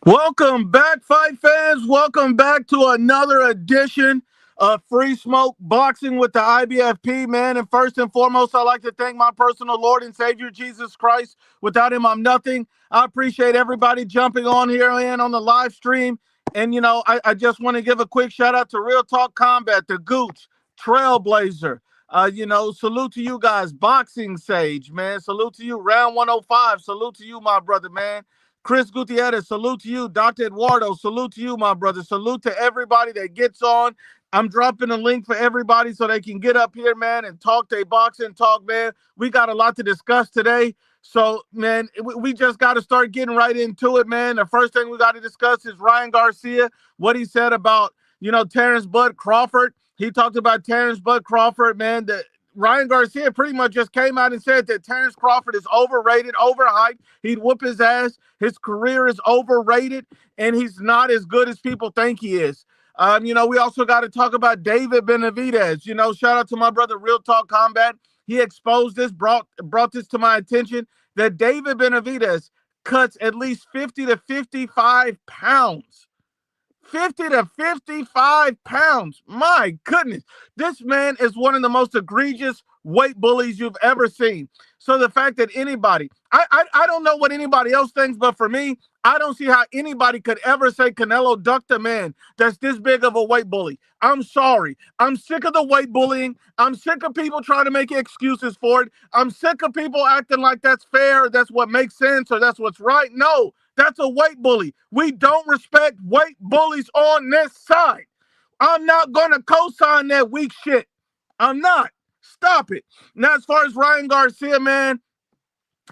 Welcome back, fight fans. Welcome back to another edition of Free Smoke Boxing with the IBFP, man. And first and foremost, I'd like to thank my personal Lord and Savior, Jesus Christ. Without him, I'm nothing. I appreciate everybody jumping on here and on the live stream. And, I just want to give a quick shout out to Real Talk Combat, the Gooch, Trailblazer. Salute to you guys. Boxing Sage, man. Salute to you. Round 105. Salute to you, my brother, man. Chris Gutierrez, salute to you. Dr. Eduardo, salute to you, my brother. Salute to everybody that gets on. I'm dropping a link for everybody so they can get up here, man, and talk their boxing talk, man. We got a lot to discuss today. So, man, we just got to start getting right into it, man. The first thing we got to discuss is Ryan Garcia, what he said about, Terrence Bud Crawford. He talked about Terrence Bud Crawford, man, that Ryan Garcia pretty much just came out and said that Terrence Crawford is overrated, overhyped. He'd whoop his ass. His career is overrated, and he's not as good as people think he is. We also got to talk about David Benavidez. Shout out to my brother, Real Talk Combat. He exposed this, brought this to my attention, that David Benavidez cuts at least 50 to 55 pounds. 50 to 55 pounds. My goodness. This man is one of the most egregious weight bullies you've ever seen. So the fact that anybody, I don't know what anybody else thinks, but for me, I don't see how anybody could ever say Canelo ducked a man that's this big of a weight bully. I'm sorry. I'm sick of the weight bullying. I'm sick of people trying to make excuses for it. I'm sick of people acting like that's fair, that's what makes sense, or that's what's right. No. That's a weight bully. We don't respect weight bullies on this side. I'm not going to co-sign that weak shit. I'm not. Stop it. Now, as far as Ryan Garcia, man,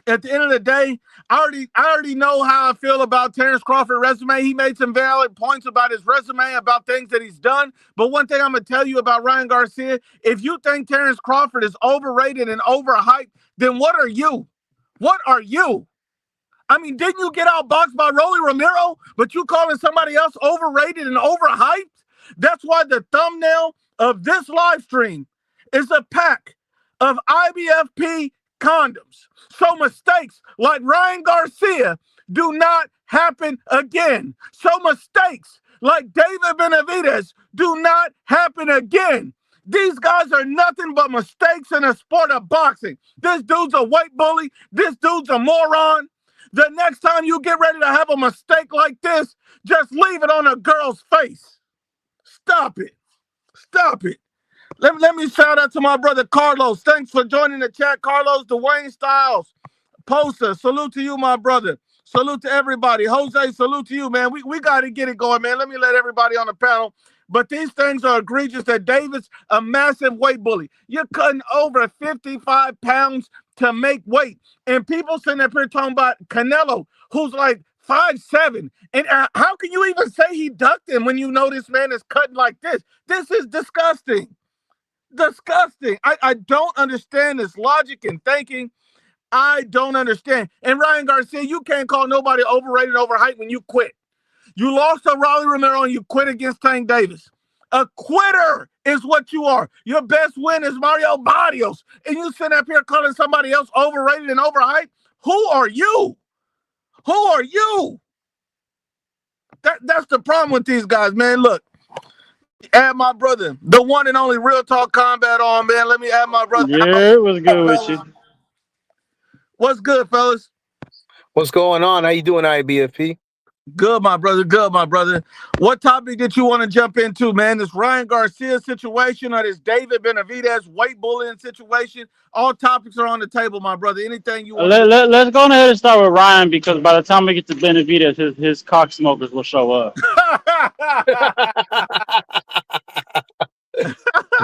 at the end of the day, I already know how I feel about Terrence Crawford's resume. He made some valid points about his resume, about things that he's done. But one thing I'm going to tell you about Ryan Garcia, if you think Terrence Crawford is overrated and overhyped, then what are you? What are you? I mean, didn't you get outboxed by Rolly Romero, but you calling somebody else overrated and overhyped? That's why the thumbnail of this live stream is a pack of IBFP condoms. So mistakes like Ryan Garcia do not happen again. So mistakes like David Benavidez do not happen again. These guys are nothing but mistakes in the sport of boxing. This dude's a weight bully. This dude's a moron. The next time you get ready to have a mistake like this, just leave it on a girl's face. Stop it. Stop it. Let me shout out to my brother Carlos. Thanks for joining the chat, Carlos. Dwayne Styles, Poster, salute to you, my brother. Salute to everybody. Jose, salute to you, man. We got to get it going, man. Let me let everybody on the panel. But these things are egregious that David's a massive weight bully. You're cutting over 55 pounds to make weight. And people sitting up here talking about Canelo, who's like 5'7". And how can you even say he ducked him when you know this man is cutting like this? This is disgusting. Disgusting. I don't understand this logic and thinking. I don't understand. And Ryan Garcia, you can't call nobody overrated, overhyped when you quit. You lost to Rolly Romero and you quit against Tank Davis. A quitter is what you are. Your best win is Mario Barrios. And you sit up here calling somebody else overrated and overhyped? Who are you? Who are you? That's the problem with these guys, man. Look, add my brother, the one and only Real Talk Combat on, man. Let me add my brother. Yeah, it was good with you. What's good, fellas? What's going on? How you doing, IBFP? Good, my brother. Good, my brother. What topic did you want to jump into, man? This Ryan Garcia situation or this David Benavidez weight bullying situation? All topics are on the table, my brother. Anything you want Let's go ahead and start with Ryan, because by the time we get to Benavidez, his cock smokers will show up.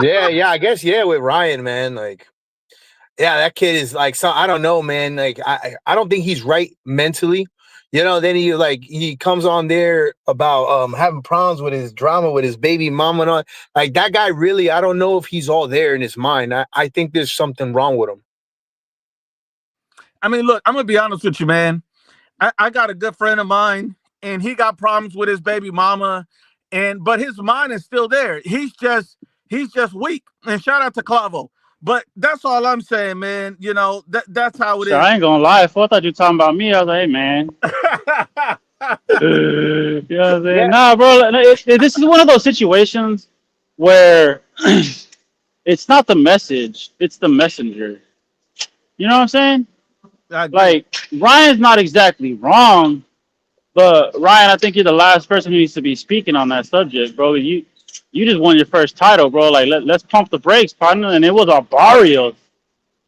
Yeah, I guess, with Ryan, man. Like, yeah, that kid is like, so I don't know, man. Like, I don't think he's right mentally. Then he comes on there about having problems with his drama with his baby mama and all. Like, that guy really, I don't know if he's all there in his mind. I think there's something wrong with him. I mean, look, I'm gonna be honest with you, man. I got a good friend of mine, and he got problems with his baby mama, but his mind is still there. He's just weak. And shout out to Clavo. But that's all I'm saying, man. That's how it is. I ain't gonna lie. I thought you were talking about me. I was like, hey, man. You know what I'm saying? Yeah, Nah, bro. This is one of those situations where it's not the message, it's the messenger. You know what I'm saying? I agree. Like Ryan's not exactly wrong, but Ryan, I think you're the last person who needs to be speaking on that subject, bro. You just won your first title, bro. Like let's pump the brakes, partner. And it was our barrios.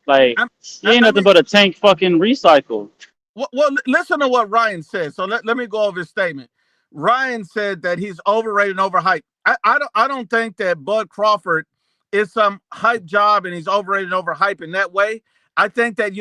Like I, he ain't I nothing mean, but a tank fucking recycle. listen to what Ryan said. So let me go over his statement. Ryan said that he's overrated and overhyped. I don't think that Bud Crawford is some hype job and he's overrated and overhyped in that way. I think that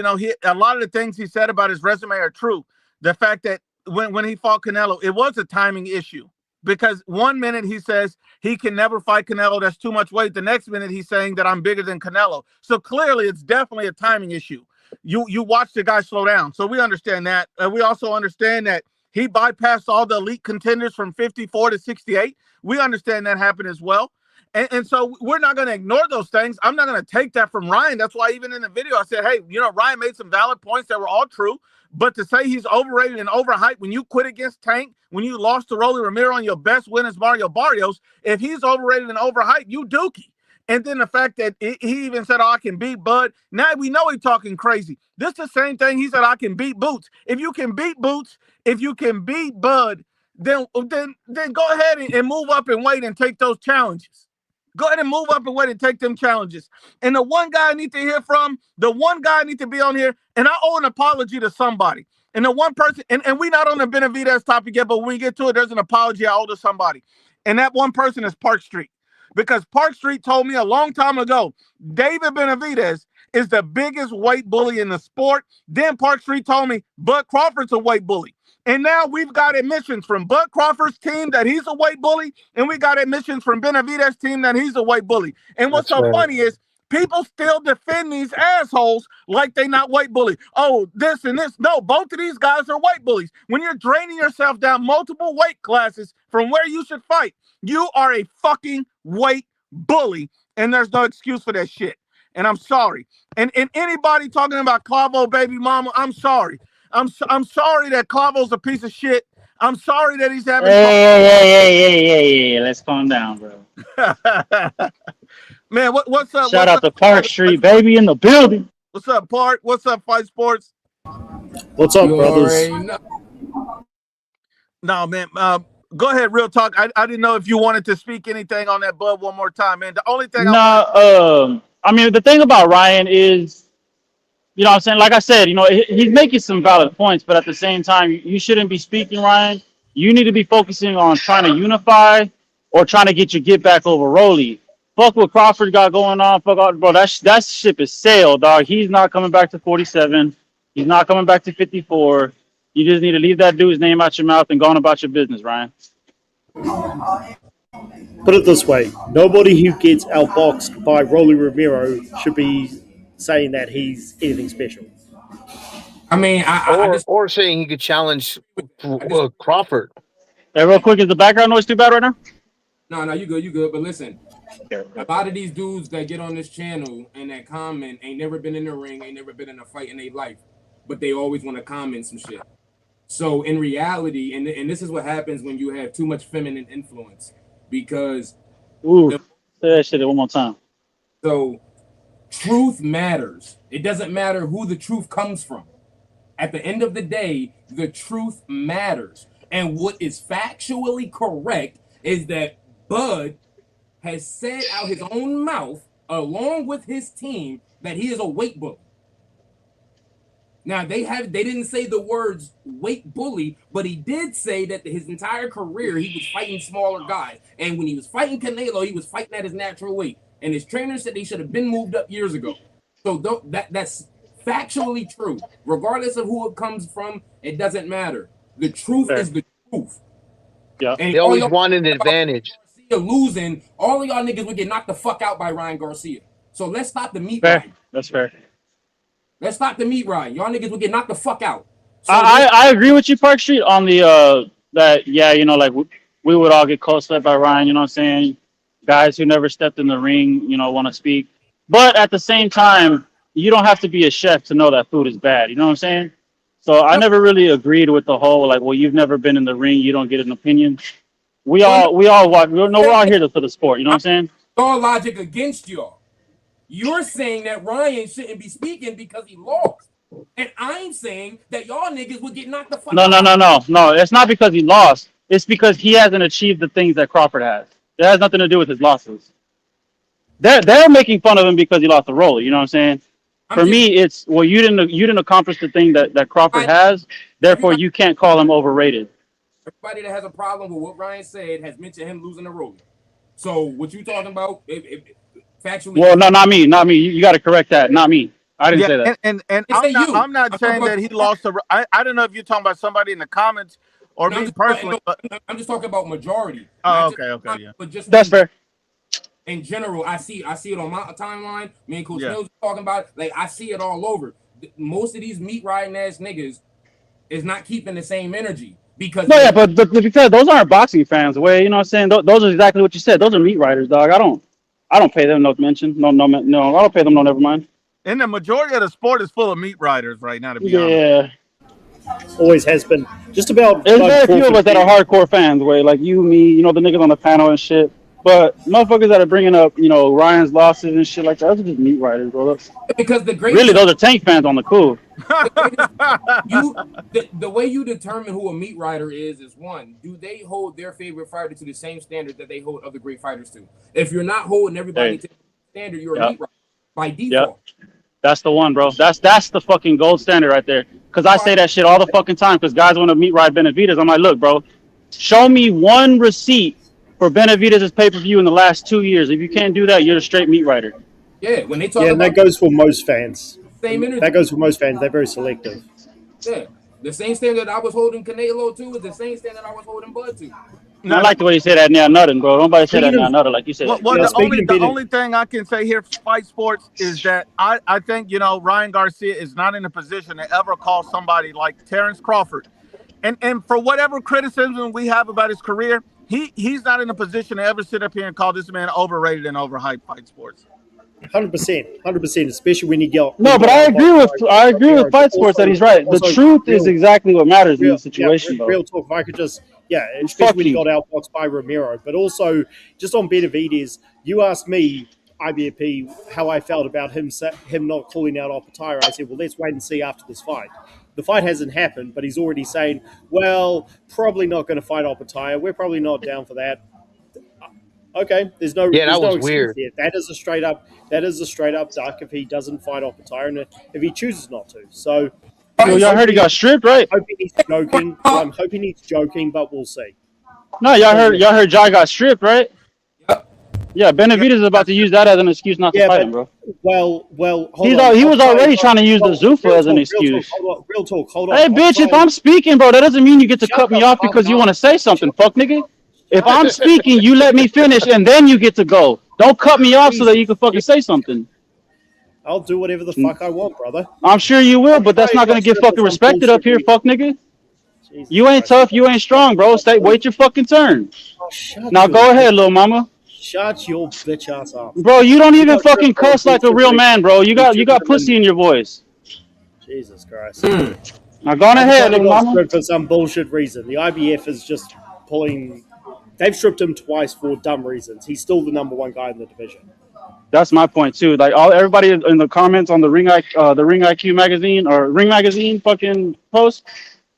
a lot of the things he said about his resume are true. The fact that when he fought Canelo, it was a timing issue because one minute he says he can never fight Canelo, that's too much weight. The next minute he's saying that I'm bigger than Canelo. So clearly it's definitely a timing issue. You watch the guy slow down. So we understand that. We also understand that he bypassed all the elite contenders from 54 to 68. We understand that happened as well. And so we're not going to ignore those things. I'm not going to take that from Ryan. That's why even in the video I said, hey, Ryan made some valid points that were all true. But to say he's overrated and overhyped when you quit against Tank, when you lost to Rolly Romero and your best win is Mario Barrios, if he's overrated and overhyped, you dookie. And then the fact that he even said, oh, I can beat Bud. Now we know he's talking crazy. This is the same thing he said, I can beat Boots. If you can beat Boots, if you can beat Bud, then go ahead and move up and wait and take those challenges. Go ahead and move up and wait and take them challenges. And the one guy I need to hear from, the one guy I need to be on here, and I owe an apology to somebody. And the one person, and we not on the Benavidez topic yet, but when we get to it, there's an apology I owe to somebody. And that one person is Park Street. Because Park Street told me a long time ago, David Benavidez is the biggest weight bully in the sport. Then Park Street told me Bud Crawford's a weight bully. And now we've got admissions from Bud Crawford's team that he's a weight bully, and we got admissions from Benavidez's team that he's a weight bully. And what's that's so right. funny is people still defend these assholes like they not weight bully. Oh, this and this. No, both of these guys are weight bullies. When you're draining yourself down multiple weight classes from where you should fight, you are a fucking weight bully, and there's no excuse for that shit. And I'm sorry. And anybody talking about Clavo baby mama, I'm sorry. I'm sorry that Clavo's a piece of shit. I'm sorry that he's having trouble. Hey, let's calm down, bro. Man, what's up? Shout What's out up? to Park Street, baby, in the building. What's up, Park? What's up, Fight Sports? What's up, You brothers? already know. No, man. Go ahead, real talk. I didn't know if you wanted to speak anything on that Bud one more time, man. The only thing I wanted. No, I mean the thing about Ryan is, you know what I'm saying? Like I said, he's making some valid points, but at the same time, you shouldn't be speaking, Ryan. You need to be focusing on trying to unify or trying to get your get back over Rolly. Fuck what Crawford got going on. Fuck all, bro. That ship is sailed, dog. He's not coming back to 47. He's not coming back to 54. You just need to leave that dude's name out your mouth and go on about your business, Ryan. Put it this way: nobody who gets outboxed by Rolly Romero should be saying that he's anything special. I mean, Or saying he could challenge I just Crawford. Hey, real quick, is the background noise too bad right now? no, you good. But listen, a lot of these dudes that get on this channel and that comment ain't never been in the ring, ain't never been in a fight in their life, but they always want to comment some shit. So in reality, and this is what happens when you have too much feminine influence, because Ooh, say that shit one more time. so truth matters. It doesn't matter who the truth comes from. At the end of the day, the truth matters. And what is factually correct is that Bud has said out his own mouth, along with his team, that he is a weight bully. Now they didn't say the words weight bully, but he did say that his entire career he was fighting smaller guys. And when he was fighting Canelo, he was fighting at his natural weight. And his trainer said he should have been moved up years ago. So that's factually true. Regardless of who it comes from, it doesn't matter. The truth is the truth. Yeah. And They always want an advantage. Garcia losing, all of y'all niggas would get knocked the fuck out by Ryan Garcia. So let's stop the meat Fair. ride. That's fair. Let's stop the meat ride. Y'all niggas would get knocked the fuck out. So I agree with you, Park Street, on the that like we would all get close led by Ryan. You know what I'm saying? Guys who never stepped in the ring, want to speak. But at the same time, you don't have to be a chef to know that food is bad. You know what I'm saying? So I never really agreed with the whole like, well, you've never been in the ring, you don't get an opinion. Well, no, We all watch. No, we're all here for the sport. You know what I'm saying? your logic against y'all. You're saying that Ryan shouldn't be speaking because he lost. And I'm saying that y'all niggas would get knocked the fuck No, out. no, no, no, no. It's not because he lost. It's because he hasn't achieved the things that Crawford has. It has nothing to do with his losses. They're making fun of him because he lost the roller. You know what I'm saying? I'm For just me, it's well, you didn't accomplish the thing that Crawford has. Therefore, everybody, you can't call him overrated. everybody that has a problem with what Ryan said has mentioned him losing the roller. So what you talking about? Factually, Well, is no, not me, not me. You got to correct that. Not me. I didn't Yeah, say that. and I say you. I'm not I'm talking saying about. that he lost the. I don't know if you're talking about somebody in the comments or No, me personally, but I'm just talking about majority, oh, not just okay, okay, yeah, but just That's fair. in general. I see it on my timeline. Me and Coach yeah. Mills talking about it. Like I see it all over. Most of these meat riding ass niggas is not keeping the same energy because No, either yeah, but because those aren't boxing fans, way. You know what I'm saying? Those are exactly what you said. Those are meat riders, dog. I don't pay them no mention. No. I don't pay them no never mind. And the majority of the sport is full of meat riders right now, to be honest. Yeah, Always has been. Just about there's Bud very few of Crawford. us that are hardcore fans, way like you, me, the niggas on the panel and shit. But motherfuckers that are bringing up, Ryan's losses and shit like that, those are just meat riders, bro. because Really, those are tank fans on the cool. the greatest you the way you determine who a meat rider is one, do they hold their favorite fighter to the same standard that they hold other great fighters to? If you're not holding everybody Hey, to the standard, you're a yep, meat rider by yep. default. That's the one, bro. That's the fucking gold standard right there. Cause I say that shit all the fucking time. Cause guys want to meet ride Benavidez. I'm like, look, bro, show me one receipt for Benavidez' pay per view in the last 2 years. If you can't do that, you're a straight meat rider. Yeah, when they talk Yeah, and that about goes for most fans. same That energy, goes for most fans. They're very selective. yeah, the same standard I was holding Canelo to is the same standard I was holding Bud to. And I Now, like the way you say that now, nothing, bro. Nobody say that Speaking now, of nothing like you say that. well, now, speaking of the betting, only thing I can say here, for fight sports, is that I think Ryan Garcia is not in a position to ever call somebody like Terrence Crawford, and for whatever criticism we have about his career, he's not in a position to ever sit up here and call this man overrated and overhyped fight sports. 100%, especially when No, you but got outboxed by I agree with Romero. But fight sports that also, he's right. The also truth is real, exactly what matters in real, this yeah, situation, though. real talk. If I could just, yeah, especially Fuck when he you. got outboxed by Romero. But also, just on Benavidez, you asked me, IBFP, how I felt about him not calling out Oppenheimer. I said, well, let's wait and see after this fight. The fight hasn't happened, but he's already saying, well, probably not going to fight Oppenheimer. We're probably not down for that. Okay, Yeah, there's that no was excuse weird. there. That is a straight up duck if he doesn't fight Oppenheimer and if he chooses not to. So Yo, I'm y'all heard he got hoping stripped, I'm right? hoping he's joking. Well, I'm hoping he's joking, but we'll see. No, But yeah, y'all heard Jai got stripped, right? Yep. Yeah, Yeah, Benavidez is about to use that as an excuse not to yeah, fight but him, bro. hold on. He was Oppenheimer already got trying to use the Zuffa as an real talk. excuse. Hold on, real talk. Hold Hey, on. bitch, if Oppenheimer, I'm speaking, bro, that doesn't mean you get to shut cut me the off fuck because you want up. to say something, Shut fuck nigga. If shut I'm speaking, you let me finish and then you get to go. Don't cut me off so Jesus. that you can fucking say something. I'll do whatever the fuck I want, brother. I'm sure you will, but that's Oppenheimer not gonna got get stripped for fucking some respected up bullshit here, reason. fuck nigga. Jesus You ain't Christ. tough, you ain't strong, bro. Wait your fucking turn. Oh, shut Now your go bitch. ahead, little mama. Shut your bitch ass up. Bro, you don't You even got stripped fucking for a cuss like a bullshit real reason. man, bro. You You shouldn't got have been. pussy in your voice. Jesus Christ. Now go on ahead, Oppenheimer little got mama. stripped for some bullshit reason. The IBF is just pulling. They've stripped him twice for dumb reasons. He's still the number one guy in the division. That's my point too. Like everybody in the comments on the Ring IQ magazine or Ring magazine fucking post,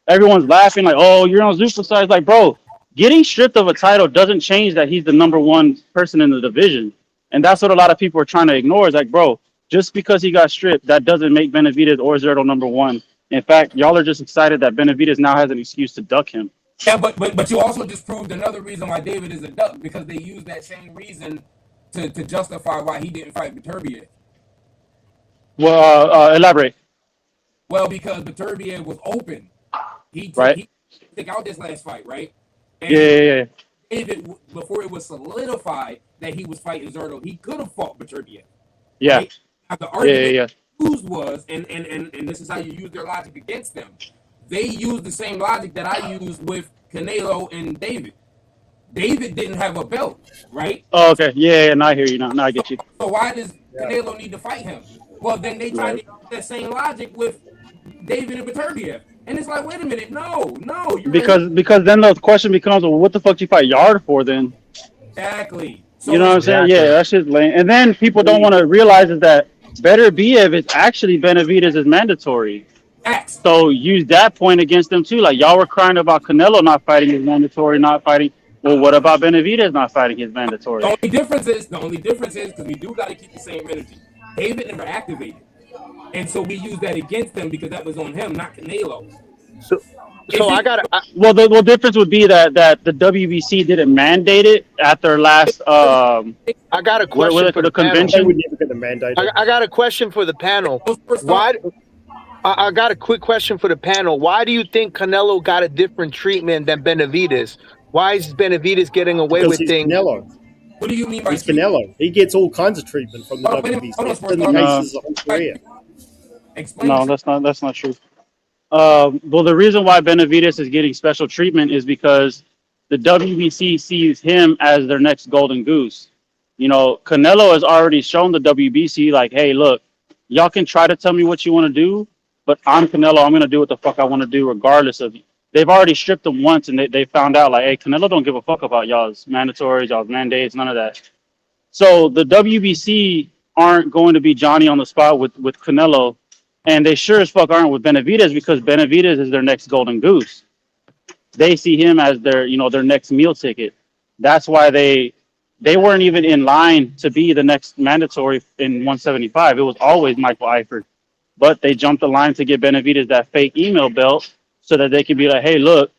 everyone's laughing like, "Oh, you're on Zupa side." Like, bro, getting stripped of a title doesn't change that he's the number one person in the division, and that's what a lot of people are trying to ignore. Is like, bro, just because he got stripped, that doesn't make Benavidez or Zerto number one. In fact, y'all are just excited that Benavidez now has an excuse to duck him. Yeah, but you also just proved another reason why David is a duck because they used that same reason to justify why he didn't fight Beterbiev. Well, elaborate, Well, because Beterbiev was open. right? He took out this last fight, right? Yeah, And yeah, yeah, David, before it was solidified that he was fighting Zerto, he could have fought Beterbiev, yeah, right? Now, the yeah, yeah, argument yeah. used was, and this is how you use their logic against them. They used the same logic that I used with Canelo and David. David didn't have a belt, right? Oh, okay, yeah, yeah. Now I hear you. Now I So, get you. so why does Yeah. Canelo need to fight him? Well, then they tried Right. to use that same logic with David and Beterbiev. And it's like, wait a minute, no, you're because then the question becomes, well, what the fuck you fight Yard for then? exactly. So You know what I'm saying? Yeah, that shit's lame. And then people don't want to realize is that Better Biev is actually Benavidez is mandatory. X. So use that point against them too. Like y'all were crying about Canelo not fighting his mandatory, not fighting. Well, what about Benavidez not fighting his mandatory? The only difference is because we do got to keep the same energy. David never activated, and so we use that against him because that was on him, not Canelo. So I got well, the difference would be that the WBC didn't mandate it at their last. I got a question for the convention. They were never going to mandate it. I got a question for the panel. Why? I got a quick question for the panel. Why do you think Canelo got a different treatment than Benavidez? Why is Benavidez getting away with things? Canelo. What do you mean by he's Canelo? He gets all kinds of treatment from the WBC. In the cases of his career. No, that's not true. Well, the reason why Benavidez is getting special treatment is because the WBC sees him as their next golden goose. You know, Canelo has already shown the WBC, like, hey, look, y'all can try to tell me what you want to do, but I'm Canelo. I'm going to do what the fuck I want to do regardless of you. They've already stripped him once, and they found out, like, hey, Canelo don't give a fuck about y'all's mandatories, y'all's mandates, none of that. So the WBC aren't going to be Johnny on the spot with Canelo, and they sure as fuck aren't with Benavidez because Benavidez is their next golden goose. They see him as their next meal ticket. That's why they weren't even in line to be the next mandatory in 175. It was always Michael Eifert. But they jumped the line to get Benavidez that fake email belt so that they could be like, hey, look,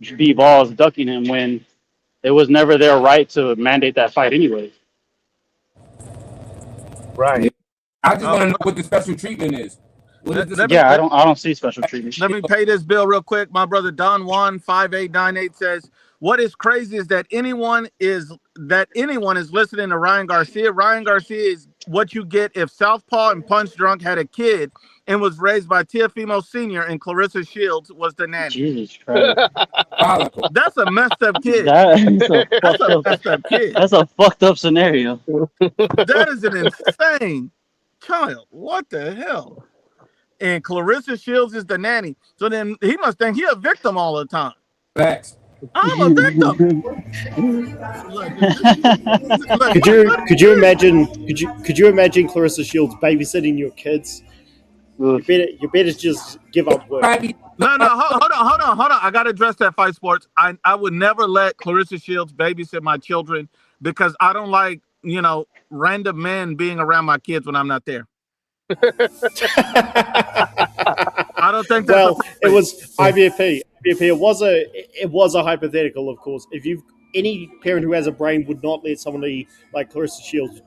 Bivol is ducking him when it was never their right to mandate that fight anyway. Right. I just want to know what the special treatment is. I don't see special treatment. Let me pay this bill real quick. My brother Don Juan 5898 says, what is crazy is that anyone is listening to Ryan Garcia. Ryan Garcia is what you get if Southpaw and Punch Drunk had a kid and was raised by Teofimo Sr. and Clarissa Shields was the nanny. Jesus Christ. That's a messed up kid. That's a messed up kid. That's a fucked up scenario. That is an insane child. What the hell? And Clarissa Shields is the nanny. So then he must think he's a victim all the time. Facts. I'm a victim. Could you imagine Clarissa Shields babysitting your kids? You better just give up work. No, hold on. I gotta address that, Fight Sports. I would never let Clarissa Shields babysit my children because I don't like, random men being around my kids when I'm not there. I don't think that's it was IBFP. It was a hypothetical, of course. If any parent who has a brain would not let somebody like Clarissa Shields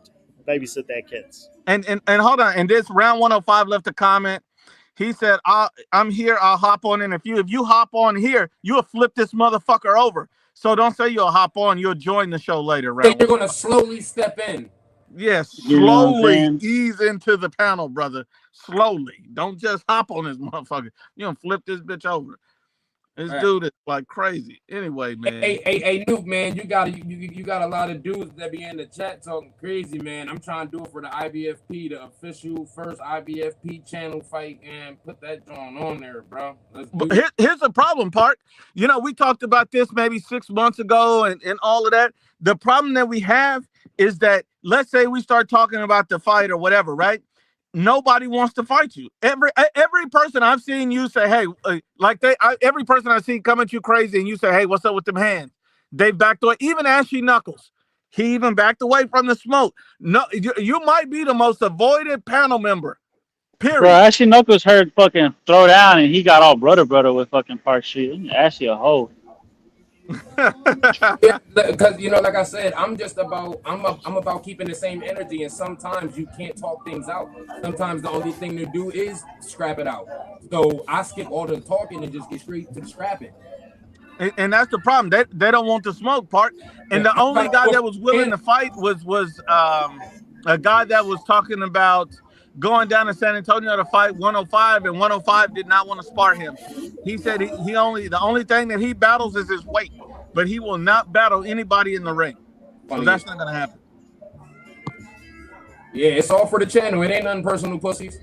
babysit their kids. And hold on. And this round 105 left a comment. He said, I'm here. I'll hop on in a few. If you hop on here, you'll flip this motherfucker over. So don't say you'll hop on. You'll join the show later. So you're going to slowly step in. Yes, slowly ease into the panel, brother. Slowly. Don't just hop on this motherfucker. You don't flip this bitch over. This dude is like crazy. Anyway, man. Hey, Nuke, man, you got a lot of dudes that be in the chat talking crazy, man. I'm trying to do it for the IBFP, the official first IBFP channel fight, and put that on there, bro. But here's the problem, Park. We talked about this maybe 6 months ago and all of that. The problem that we have is that, let's say we start talking about the fight or whatever, right? Nobody wants to fight you. Every person I've seen you say, hey, every person I've seen come at you crazy and you say, hey, what's up with them hands? They backed away. Even Ashley Knuckles, he even backed away from the smoke. No, you might be the most avoided panel member. Period. Bro, Ashley Knuckles heard fucking throw down and he got all brother with fucking Park Street. Ashley a hoe. Because like I said, I'm about keeping the same energy, and sometimes you can't talk things out. Sometimes the only thing to do is scrap it out. So I skip all the talking and just get straight to the scrapping. And that's the problem. They don't want the smoke part. And the only guy that was willing to fight was a guy that was talking about going down to San Antonio to fight 105, and 105 did not want to spar him. He said the only thing that he battles is his weight, but he will not battle anybody in the ring. So that's not gonna happen. Yeah, it's all for the channel. It ain't nothing personal, pussies.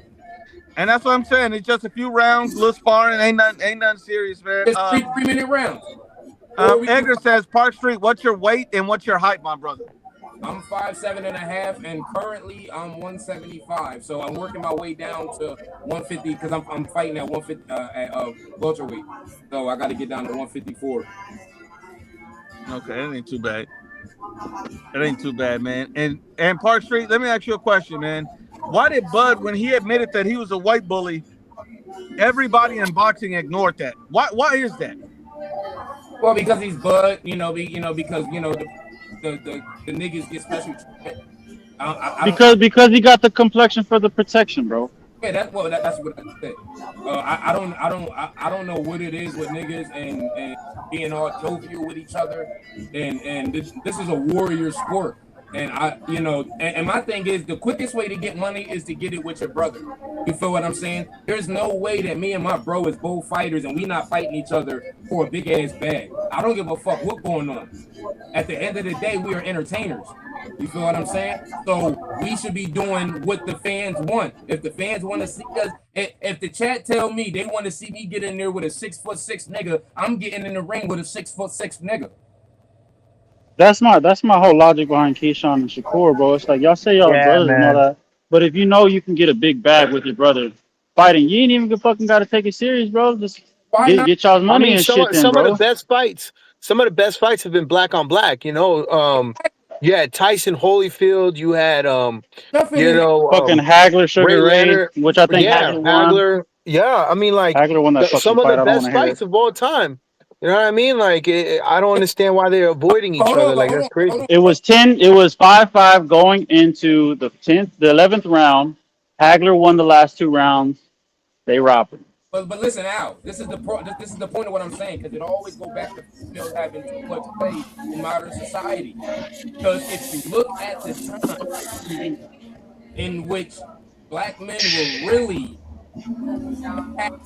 And that's what I'm saying. It's just a few rounds, little sparring. Ain't nothing serious, man. It's three-minute rounds. Or we Edgar says, Park Street, what's your weight and what's your height, my brother? I'm 5'7.5", and currently I'm 175. So I'm working my way down to 150 because I'm fighting at 150 at welterweight. So I got to get down to 154. Okay, that ain't too bad. That ain't too bad, man. And Park Street, let me ask you a question, man. Why did Bud, when he admitted that he was a white bully, everybody in boxing ignored that? Why is that? Well, because he's Bud, because the niggas get special treatment. Because he got the complexion for the protection, bro. Yeah, that's what I said. I don't know what it is with niggas and being all jovial with each other, and this is a warrior sport, and and my thing is the quickest way to get money is to get it with your brother. You feel what I'm saying? There's no way that me and my bro is both fighters and we not fighting each other for a big ass bag. I don't give a fuck what's going on. At the end of the day, we are entertainers. You feel what I'm saying? So we should be doing what the fans want. If the fans want to see us, if the chat tell me they want to see me get in there with a 6'6" nigga, I'm getting in the ring with a 6'6" nigga. That's my whole logic behind Keyshawn and Shakur, bro. It's like y'all say y'all are Yeah, brothers and all man. that, but if you know you can get a big bag with your brother fighting, you ain't even fucking got to take it serious, bro. Just Why not? get y'all's I money mean, and some shit, then, some of the bro. best fights, have been black on black. You had Tyson Holyfield. You had Nothing you in it. know, Fucking Hagler, Ray Sugar Ray, Leonard. which I think Yeah, Hagler won. Hagler. Yeah, I mean, like Hagler won that fucking some of the fight. I don't want best to hear it. fights of all time. You know what I mean? Like, I don't understand why they're avoiding each Hold other. on, Like, hold that's on, hold crazy. on. It was 10. It was 5-5 going into the 11th round. Hagler won the last two rounds. They robbed him. But listen, Al, this is the point of what I'm saying, because it always go back to females having too much play in modern society. Because if you look at the time in which black men were really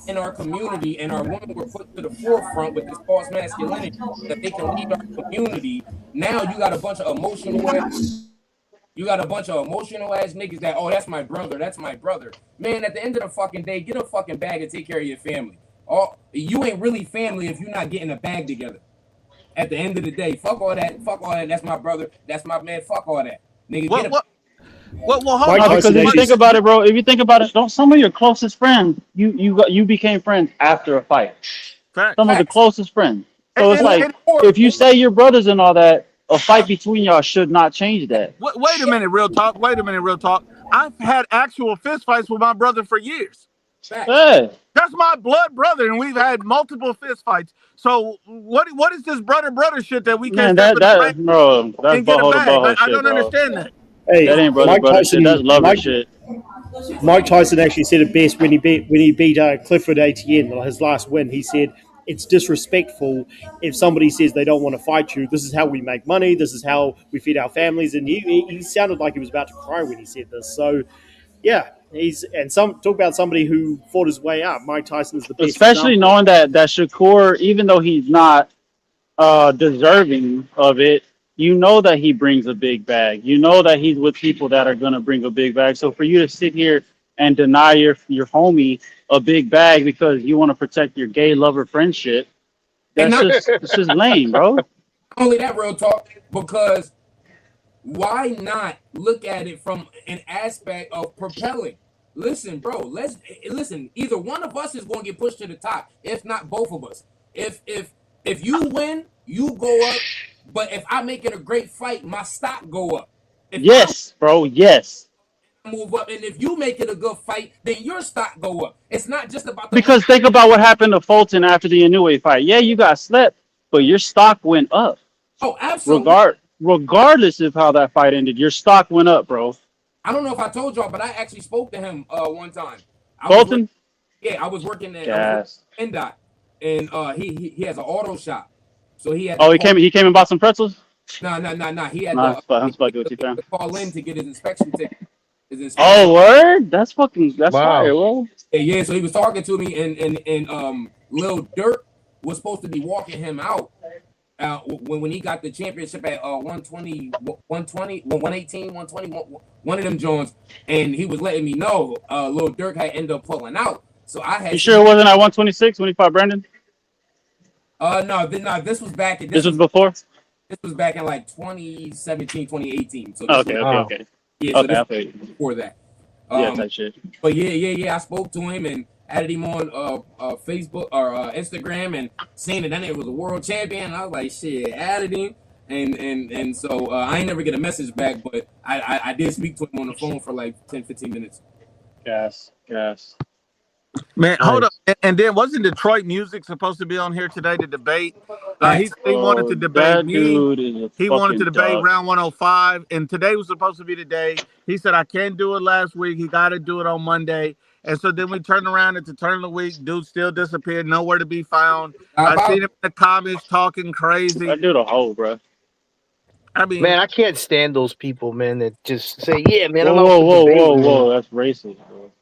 in our community and our women were put to the forefront with this false masculinity that they can lead our community, now you got a bunch of emotional ass niggas that, oh, that's my brother, that's my brother. Man, at the end of the fucking day, get a fucking bag and take care of your family. You ain't really family if you're not getting a bag together. At the end of the day, fuck all that, that's my brother, that's my man, fuck all that. Nigga, get a Well, hold Mike No, on. because Tyson if you actually think about it, bro, if you think about it, don't some of your closest friends, you became friends after a fight. Facts. Some of the facts. closest friends. So it's And, like and if you say you're brothers and all that, a fight between y'all should not change that. wait a minute, real talk. Wait a minute, real talk. I've had actual fist fights with my brother for years. Facts. Yeah, That's my blood brother, and we've had multiple fist fights. So what is this brother shit that we can't man, step in the ring that's and get a butthole to bag? butthole I shit, don't bro. understand that. That Hey, ain't Mike brother shit. That's Tyson. lover shit. Mike Tyson actually said it best when he beat Clifford Etienne, his last win. He said it's disrespectful if somebody says they don't want to fight you. This is how we make money. This is how we feed our families. And he sounded like he was about to cry when he said this. So yeah, talk about somebody who fought his way up. Mike Tyson is the best Especially example. knowing that Shakur, even though he's not deserving of it, you know that he brings a big bag. You know that he's with people that are gonna bring a big bag. So for you to sit here and deny your homie a big bag because you want to protect your gay lover friendship, And not it's just lame, bro. only that, real talk, because why not look at it from an aspect of propelling? Listen, bro, let's listen. Either one of us is going to get pushed to the top, if not both of us. If you win, you go up. But if I make it a great fight, my stock go up. If I Yes, bro. Yes. move up, and if you make it a good fight, then your stock go up. It's not just about the money. Because think about what happened to Fulton after the Inoue fight. Yeah, you got slept, but your stock went up. Oh, absolutely. Regardless of how that fight ended, your stock went up, bro. I don't know if I told y'all, but I actually spoke to him one time. Fulton? I was working at Yes. NDOT, and he has an auto shop, so he had to Oh, call. he came and bought some pretzels? No. He had Nah, I'm to, fucking with you, fam. call in to get his inspection ticket. His inspection. Oh, word? That's Wow. fire, bro. Yeah. So he was talking to me, and Lil Durk was supposed to be walking him out when he got the championship at 120, 120, 118, 120, one of them Jones, and he was letting me know Lil Durk had ended up pulling out. So I had You sure it wasn't at 126 when he fought Brandon? no, this was back. This was before? This was back in like 2017, 2018. So Okay. yeah, so this Okay. was before that. Yeah, type shit. But yeah. I spoke to him and added him on Facebook or Instagram and saying that it was a world champion. And I was like, shit, added him. And so I ain't never get a message back, but I did speak to him on the phone for like 10, 15 minutes. Gas. Man, hold up. And then wasn't Detroit Music supposed to be on here today to debate? He wanted to debate that me. Dude is He wanted to debate dog. round 105, and today was supposed to be the day. He said, I can't do it last week. He got to do it on Monday. And so then we turned around at the turn of the week. Dude still disappeared, nowhere to be found. I seen him in the comments talking crazy. That dude a hoe, bro. I mean, Man, I can't stand those people, man, that just say, "Yeah, man, I'm Whoa, that's racist, bro.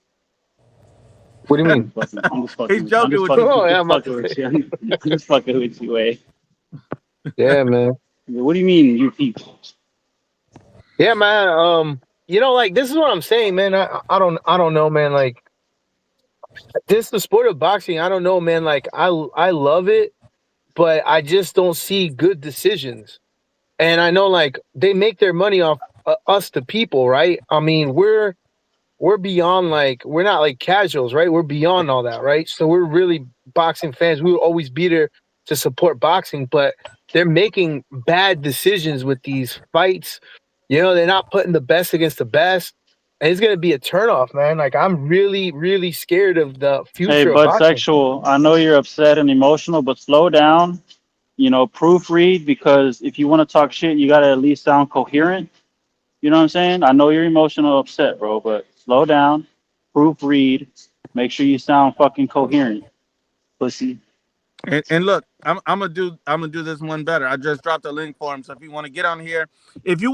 What do you mean? I'm just fucking. He's joking with you. I'm just fucking with you, eh? Yeah, man. What do you mean, you people? Yeah, man. Like this is what I'm saying, man. I don't know, man. Like this, the sport of boxing. I don't know, man. Like I love it, but I just don't see good decisions. And I know, like they make their money off us, the people, right? I mean, we're beyond, like, we're not like casuals, right? We're beyond all that, right? So we're really boxing fans. We will always be there to support boxing, but they're making bad decisions with these fights. They're not putting the best against the best. And it's going to be a turnoff, man. Like, I'm really, really scared of the future Hey, of but boxing. sexual, I know you're upset and emotional, but slow down. Proofread, because if you want to talk shit, you got to at least sound coherent. You know what I'm saying? I know you're emotional, upset, bro, but slow down, proofread, make sure you sound fucking coherent, pussy. And look, I'm gonna do this one better. I just dropped a link for him. So if you want to get on here, and you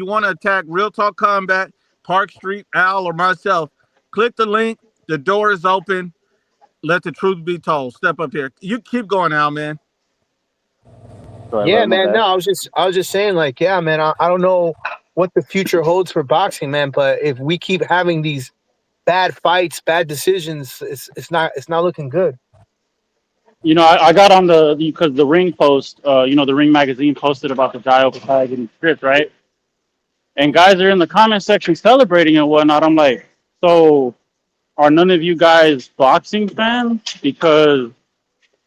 want to attack Real Talk Combat, Park Street, Al, or myself, click the link. The door is open. Let the truth be told. Step up here. You keep going, Al, man. Yeah, man. No, I was just saying, like, yeah, man. I don't know what the future holds for boxing, man. But if we keep having these bad fights, bad decisions, it's not looking good. I got on because the Ring post, the Ring magazine posted about the Dio Pataya getting stripped, right? And guys are in the comment section celebrating and whatnot. I'm like, so are none of you guys boxing fans? Because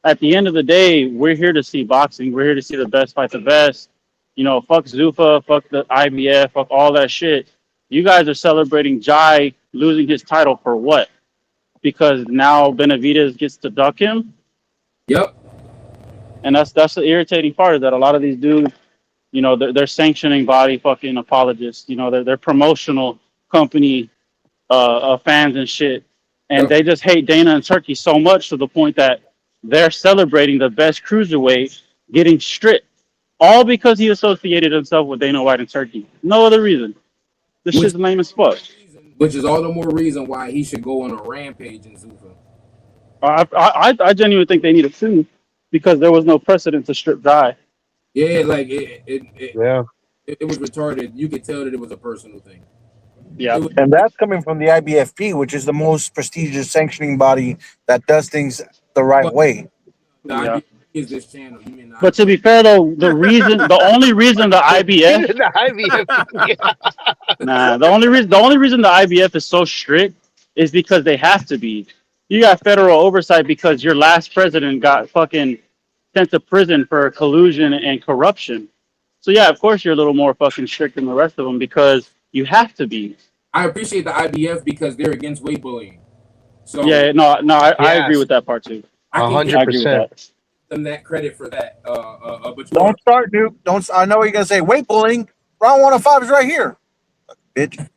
at the end of the day, we're here to see boxing. We're here to see the best fight the best. Fuck Zuffa, fuck the IBF, fuck all that shit. You guys are celebrating Jai losing his title for what? Because now Benavidez gets to duck him? Yep. And that's the irritating part, is that a lot of these dudes, they're sanctioning body fucking apologists. They're promotional company fans and shit. And they just hate Dana and Turkey so much to the point that they're celebrating the best cruiserweight getting stripped, all because he associated himself with Dana White and Turkey. No other reason. This shit's lame as fuck. Which is all the more reason why he should go on a rampage in Zuffa. I genuinely think they need a sue, because there was no precedent to strip Jai. Yeah, like it was retarded. You could tell that it was a personal thing. Yeah, and that's coming from the IBFP, which is the most prestigious sanctioning body that does things the right way. The IBFP is this channel. You mean but to be fair, though, the only reason the IBF, the only reason the IBF is so strict is because they have to be. You got federal oversight because your last president got fucking sent to prison for collusion and corruption. So yeah, of course you're a little more fucking strict than the rest of them, because you have to be. I appreciate the IBF because they're against weight bullying. So yeah, I agree with that part too. 100%. Them that credit for that. But don't start, Duke. Don't. I know what you're gonna say. Weight bullying. Round 105 is right here, bitch.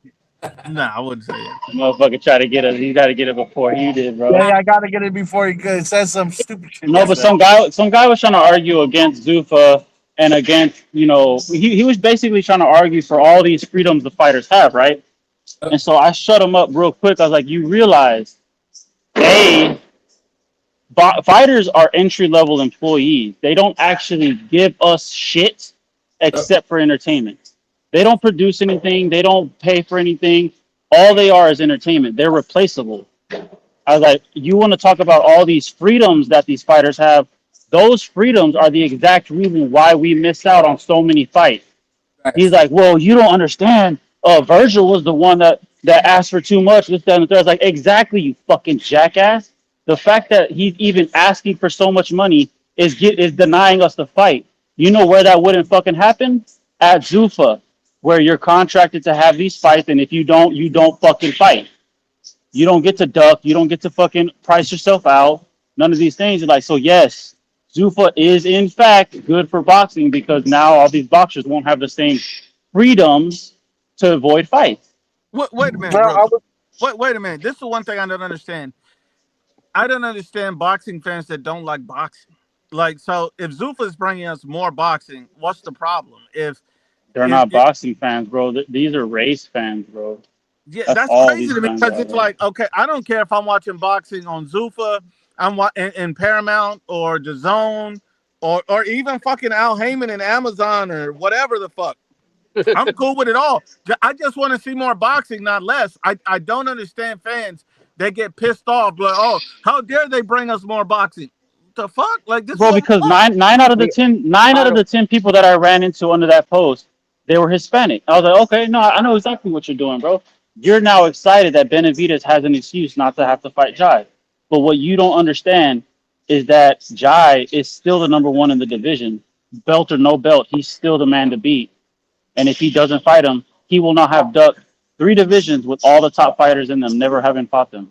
Nah, I wouldn't say that. Motherfucker try to get it. You got to get it before he did, bro. Yeah, I got to get it before he says some stupid shit. No, but some guy was trying to argue against Zuffa and against, he was basically trying to argue for all these freedoms the fighters have, right? And so I shut him up real quick. I was like, you realize, A, Fighters are entry level employees. They don't actually give us shit except for entertainment. They don't produce anything. They don't pay for anything. All they are is entertainment. They're replaceable. I was like, you want to talk about all these freedoms that these fighters have? Those freedoms are the exact reason why we miss out on so many fights. He's like, well, you don't understand. Virgil was the one that asked for too much. This, that, and the third. I was like, exactly, you fucking jackass. The fact that he's even asking for so much money is denying us the fight. You know where that wouldn't fucking happen? At Zuffa, where you're contracted to have these fights, and if you don't fucking fight. You don't get to duck. You don't get to fucking price yourself out. None of these things. You're like, so yes, Zuffa is in fact good for boxing because now all these boxers won't have the same freedoms to avoid fights. Wait a minute, bro. Wait a minute. This is one thing I don't understand. I don't understand boxing fans that don't like boxing. Like, so if Zuffa is bringing us more boxing, what's the problem? They're not boxing fans, bro. These are race fans, bro. Yeah, that's all crazy to me because it's like, okay, I don't care if I'm watching boxing on Zuffa, in Paramount or the Zone, or even fucking Al Heyman and Amazon or whatever the fuck. I'm cool with it all. I just want to see more boxing, not less. I don't understand fans that get pissed off, like, oh, how dare they bring us more boxing? The fuck, like this, bro? Because nine out of the 10 people that I ran into under that post, they were Hispanic. I was like, okay, no, I know exactly what you're doing, bro. You're now excited that Benavidez has an excuse not to have to fight Jai. But what you don't understand is that Jai is still the number one in the division. Belt or no belt, he's still the man to beat. And if he doesn't fight him, he will not have ducked 3 divisions with all the top fighters in them, never having fought them.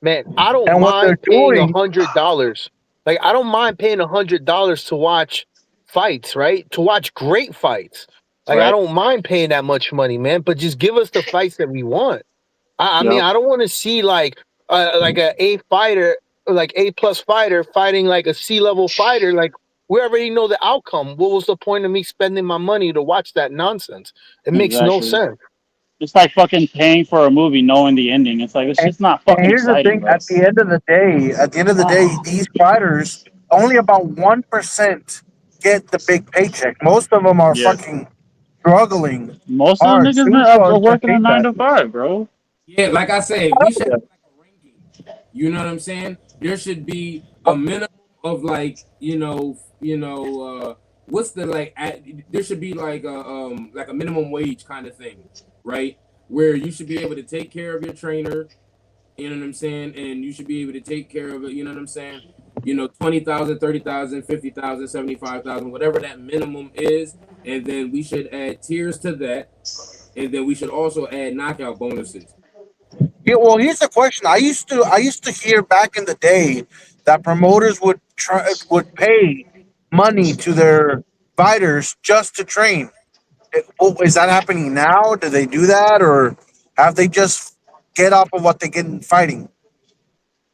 Man, I don't mind paying $100. Like, I don't mind paying $100 to watch fights, right? To watch great fights. Like, I don't mind paying that much money, man. But just give us the fights that we want. I mean, I don't want to see like a A fighter, like A plus fighter fighting like a C level fighter. Like, we already know the outcome. What was the point of me spending my money to watch that nonsense? It makes no sense. It's like fucking paying for a movie knowing the ending. It's like, it's just not fucking here's exciting. The thing, at the end of the day, these fighters, only about 1% get the big paycheck. Most of them are fucking struggling. Most of the niggas are working a 9 to 5, bro. Yeah, like I said, we should have like a ranking. You know what I'm saying? There should be a minimum of like, what's the like? There should be like a minimum wage kind of thing, right? Where you should be able to take care of your trainer. You know what I'm saying? And you should be able to take care of it. You know what I'm saying? 20,000, 30,000, 50,000, 75,000, whatever that minimum is, and then we should add tiers to that, and then we should also add knockout bonuses. Yeah, well, here's the question. I used to hear back in the day that promoters would pay money to their fighters just to train. Is that happening now? Do they do that, or have they just get off of what they get in fighting?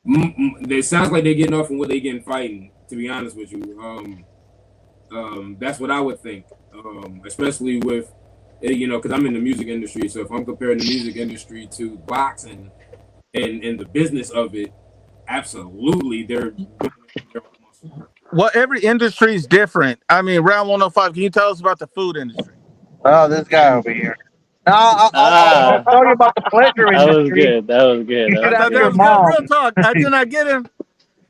It sounds like they're getting off of what they get in fighting. To be honest with you, that's what I would think. Especially with because I'm in the music industry. So if I'm comparing the music industry to boxing and the business of it, absolutely, they're. Well, every industry is different. I mean, round 105. Can you tell us about the food industry? Oh, this guy over here. Now, I'll tell you about the pleasure industry. That was good. You should ask That your was mom. good. Real talk. I did not get him.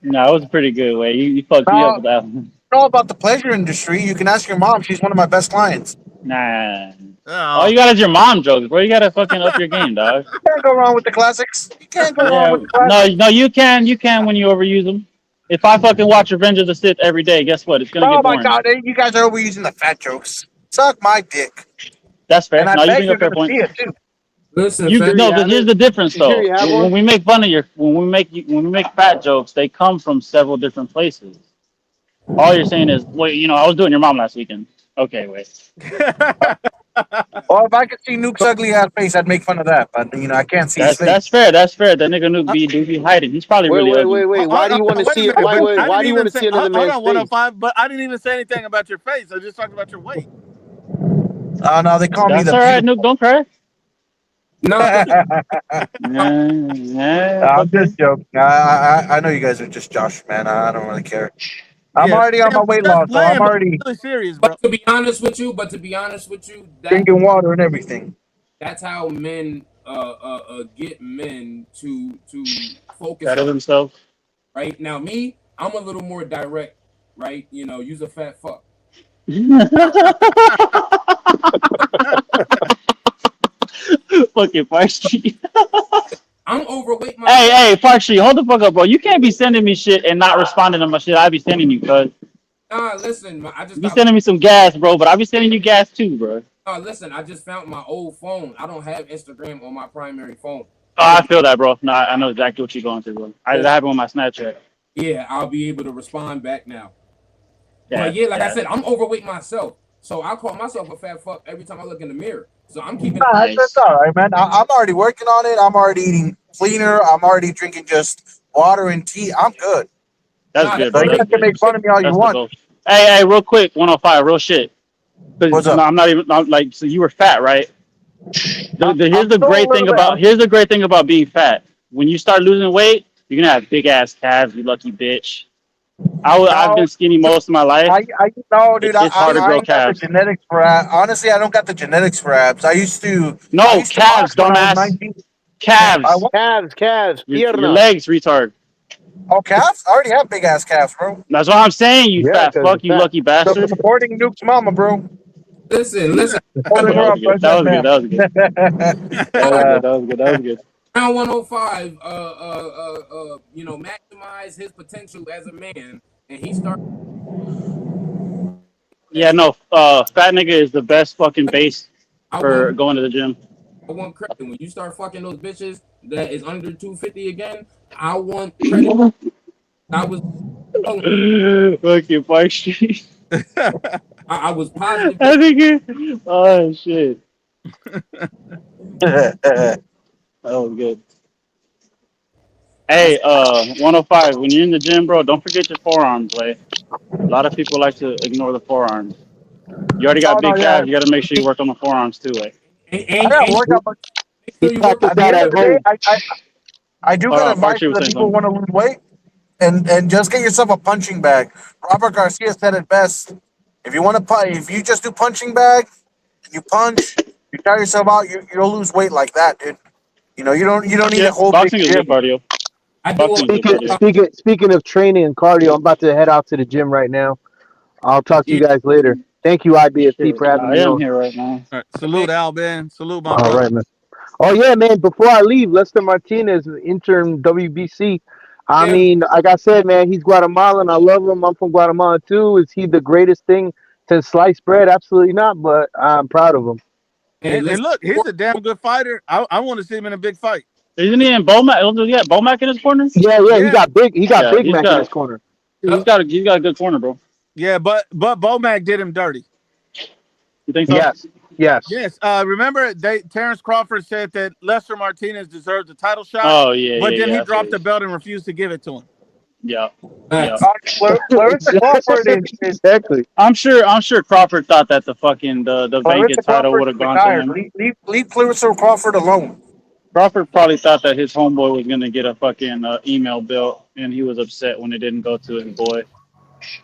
No, it was a pretty good way. You fucked me up with that one. Know about the pleasure industry? You can ask your mom. She's one of my best clients. Nah. All you got is your mom jokes, bro. You gotta fucking up your game, dog. You can't go wrong with the classics. You can't go wrong with the classics. No, you can. You can when you overuse them. If I fucking watch Revenge of the Sith every day, guess what? It's gonna get boring. Oh my god, you guys are overusing the fat jokes. Suck my dick. That's fair. And I no, bet you bring a fair point. See it too. Listen, but here's the difference though. When we make fun of when we make fat jokes, they come from several different places. All you're saying is, wait, I was doing your mom last weekend. Okay, wait. Well, if I could see Nuke's ugly ass face, I'd make fun of that. But I can't see his face. That's fair. That nigga Nuke be hiding. He's probably really ugly. Wait. Why do you want to see it? Why do you want to see another man's face? 105, but I didn't even say anything about your face. I just talked about your weight. No, they call me the. That's all right, Nuke. Don't cry. No, I'm just joking. I know you guys are just Josh, man. I don't really care. I'm Yeah, already on my we're weight just loss, so I'm playing, but already really serious, bro. but to be honest with you, drinking water and everything. that's how men get men to focus Better on. themselves. Right now, me, I'm a little more direct. Right, use a fat fuck. Fucking Park Street. I'm overweight myself. Hey, Park Street, hold the fuck up, bro. You can't be sending me shit and not responding to my shit. I be sending you, cuz. Nah, listen, I just You be got. sending me some gas, bro, but I be sending you gas too, bro. Listen, I just found my old phone. I don't have Instagram on my primary phone. Oh, So, I feel that, bro. No, I know exactly what you're going through, bro. That happened with my Snapchat. yeah, I'll be able to respond back now. Yeah, But yeah, like I yeah. said, I'm overweight myself. So I call myself a fat fuck every time I look in the mirror. So I'm keeping. Nah, Nice. that's all right, man. I'm already working on it. I'm already eating cleaner. I'm already drinking just water and tea. I'm good. That's Nah, good, So bro. you That's guys can good. make fun of me all you That's the want. goal. Hey, real quick, 105, real shit. What's Because up? I'm not even like. So you were fat, right? I'm still a little bit. Here's the great thing about being fat. When you start losing weight, you're gonna have big ass calves. You lucky bitch. I've No, been skinny most of my life. I no, dude. It's hard to I grow ain't got the calves. genetics for abs. Honestly, I don't got the genetics for abs. I No, used to calves, box when I was dumbass. 19. I Calves. what? Calves, Your piernas. legs, retard. Oh, calves? I already have big ass calves, bro. That's what I'm saying, you Yeah, fat because fuck, the you fat. lucky bastard. Supporting Nuke's mama, bro. listen. That Supporting her was on good. That President was good. Bam. That was good. That was good. That was good. That was good. Round 105, maximize his potential as a man, and he started. Yeah, no. Fat nigga is the best fucking base I want for going to the gym. credit when you start fucking those bitches that is under 250 again. I want credit. I was Fucking Park Street. I was positive. I think it. Oh shit. That was good. I Hey, 105. When you're in the gym, bro, don't forget your forearms, like. A lot of people like to ignore the forearms. You already got Oh no, big yeah. calves. You got to make sure you work on the forearms too. Like, I gotta work out. But make sure you work Practice at the that end of at the day, home. I do hold got on, Park advice Street for was the saying people who something. want to lose weight, and just get yourself a punching bag. Robert Garcia said it best. If you want to if you just do punching bag and you punch, you tire yourself out, you'll lose weight like that, dude. You don't need Yeah, a whole big boxing is good gym. cardio. I do Boxing is good Speaking cardio. speaking speaking of training and cardio, I'm about to head out to the gym right now. I'll talk to you yeah, guys later. Thank you, IBFP, Shit, for having I me am on. here right now. All right, salute Al, man. Salute my All brother. right, man. Oh yeah, man. Before I leave, Lester Martinez, interim WBC. I yeah. mean, like I said, man, he's Guatemalan. I love him. I'm from Guatemala too. Is he the greatest thing since sliced bread? Absolutely not. But I'm proud of him. Hey, And listen. look, he's a damn good fighter. I want to see him in a big fight. Isn't he in Bomac? Yeah, Bomac in his corner. Yeah, yeah. He Yeah, got big. He got Yeah, Big Mac in his corner. he's got a good corner, bro. yeah, but Bomac did him dirty. You think so? Yes, yes. Yes, remember Terrence Crawford said that Lester Martinez deserved a title shot, Oh yeah, but yeah, then yeah, he dropped the absolutely. belt and refused to give it to him. Yeah, yeah. Facts. Clarissa Crawford is Exactly. I'm sure Crawford thought that the Clarissa vacant title Crawford would is have gone to retired. him. Leave Clarissa Crawford alone. Crawford probably thought that his homeboy was gonna get a fucking email bill, and he was upset when it didn't go to his boy.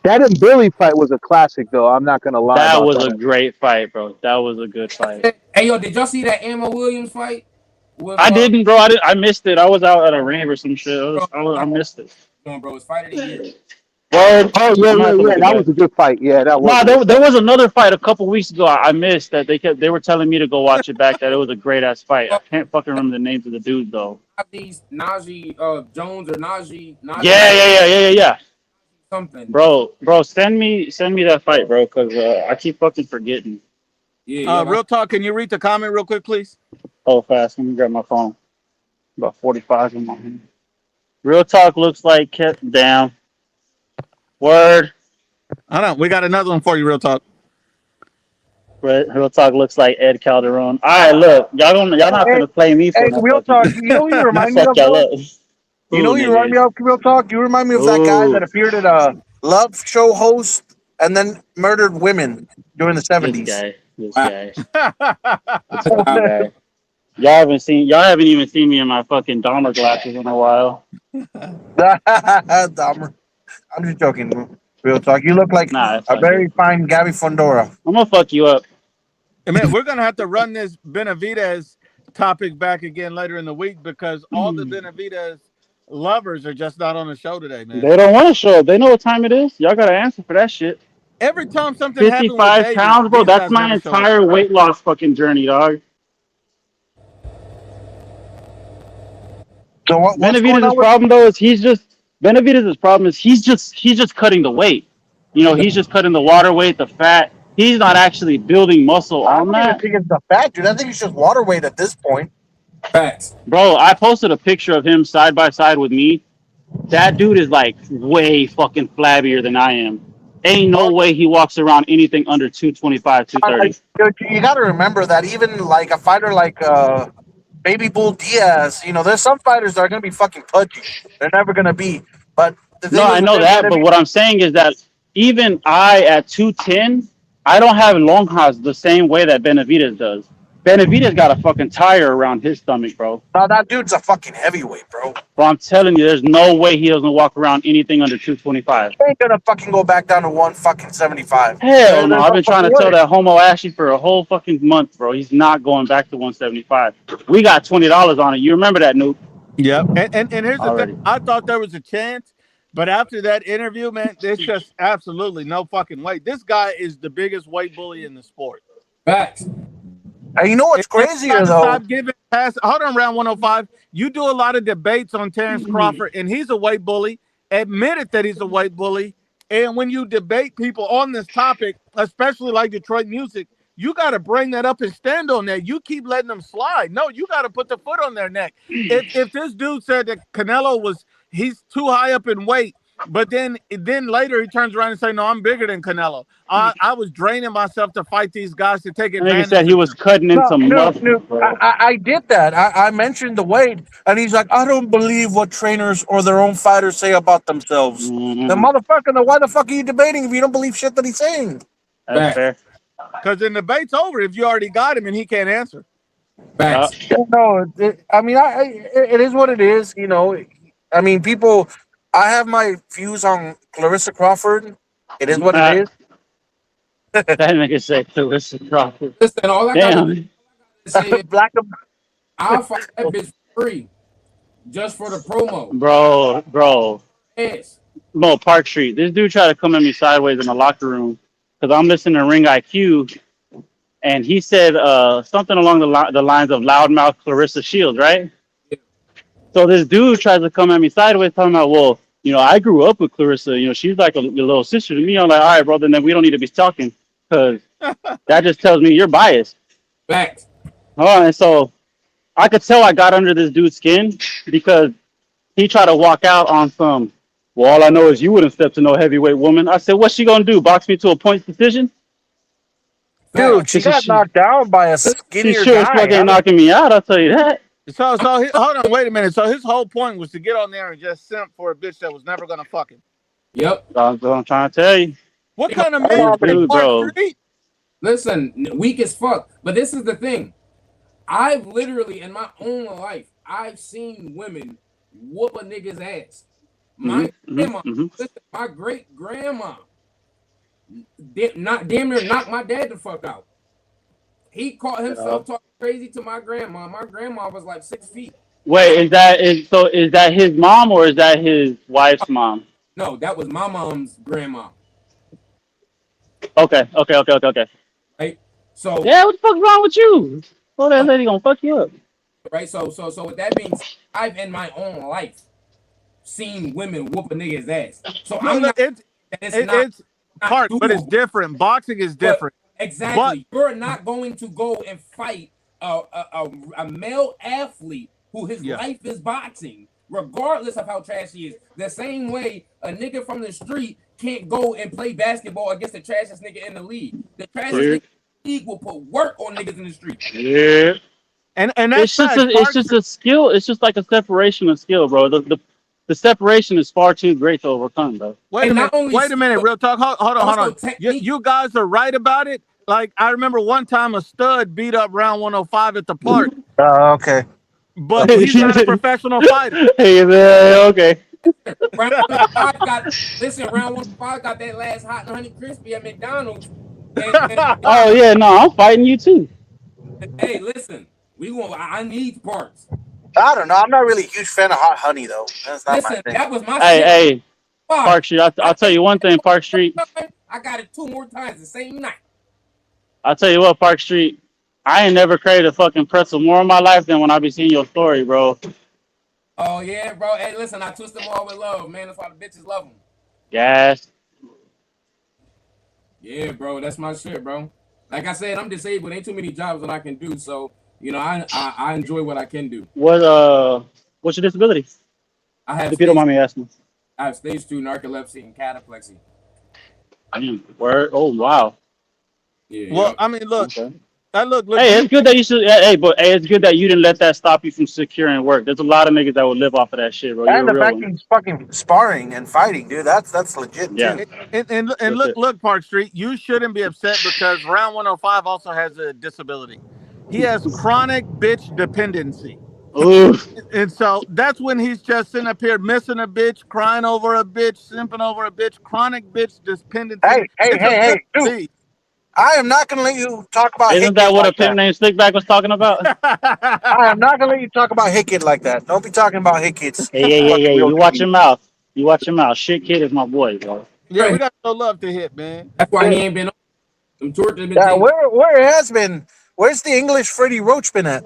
That and Billy fight was a classic, though. I'm not gonna lie That about was a that. great fight, bro. That was a good fight. Hey, yo, did y'all see that Ammo Williams fight with I didn't, bro. I missed it. I was out at a rave or some shit. I missed it. bro? It's fight of the year. Word. Oh yeah, I might yeah, have to yeah. look it That back. was a good fight. Yeah, that was Nah, a good there fight. was another fight a couple weeks ago. I missed that they were telling me to go watch it back. That it was a great ass fight. I can't fucking remember the names of the dudes though. Najee Jones or Najee Yeah. something. Bro, send me that fight, bro, because I keep fucking forgetting. Yeah, Real talk, can you read the comment real quick, please? Oh, fast. Let me grab my phone. About 45 in my hand. Real talk looks like kept down. Word. Hold on, we got another one for you, real talk. Real talk looks like Ed Calderon. All right, look, y'all not Hey, gonna play me for hey, no real fucking. talk. You know who you I'm gonna remind me fuck of y'all though? up. You know Ooh, who you remind nigga. me of, real talk. You remind me of that guy that Ooh, appeared at a love show host and then murdered women during the this 70s. guy. This Wow. guy. All This Wow. fucking guy. Y'all haven't even seen me in my fucking Dahmer glasses in a while. Dahmer. I'm just joking. Real talk. You look like Nah, it's a fine, dude. very fine Gabby Fondora. I'm gonna fuck you up. And man, we're gonna have to run this Benavidez topic back again later in the week because all the Benavidez lovers are just not on the show today, man. They don't want to show up. They know what time it is. Y'all gotta answer for that shit. Every time something happened with 55 David, pounds, bro. these That's guys my never show up. entire weight loss fucking journey, dog. So what's going Benavidez's on with? problem though is Benavidez's problem is he's just cutting the weight. You know, he's just cutting the water weight, the fat. He's not actually building muscle I on don't even that. think it's the fat, dude. I think it's just water weight at this point. Facts. Bro, I posted a picture of him side by side with me. That dude is like way fucking flabbier than I am. Ain't no way he walks around anything under 225, 230. You got to remember that even like a fighter like Baby Bull Diaz, you know, there's some fighters that are going to be fucking pudgy. They're never going to be. But the No, thing is I with know this that, but what I'm saying is that even I at 210, I don't have longhas the same way that Benavidez does. Benavidez got a fucking tire around his stomach, bro. no, that dude's a fucking heavyweight, bro. But I'm telling you, there's no way he doesn't walk around anything under 225. He ain't going to fucking go back down to 175. Hell no, There's I've no been trying fucking to tell way. that homo Ashley for a whole fucking month, bro. He's not going back to 175. We got $20 on it. You remember that, Nuke? Yep. And here's the thing. Already. I thought there was a chance, but after that interview, man, there's just absolutely no fucking way. This guy is the biggest weight bully in the sport. Facts. And you know what's And crazier, though? stop giving pass. Hold on, round 105. You do a lot of debates on Terrence Crawford, and he's a weight bully. Admitted that he's a weight bully. And when you debate people on this topic, especially like Detroit music, you got to bring that up and stand on that. You keep letting them slide. No, you got to put the foot on their neck. If this dude said that Canelo he's too high up in weight, but then later he turns around and say, no, I'm bigger than Canelo. I was draining myself to fight these guys to take I think he advantage said he of was them. cutting into muscle, bro. I did that. I mentioned the weight, and he's like, I don't believe what trainers or their own fighters say about themselves. The motherfucker, then why the fuck are you debating if you don't believe shit that he's saying? That's Facts. fair. Because the debate's over if you already got him and he can't answer. Facts. No, I mean, it is what it is. You know, I mean, people. I have my views on Clarissa Crawford. It is what it is. That nigga say Clarissa Crawford. Listen, all I got to Damn. say is Black. I'll fight that bitch for free just for the promo. Bro. Yes. No, Park Street. This dude tried to come at me sideways in the locker room because I'm listening to Ring IQ, and he said something along the lines of loudmouth Clarissa Shields, right? Yeah. So this dude tries to come at me sideways, talking about, well, you know, I grew up with Clarissa. You know, she's like a little sister to me. I'm like, all right, brother, then we don't need to be talking because that just tells me you're biased. Facts. And so I could tell I got under this dude's skin because he tried to walk out on some, well, all I know is you wouldn't step to no heavyweight woman. I said, what's she going to do? Box me to a points decision? Dude, she got knocked down by a She skinnier sure as guy. fuck ain't knocking me out, I'll tell you that. So hold on, wait a minute. So his whole point was to get on there and just simp for a bitch that was never gonna fuck him. Yep. That's what I'm trying to tell you. What kind of man Dude, bro. Street? Listen, weak as fuck. But this is the thing. I've literally, in my own life, I've seen women whoop a nigga's ass. My grandma, listen, my great grandma, damn near knocked my dad the fuck out. He caught himself talking crazy to my grandma. My grandma was like 6 feet. Wait, is that his mom or is that his wife's mom? No, that was my mom's grandma. Okay. Right. So Yeah, what the fuck's wrong with you? Oh, that lady gonna fuck you up. right. So with that being said, I've in my own life seen women whoop a nigga's ass. So I'm not. It's part, but it's different. Boxing is different. Exactly. You're not going to go and fight a male athlete who his life is boxing, regardless of how trash he is. The same way a nigga from the street can't go and play basketball against the trashiest nigga in the league. The trashiest nigga in the league will put work on niggas in the street. Yeah. And that's it's just a skill. It's just like a separation of skill, bro. The separation is far too great to overcome, bro. Wait a minute, real talk. Hold on. You guys are right about it. Like, I remember one time a stud beat up round 105 at the park, Okay. but he's not a professional fighter. Hey man, okay. Round 105 got round 105 got that last hot and honey crispy at McDonald's. And Oh yeah, no, I'm fighting you too. hey, listen, I need parts. I don't know. I'm not really a huge fan of hot honey though. That's not my Listen, thing. that was my Hey, shit. hey, Five. Park Street. I'll tell you one thing, Park Street. I got it 2 more times the same night. I'll tell you what, Park Street. I ain't never craved a fucking pretzel more in my life than when I be seeing your story, bro. Oh yeah, bro. Hey, listen, I twist them all with love, man. That's why the bitches love them. Gas. Yeah, bro, that's my shit, bro. Like I said, I'm disabled. Ain't too many jobs that I can do, so you know, I enjoy what I can do. What's your disability? I have If you don't mind me asking. I have stage 2 narcolepsy and cataplexy. Word. Oh wow. Yeah. Well, I mean, look, Okay. look. Hey, it's good that you should. Hey, but hey, it's good that you didn't let that stop you from securing work. There's a lot of niggas that would live off of that shit, bro. You're And a the real fact one. he's fucking sparring and fighting, dude. That's legit Yeah. too. And That's it. look, Park Street, you shouldn't be upset because round 105 also has a disability. He has chronic bitch dependency. Ooh. And so that's when he's just sitting up here missing a bitch, crying over a bitch, simping over a bitch, chronic bitch dependency. Hey, It's a hey, real hey, dude. disease. I am not gonna let you talk about Isn't that Hickett what a like pimp that. named Slickback was talking about? I am not gonna let you talk about Hickett like that. Don't be talking about Hickett's fucking Hey. real You watch disease. your mouth. You watch your mouth. Shit kid is my boy, bro. Yeah, we got no love to hit, man. That's why he ain't been on. Them torches been Yeah, taking. where it has been? Where's the English Freddie Roach been at?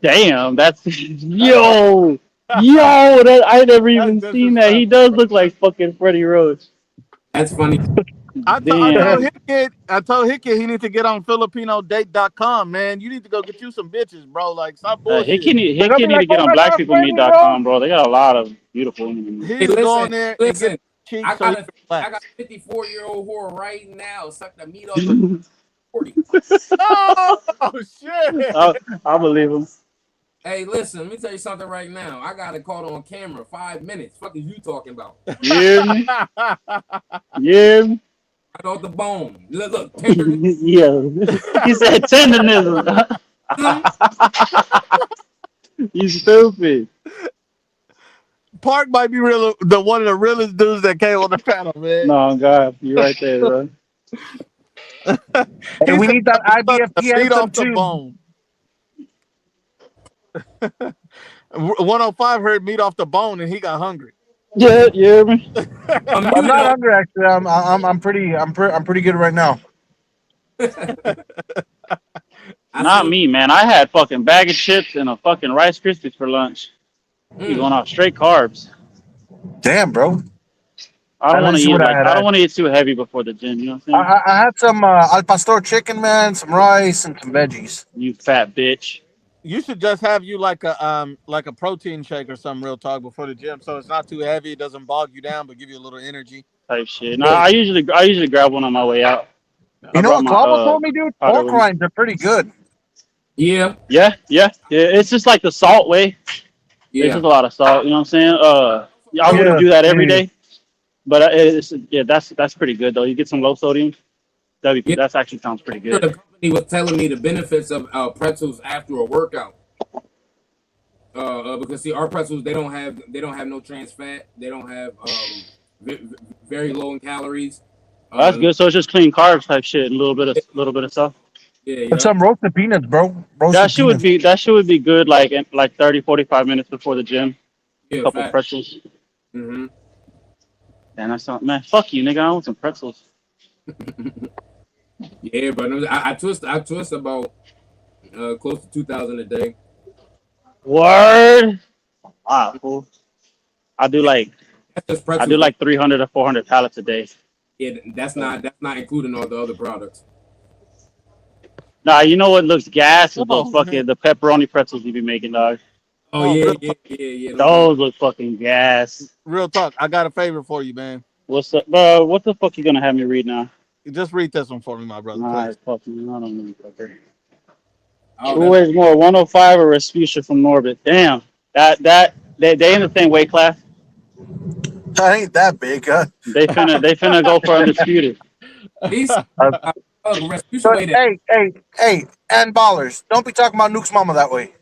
Damn, that's yo. That I never That's even seen that. He disrespectful. does look like fucking Freddie Roach. That's funny. I told Damn. Hickett he need to get on FilipinoDate.com, man. You need to go get you some bitches, bro. Like, stop He bullshit. need They're he gonna can be need like, to get oh on my God, Freddie blackpeoplemeet.com, Roach. bro. They got a lot of beautiful women. He Hey, needs to go on listen, there and get listen. cheeks I so he got can a relax. 54-year-old whore right now. Suck the meat off of 40. Oh shit! I believe him. Hey, listen, let me tell you something right now. I got it caught on camera. 5 minutes. Fuck is you talking about? You hear me? You hear me? Right off the bone. Look, tender. Yeah. He said tenderness. You stupid. Park might be one of the realest dudes that came on the panel, man. No, God, you're right there, bro. Hey, He we said need that the IBFP meat anthem off the too. bone. 105 heard meat off the bone and he got hungry. Yeah, you hear me? I'm I'm muted not on. hungry actually. I'm pretty good right now. I Not seen. me, man. I had fucking bag of chips and a fucking Rice Krispies for lunch. You going Mm, off straight carbs. Damn, bro. I don't At want to least eat what I had. I don't want to eat too heavy before the gym. You know what I'm I, saying? I had some al pastor chicken, man, some rice, and some veggies. You fat bitch. You should just have you like a protein shake or some real talk before the gym, so it's not too heavy, it doesn't bog you down, but give you a little energy. Type shit. No, I usually grab one on my way out. I You know brought what my Clavo told me, dude? powder Pork with me. rinds are pretty good. yeah, Yeah. It's just like the salt way. There's yeah. just a lot of salt. You know what I'm saying? I wouldn't Yeah, do that every yeah. day, but that's pretty good though. You get some low sodium. Yeah. That actually sounds pretty The good. company was telling me the benefits of pretzels after a workout. Because see, our pretzels they don't have no trans fat. They don't have very low in calories. That's Uh, good. So it's just clean carbs type shit, and a little bit of stuff. yeah, And yeah, some roasted peanuts, bro. That Roasted shit would peanuts. be good like in like 30, 45 minutes before the gym. A yeah. couple Fat. pretzels. Hmm. And that's not man. Fuck you, nigga. I want some pretzels. Yeah, but I twist about close to 2,000 a day. Word. Wow, cool. I do Yeah, like that's just I do pretzels though. like 300 to 400 pallets a day. Yeah, that's not including all the other products. Nah, you know what looks gas is those Oh man. fucking the pepperoni pretzels you be making, dog. Oh Oh, yeah, real yeah, talk, yeah, yeah. Those are Those look fucking gas. real talk. I got a favor for you, man. What's up, bro? What the fuck you gonna have me read now? Just read this one for me, my brother, Nah, please. it's fucking. I don't know. Fucker. oh Who that's weighs more, 105 or Respucia from Norbit? Damn, they in the same weight class. That ain't that big, huh? They finna go for undisputed. decent. Uh, I So, hey, and ballers, don't be talking about Nuke's mama that way.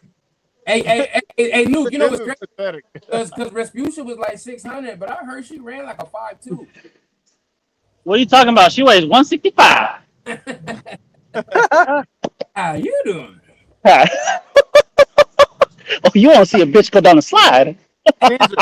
Hey, Nuke, you know This what's is crazy? pathetic. Because Respucia was like 600, but I heard she ran like a 5'2". What are you talking about? She weighs 165. How you doing? Oh, you want to see a bitch go down the slide? Caesar.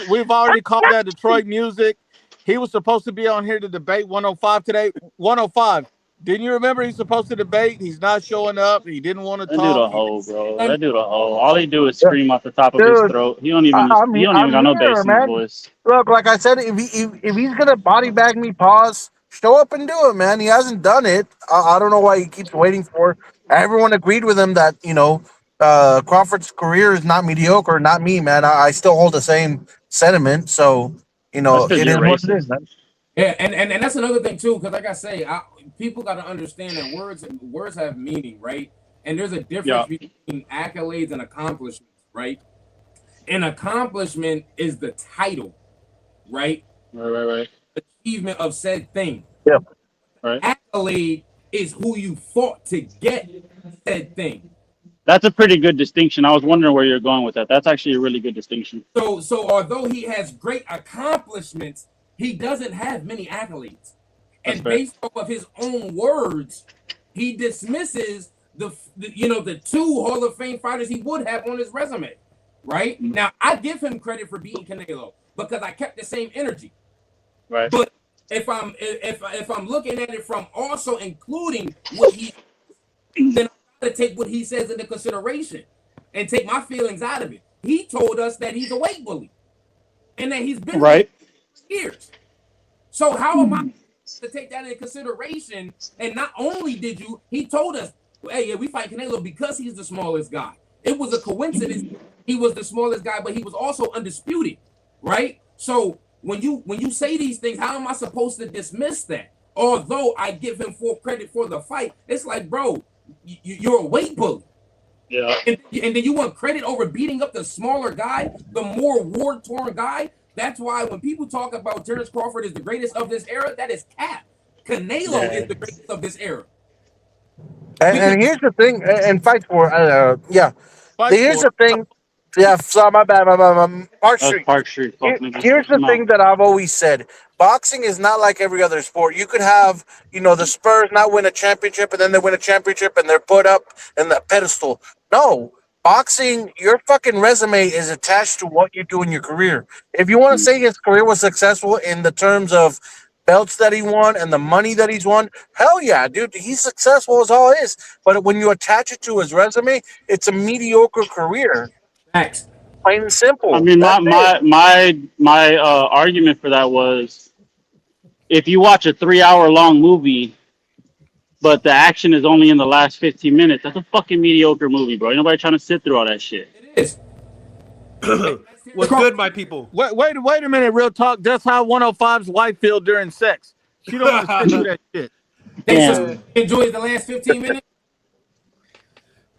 We've already called that Detroit music. He was supposed to be on here to debate 105 today. 105. Didn't you remember he's supposed to debate? He's not showing up. He didn't want to That dude talk. a hoe, bro. That dude a hoe. All he do is scream off the top of his Dude, throat. He don't even I'm got no here, bass in his man. voice. Look, like I said, if he's gonna body bag me, pause, show up and do it, man. He hasn't done it. I don't know why he keeps waiting for. Everyone agreed with him that Crawford's career is not mediocre. Not me, man. I still hold the same sentiment. So That's because it is you're what it is, racist. man. Yeah, and that's another thing too, because like I say, people got to understand that words have meaning, right? And there's a difference Yeah. between accolades and accomplishments, right? An accomplishment is the title, right? Right. Achievement of said thing. Yep. Right. Accolade is who you fought to get said thing. That's a pretty good distinction. I was wondering where you're going with that. That's actually a really good distinction. So although he has great accomplishments, he doesn't have many accolades. That's And fair. based off of his own words, he dismisses the two Hall of Fame fighters he would have on his resume. Right? Now, I give him credit for beating Canelo because I kept the same energy. Right. But if I'm looking at it from also including what he, then I gotta take what he says into consideration and take my feelings out of it. He told us that he's a weight bully and that he's been Right. for years. So how am I to take that into consideration? And not only did he told us, hey, yeah, we fight Canelo because he's the smallest guy. It was a coincidence. He was the smallest guy, but he was also undisputed, right? So when you say these things, how am I supposed to dismiss that? Although I give him full credit for the fight, it's like, bro, you're a weight bully. Yeah. And then you want credit over beating up the smaller guy, the more war-torn guy. That's why when people talk about Terrence Crawford is the greatest of this era, that is cap. Canelo is the greatest of this era. And here's the thing, and fight for Fight Here's for the thing. Yeah, so my bad, my Park That's Street. Park Street. Here's the thing that I've always said: boxing is not like every other sport. You could have, the Spurs not win a championship, and then they win a championship, and they're put up in the pedestal. No, boxing, your fucking resume is attached to what you do in your career. If you want to say his career was successful in the terms of belts that he won and the money that he's won, hell yeah, dude, he's successful as all is. But when you attach it to his resume, it's a mediocre career. Facts. Plain and simple. I mean, That's it. my argument for that was if you watch a 3 hour long movie, but the action is only in the last 15 minutes, that's a fucking mediocre movie, bro. Ain't nobody trying to sit through all that shit. It is. What's good, my people? Wait a minute, real talk. That's how 105's wife feel during sex. She don't want to sit through that shit. Damn. Enjoys the last 15 minutes.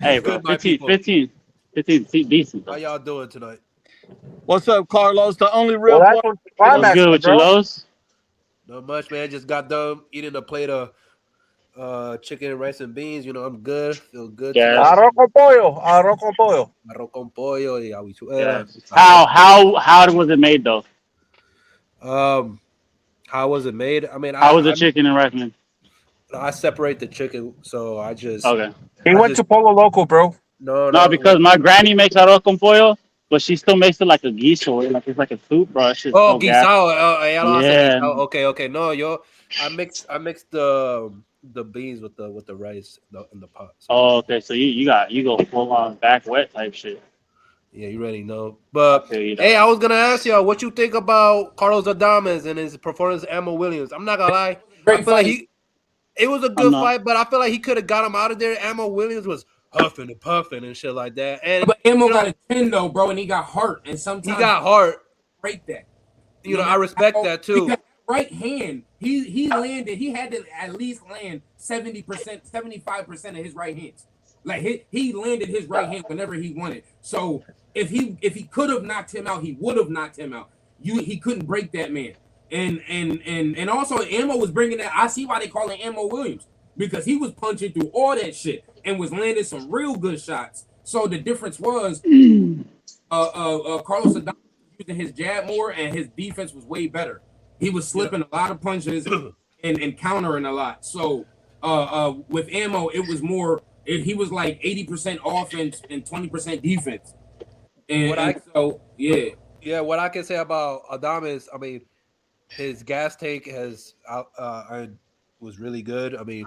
Hey, bro, Good, my 15 decent. How y'all doing tonight? What's up, Carlos? The only real Well, that's talk. what What's climax, good with you, bro. Los? Not much, man. Just got done eating a plate of chicken, rice, and beans. I'm good. Feel good. Yes. Arroz con pollo. Arroz con pollo. Arroz con pollo y habichuela. Yes. How was it made though? How was it made? I mean, How was the chicken and rice man? I separate the chicken, so I just Okay. He went to Polo Loco, bro. No, because my granny makes arroz con pollo, but she still makes it like a guiso, like it's like a soup, bro. That shit's so gas. guisado. Yeah. Okay. No, I mixed the beans with the rice in the pot. So. Oh, okay. So you go full on back wet type shit. Yeah, you already know. But Okay, hey, I was gonna ask y'all what you think about Carlos Adames and his performance with Emma Williams. I'm not gonna lie. I feel like it was a good fight, but I feel like he could have got him out of there. Emma Williams was huffing and puffing and shit like that. And but Emma got a chin though, bro, and he got hurt. And sometimes he got hurt. Break that. I respect that too. Because right hand, he landed. He had to at least land 70%, 75% of his right hands. Like he landed his right hand whenever he wanted. So if he could have knocked him out, he would have knocked him out. He couldn't break that man. And also Ammo was bringing that. I see why they call him Ammo Williams, because he was punching through all that shit and was landing some real good shots. So the difference was Carlos Adames was using his jab more, and his defense was way better. He was slipping a lot of punches and countering a lot. So with Ammo, it was more. He was like 80% offense and 20% defense. So yeah. Yeah, what I can say about Adames, I mean, his gas tank was really good. I mean,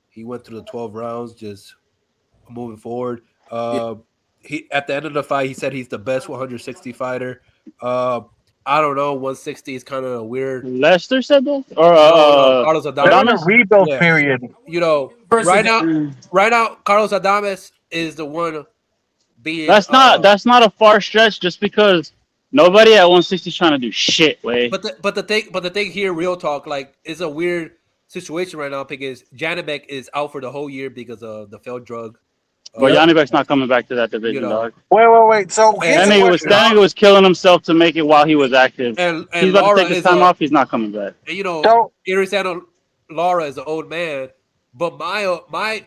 he went through the 12 rounds just moving forward. He at the end of the fight, he said he's the best 160 fighter. I don't know, 160 is kind of weird. Lester said that, or No, Carlos They're in a Adames. rebuild Yeah. period. You know, right now, Carlos Adames is the one being. That's not a far stretch, just because nobody at 160 is trying to do shit. Way. But the thing here, real talk, like, it's a weird situation right now because Janibek is out for the whole year because of the failed drug. But Janibek's not coming back to that division, dog. Wait. So that nigga was killing himself to make it while he was active. And he's about Laura to take his time off. He's not coming back. And, you know, Irisano Lara is an old man, but my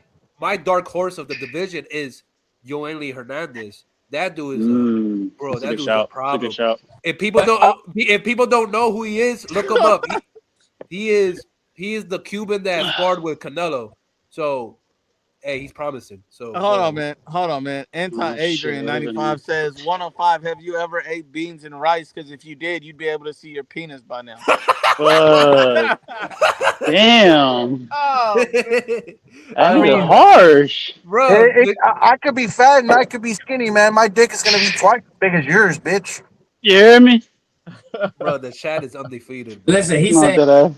dark horse of the division is Yoeli Hernandez. That dude is bro. That dude's a problem. If people don't know who he is, look him up. He is the Cuban that sparred with Canelo. So, hey, he's promising. So hold on, man. Anti-Adrian 95 says 105. Have you ever ate beans and rice? Because if you did, you'd be able to see your penis by now. Damn. Oh, I mean, harsh, bro. I could be fat and I could be skinny, man. My dick is gonna be twice as big as yours, bitch. You hear me? Bro, the chat is undefeated. Listen, he said, I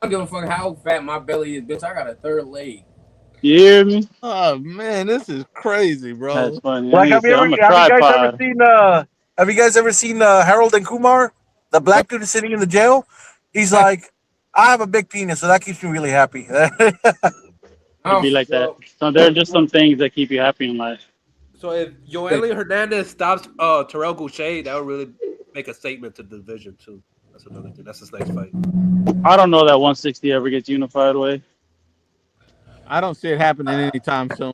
don't give a fuck how fat my belly is, bitch. I got a third leg. You hear me? Oh man, this is crazy, bro. That's funny. Like, have you guys ever seen Harold and Kumar? The black dude is sitting in the jail. He's like, I have a big penis, so that keeps me really happy. It'd be like that. So there are just some things that keep you happy in life. So if Yoeli Hernandez stops Terrell Goucher, that would really make a statement to the division too. That's another thing. That's his next fight. I don't know that 160 ever gets unified way. I don't see it happening anytime soon.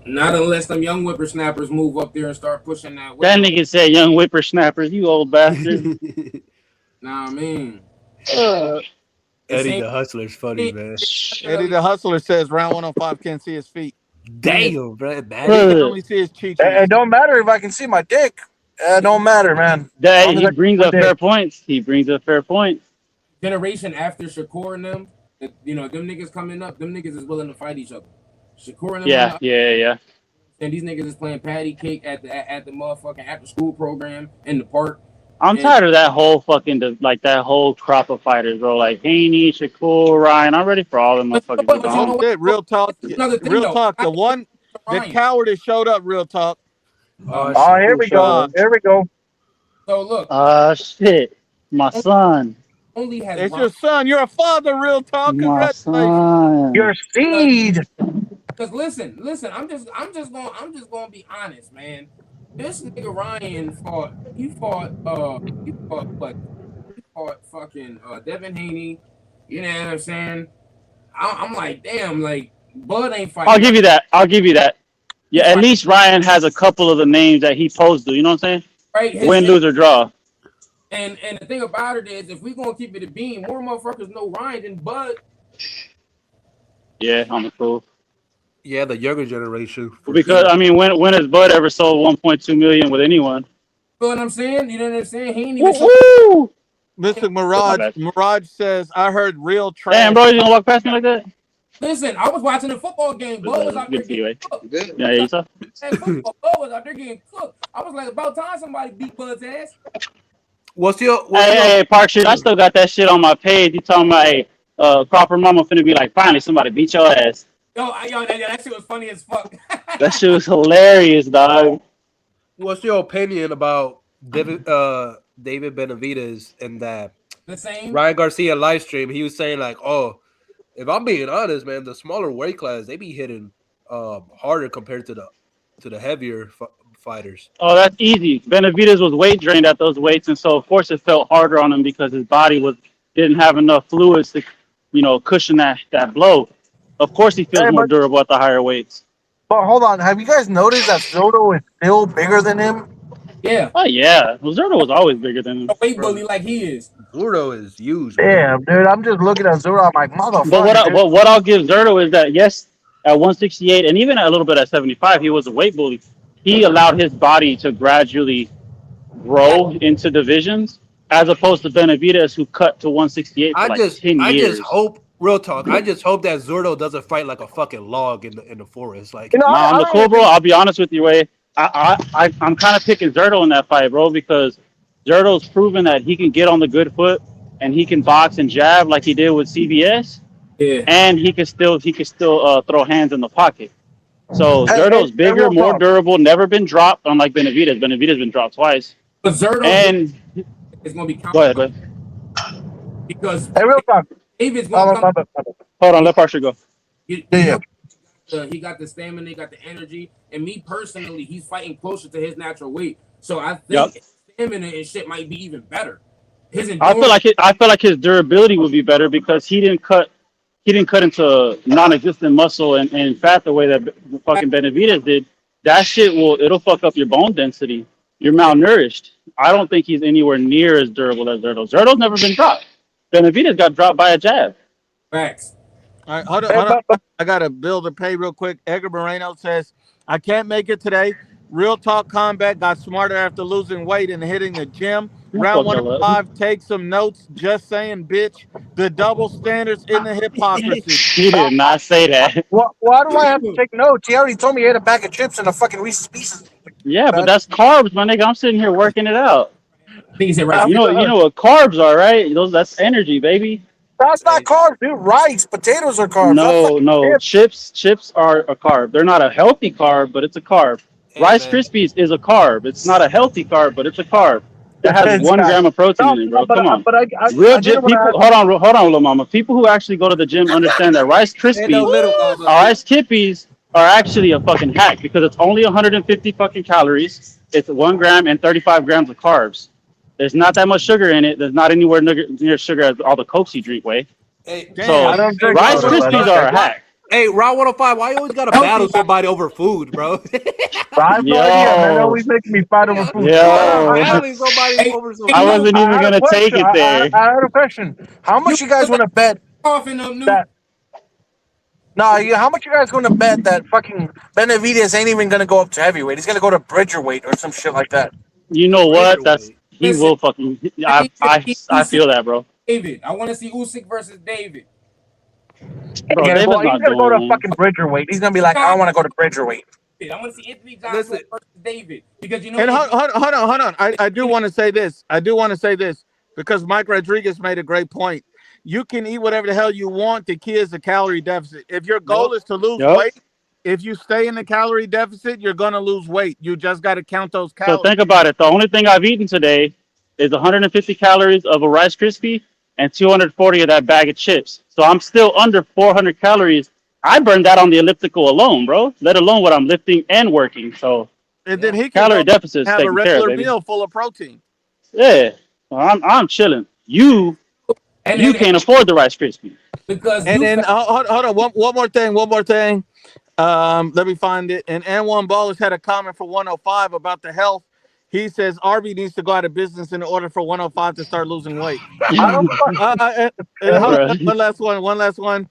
Not unless them young whippersnappers move up there and start pushing that way. That nigga said young whippersnappers, you old bastard. Nah, I mean. Eddie the Hustler's funny, man. Eddie the Hustler says round 105 can't see his feet. Damn, bro. He can only see his cheeks. It don't matter if I can see my dick. It don't matter, man. He brings up fair points. Generation after Shakur and them, you know, them niggas coming up, them niggas is willing to fight each other. Shakur and them. Yeah. And these niggas is playing patty cake at the motherfucking after school program in the park. I'm tired of that whole that whole crop of fighters, bro. Like Haney, Shakur, Ryan. I'm ready for all them motherfuckers. Real talk. The coward has showed up. Real talk. Here we go. So look. Shit. My son. It's your son. You're a father. Real talk. Congratulations. Your seed. Because listen. I'm just gonna be honest, man. This nigga Ryan fought fucking Devin Haney. You know what I'm saying? I'm like, damn, like Bud ain't fighting. I'll give you that. Yeah, at least Ryan has a couple of the names that he posed to. You know what I'm saying? Right. Win, lose, or draw. And the thing about it is, if we gonna keep it a beam, more motherfuckers know Ryan than Bud. Yeah, I'm cool. Yeah, the younger generation. Because I mean, when has Bud ever sold 1.2 million with anyone? You know what I'm saying? You know what I'm saying? He ain't even. Listen, Mirage says, I heard real trash. Damn, bro, you gonna walk past me like that? Listen, I was watching the football game. Bud was out there getting cooked. Yeah, you saw? Bud was out there getting cooked. I was like, about time somebody beat Bud's ass. Hey, Park shit, I still got that shit on my page. You talking about, hey, Crawford mama finna be like, finally somebody beat your ass. Yo, that shit was funny as fuck. That shit was hilarious, dog. What's your opinion about David Benavidez and that the same Ryan Garcia live stream? He was saying like, oh, if I'm being honest, man, the smaller weight class they be hitting harder compared to the heavier fighters. Oh, that's easy. Benavidez was weight drained at those weights, and so of course it felt harder on him because his body didn't have enough fluids to, cushion that blow. Of course, he feels Hey, more durable at the higher weights. but hold on. Have you guys noticed that Soto is still bigger than him? Yeah, Oh yeah, Zerto was always bigger than him. a weight Bro, bully like he is. Zurdo is huge, man. Damn, dude. I'm just looking at Soto. I'm like, But motherfucker, dude. what I'll give Zerto is that yes, at 168 and even a little bit at 75, he was a weight bully. He allowed his body to gradually grow into divisions, as opposed to Benavidez, who cut to 168 for like 10 I just years. hope, real talk. I just hope that Zurdo doesn't fight like a fucking log in the forest. Like, You know, Nah, on I the don't cool, even bro. think I'll be honest with you, Ray. I'm kind of picking Zerto in that fight, bro, because Zerto's proven that he can get on the good foot and he can box and jab like he did with CBS, Yeah, and he can still throw hands in the pocket. So Zerto's hey, bigger, real more talk. durable, never been dropped, unlike Benavidez. Benavidez been dropped twice. but Zerto's weight And is gonna be go counted ahead, go ahead. because Hey, real talk. David's gonna Oh, come. my bad, my bad. Hold on, let Parker go. Yeah, yeah. He got the stamina, he got the energy, and me personally, he's fighting closer to his natural weight. So I Yep. think stamina and shit might be even better. His I feel endurance, like his durability would be better because he didn't cut into non-existent muscle and fat the way that fucking Benavidez did. That shit it'll fuck up your bone density. You're malnourished. I don't think he's anywhere near as durable as Zerto. Zerto's never been dropped. Benavidez got dropped by a jab. facts. All right, hold on, Hey, hold on. but I got a bill to pay real quick. Edgar Moreno says, I can't make it today. Real Talk Combat got smarter after losing weight and hitting the gym. You Round fucked all up. 105, take some notes. Just saying, bitch. The double standards in the hypocrisy. He did not say that. why do I have to take notes? He already told me he had a bag of chips and a fucking Reese's Pieces. Yeah, but that's carbs, my nigga. I'm sitting here working it out. I think he said right. You know what carbs are, right? That's energy, baby. That's not carbs, dude. Rice, potatoes are carbs. That's No, fucking no. chips. Chips are a carb. They're not a healthy carb, but it's a carb. hey, Rice man. Krispies is a carb. It's not a healthy carb, but it's a carb. That has It's 1 not. gram of protein No, in it, no, bro. Come on. but Real I didn't gym want to people. ask. Hold on, little mama. People who actually go to the gym understand that Rice Ain't no Krispies little or mama. Rice Kippies are actually a fucking hack because it's only 150 fucking calories. It's 1 gram and 35 grams of carbs. There's not that much sugar in it. There's not anywhere near sugar as all the Cokes you drink way. Hey, Damn. I So don't drink Rice soda, but Krispies are a hack. hey, round 105. Why you always gotta battle somebody over food, bro? I have no idea, man. They Yo, always making me fight over food. yo. Battling somebody Hey, over some I hey, food. wasn't I even had a gonna take question. it there. I had a question. How much you guys want to bet coughing up new. that? No, how much you guys going to bet that fucking Benavidez ain't even going to go up to heavyweight? He's going to go to bridgerweight or some shit like that. You know what? Weight. He Listen, will fucking. let me see I Usyk feel that, bro. David. I want to see Usyk versus David. Bro, He's David's not going to go to doing that. fucking bridgerweight. He's going to be like, I want to go to bridgerweight. I want to see Anthony Joshua Listen, versus David because And hold on. I do want to say this. Because Mike Rodriguez made a great point. You can eat whatever the hell you want. The key is a calorie deficit. If your goal is to lose Yup. weight, if you stay in the calorie deficit, you're going to lose weight. You just got to count those So calories. think about it. The only thing I've eaten today is 150 calories of a Rice Krispie and 240 of that bag of chips. So I'm still under 400 calories. I burned that on the elliptical alone, bro. Let alone what I'm lifting and working. So And then he can calorie go deficit's have a taken care of, regular baby. meal full of protein. Yeah, well, I'm chilling. You and can't afford the Rice Krispie. because And you then hold on, one more thing. Let me find it. And N1 Ballers had a comment for 105 about the health. He says Arby needs to go out of business in order for 105 to start losing weight. I don't And hold on, Bro. one last one.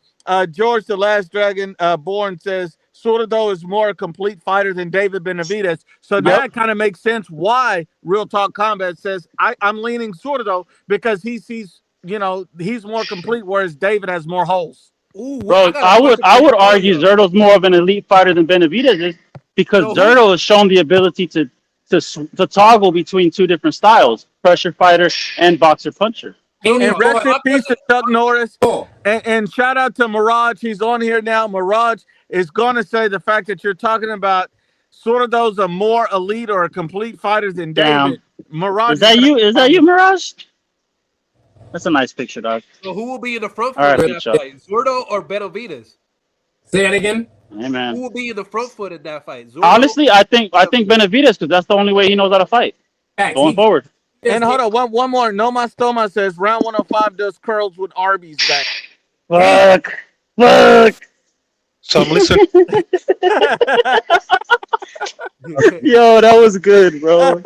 George the Last Dragon Born says Sordo is more a complete fighter than David Benavidez. So that kind of makes sense why Real Talk Combat says I'm leaning Sordo because he sees, he's more complete, whereas David has more holes. ooh, Bro, got a question I for would you argue earlier. Zerto's more of an elite fighter than Benavidez is because So Zerto has shown the ability to toggle between two different styles: pressure fighter and boxer puncher. And rest in my peace to Chuck Norris. Oh, And shout out to Mirage. He's on here now. Mirage is going to say the fact that you're talking about sort of those are more elite or a complete fighter than Damn. David. Mirage Is that you? Is that you, Mirage? That's a nice picture, dog. So who will be in the front All right, for good that shot. fight? Zurdo or Benavidez? say that again. Hey, man. Who will be in the front foot in that fight? Zurdo? Honestly, I think Benavidez, because that's the only way he knows how to fight going forward. And hold on, one more. Noma Stoma says round 105 does curls with Arby's back. Fuck. So I'm listening. Yo, that was good, bro.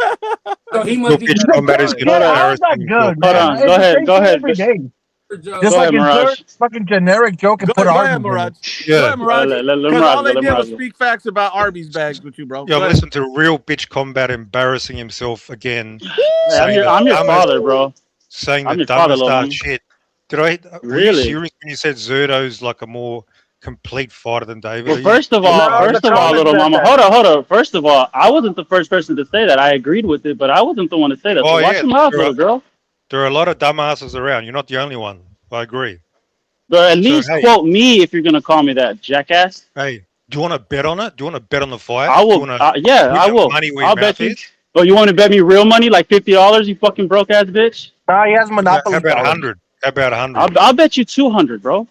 So he must be. Combat is Yeah, how is that good, man? on, It's go the ahead, same go thing ahead. every day. Go Just like ahead, Mirage. insert fucking generic joke and put Go Arby's ahead, in Mirage. it. Yeah. Go ahead, Mirage. Let Because all they Mirage did was go. speak facts about Arby's bags with you, bro. Yeah, Go I'm ahead. listening to Real Bitch Combat embarrassing himself again. Hey, I'm your father, bro. Saying I'm the your father, dumbest little art homie. shit. Were you Really? serious when you said Zurdo's like a more complete fighter than David? Well, Are you first of No, all, the comments little said mama. that. Hold on. First of all, I wasn't the first person to say that. I agreed with it, but I wasn't the one to say that. So Oh, watch yeah. your mouth, There are- little girl. There are a lot of dumbasses around. You're not the only one. I agree. But at So, least hey. quote me if you're gonna call me that, jackass. Hey, do you want to bet on it? Do you want to bet on the fight? I Do you will. want to Yeah, put I your will. money where I'll your bet mouth you. is? Oh, you want to bet me real money, like $50? You fucking broke ass bitch. Nah, he has How Monopoly about dollars. 100? How about 100? I'll bet you 200, bro.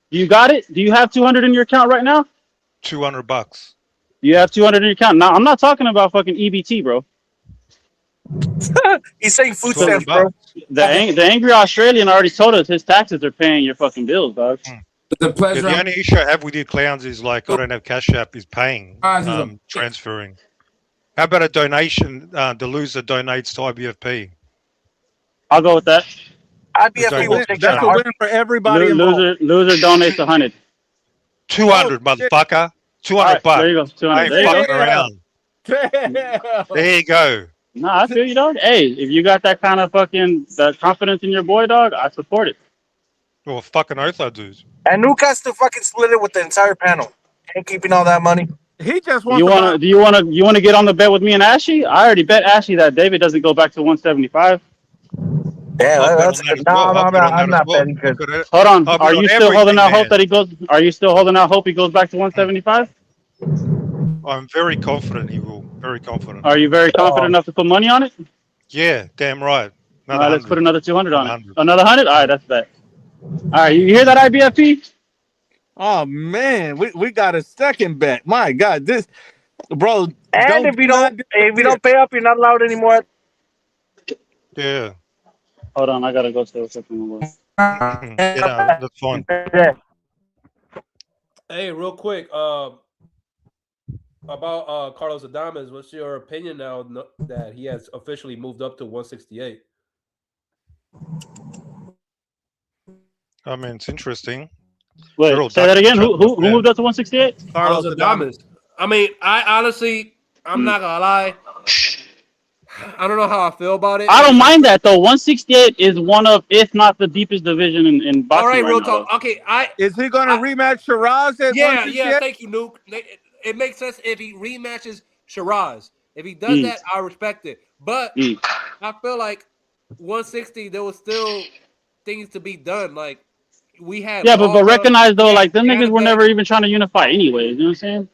You got it? Do you have 200 in your account right now? $200. You have 200 in your account. Now I'm not talking about fucking EBT, bro. He's saying food 200 stamps, bro. bucks. The angry Australian already told us his taxes are paying your fucking bills, dog. It's a Yeah, pleasure. the only issue I have with you clowns is like I don't have Cash App is paying, transferring. How about a donation? The loser donates to IBFP. I'll go with that. IBFP will take That's that. a win for everybody involved. Loser donates 100. 200, motherfucker. 200 All right, bucks. there you go. 200. I ain't There you fucking go. around. Damn. There you go. Nah, I feel you, dog. Hey, if you got that kind of fucking confidence in your boy, dog, I support it. Well, fucking oath I do. And Nuke has to fucking split it with the entire panel. Ain't keeping all that money. He just wants to buy. Do you wanna get on the bet with me and Ashy? I already bet Ashy that David doesn't go back to 175. Yeah, I'll bet that's on that good. as No, well. no, I'll bet on I'm that as not well. betting good. Hold on. I'll bet Are on you still holding everything, out hope man. that he goes? Are you still holding out hope he goes back to 175? I'm very confident he will. Very confident. Are you very confident enough to put money on it? Yeah, damn right. All Another right, let's put 100. another 200 on it. 100. Another 100? All right, that's that. All right, you hear that, IBFP? Oh man, we got a second bet. My God, this bro. And if you don't pay up, you're not allowed anymore. Yeah. Hold on, I gotta go to a second. Yeah, that's fine. Hey, real quick, about Carlos Adames, what's your opinion now that he has officially moved up to 168? I mean, it's interesting. Wait, say that again. Who moved up to 168? Carlos Adames. I mean, I honestly, I'm not gonna lie. I don't know how I feel about it. I don't mind that though. 168 is one of, if not the deepest division in boxing. All right, real now, talk. though. Okay, is he gonna rematch Shiraz at 168? Yeah. Thank you, Nuke. It makes sense if he rematches Shiraz. If he does that, I respect it. But I feel like 160, there was still things to be done. Like we had. Yeah, but recognize though, like them niggas were never even trying to unify anyways. You know what I'm saying?